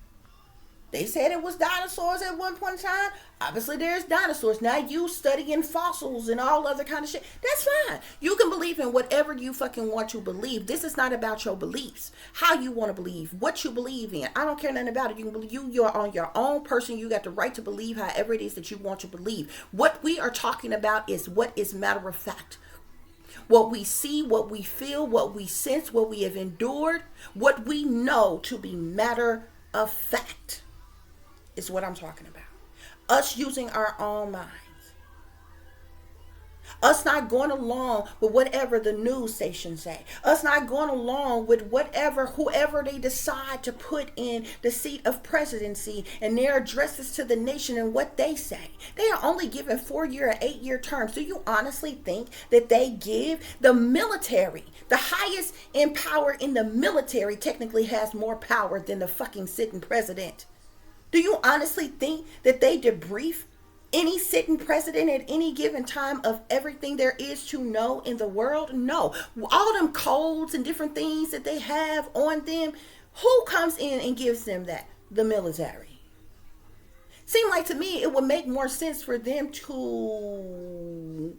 They said it was dinosaurs at one point in time. Obviously there's dinosaurs. Now you studying fossils and all other kind of shit. That's fine. You can believe in whatever you fucking want to believe. This is not about your beliefs. How you want to believe. What you believe in. I don't care nothing about it. You can believe you're on your own person. You got the right to believe however it is that you want to believe. What we are talking about is what is matter of fact. What we see, what we feel, what we sense, what we have endured, what we know to be matter of fact is what I'm talking about. Us using our own minds. Us not going along with whatever the news stations say. Us not going along with whoever they decide to put in the seat of presidency and their addresses to the nation and what they say. They are only given 4-year or 8-year terms. Do you honestly think that they give the military, the highest in power in the military technically has more power than the fucking sitting president? Do you honestly think that they debrief any sitting president at any given time of everything there is to know in the world? No. All them codes and different things that they have on them, who comes in and gives them that? The military. Seem like to me it would make more sense for them to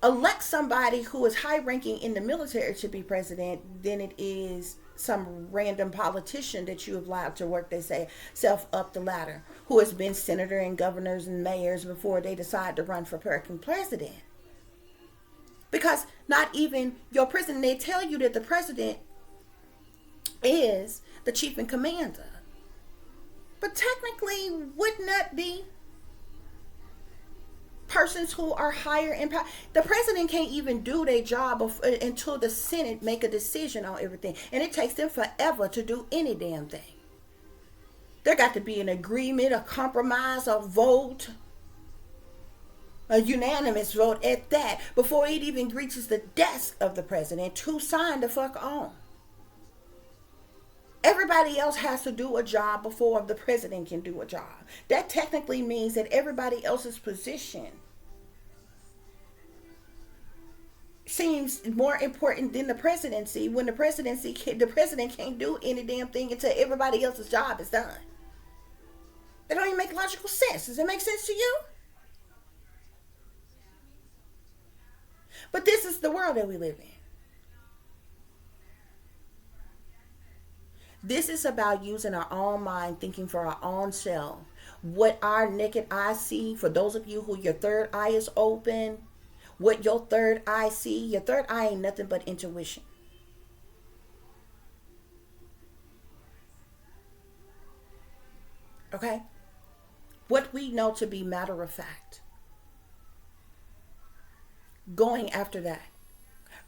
elect somebody who is high ranking in the military to be president than it is some random politician that you have allowed to work, they say, self up the ladder, who has been senator and governors and mayors before they decide to run for fucking president. Because not even your president, they tell you that the president is the chief and commander. But technically, wouldn't that be persons who are higher in power? The president can't even do their job until the Senate make a decision on everything. And it takes them forever to do any damn thing. There got to be an agreement, a compromise, a vote, a unanimous vote at that, before it even reaches the desk of the president to sign the fuck on. Everybody else has to do a job before the president can do a job. That technically means that everybody else's position seems more important than the presidency, when the president can't do any damn thing until everybody else's job is done. They don't even make logical sense. Does it make sense to you? But this is the world that we live in. This is about using our own mind, thinking for our own self. What our naked eye see, for those of you who your third eye is open, what your third eye see, your third eye ain't nothing but intuition. Okay? What we know to be matter of fact. Going after that.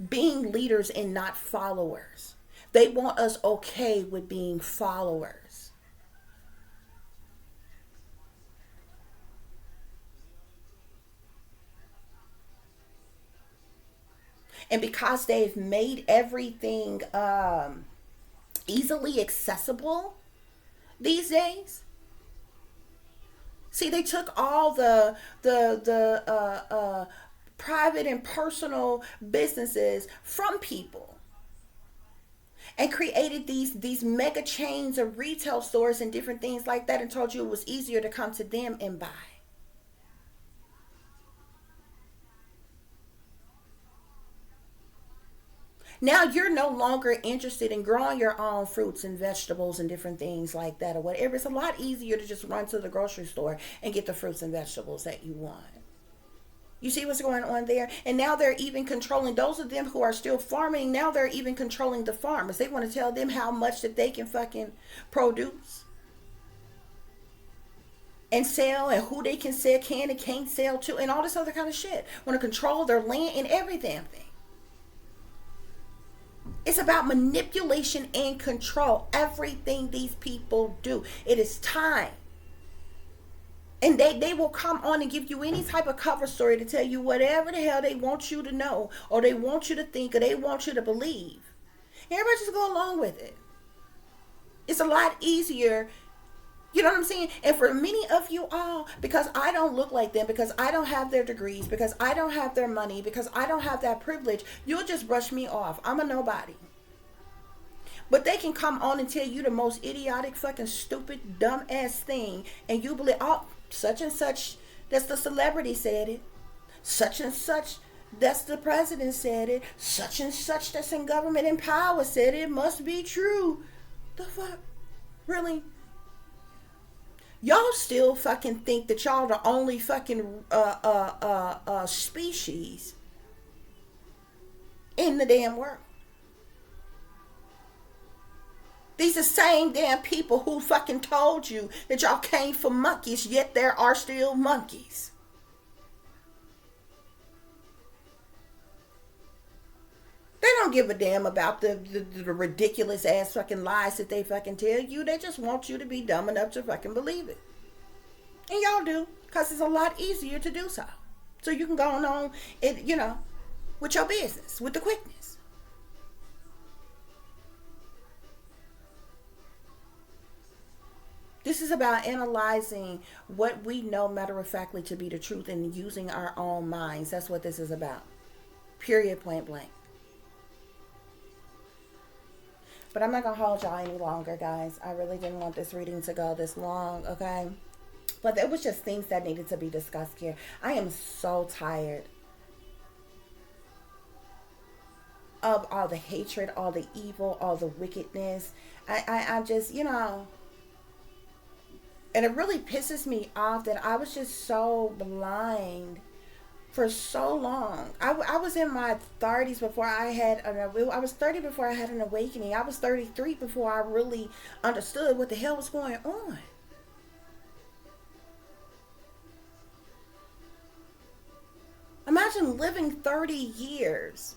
Being leaders and not followers. They want us okay with being followers. And because they've made everything easily accessible these days, see, they took all the private and personal businesses from people and created these mega chains of retail stores and different things like that, and told you it was easier to come to them and buy. Now you're no longer interested in growing your own fruits and vegetables and different things like that or whatever. It's a lot easier to just run to the grocery store and get the fruits and vegetables that you want. You see what's going on there? And now they're even controlling those of them who are still farming. Now they're even controlling the farmers. They want to tell them how much that they can fucking produce and sell, and who they can sell, can and can't sell to, and all this other kind of shit. Want to control their land and every damn thing. It's about manipulation and control. Everything these people do. It is time. And they will come on and give you any type of cover story to tell you whatever the hell they want you to know, or they want you to think, or they want you to believe. Everybody just go along with it. It's a lot easier. You know what I'm saying? And for many of you all, because I don't look like them, because I don't have their degrees, because I don't have their money, because I don't have that privilege, you'll just brush me off. I'm a nobody. But they can come on and tell you the most idiotic, fucking stupid, dumb ass thing, and you believe, oh, such and such, that's the celebrity said it. Such and such, that's the president said it. Such and such, that's in government and power said it. It must be true. The fuck? Really? Y'all still fucking think that y'all the only fucking species in the damn world. These are the same damn people who fucking told you that y'all came from monkeys, yet there are still monkeys. They don't give a damn about the ridiculous ass fucking lies that they fucking tell you. They just want you to be dumb enough to fucking believe it. And y'all do, because it's a lot easier to do so. So you can go on and, you know, with your business, with the quickness. This is about analyzing what we know matter-of-factly to be the truth and using our own minds. That's what this is about. Period, point blank. But I'm not going to hold y'all any longer, guys. I really didn't want this reading to go this long, okay? But there was just things that needed to be discussed here. I am so tired of all the hatred, all the evil, all the wickedness. I just, you know... And it really pisses me off that I was just so blind for so long. I was in my 30s before I had I was 30 before I had an awakening. I was 33 before I really understood what the hell was going on. Imagine living 30 years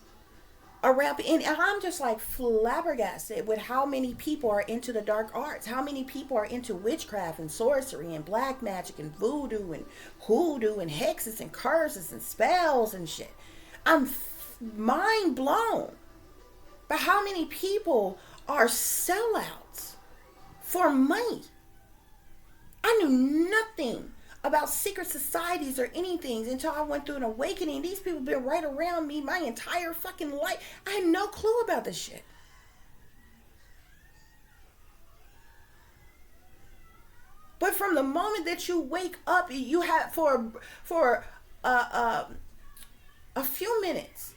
around, and I'm just like flabbergasted with how many people are into the dark arts, how many people are into witchcraft and sorcery and black magic and voodoo and hoodoo and hexes and curses and spells and shit. I'm mind blown by how many people are sellouts for money. I knew nothing about secret societies or anything until I went through an awakening. These people have been right around me my entire fucking life. I had no clue about this shit. But from the moment that you wake up, you have for a few minutes,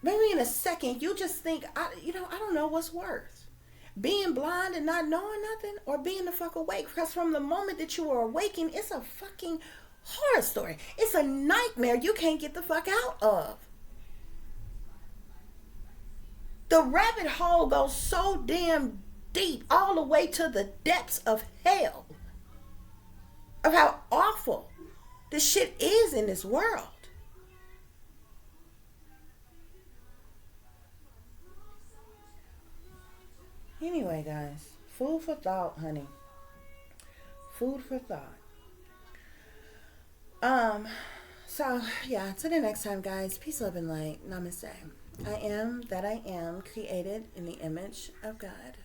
maybe in a second, you just think, I don't know what's worse. Being blind and not knowing nothing, or being the fuck awake. Because from the moment that you are awaking, it's a fucking horror story. It's a nightmare you can't get the fuck out of. The rabbit hole goes so damn deep, all the way to the depths of hell, of how awful this shit is in this world. Anyway, guys, food for thought, honey. Food for thought. So yeah, till the next time, guys. Peace, love, and light. Namaste. I am that I am, created in the image of God.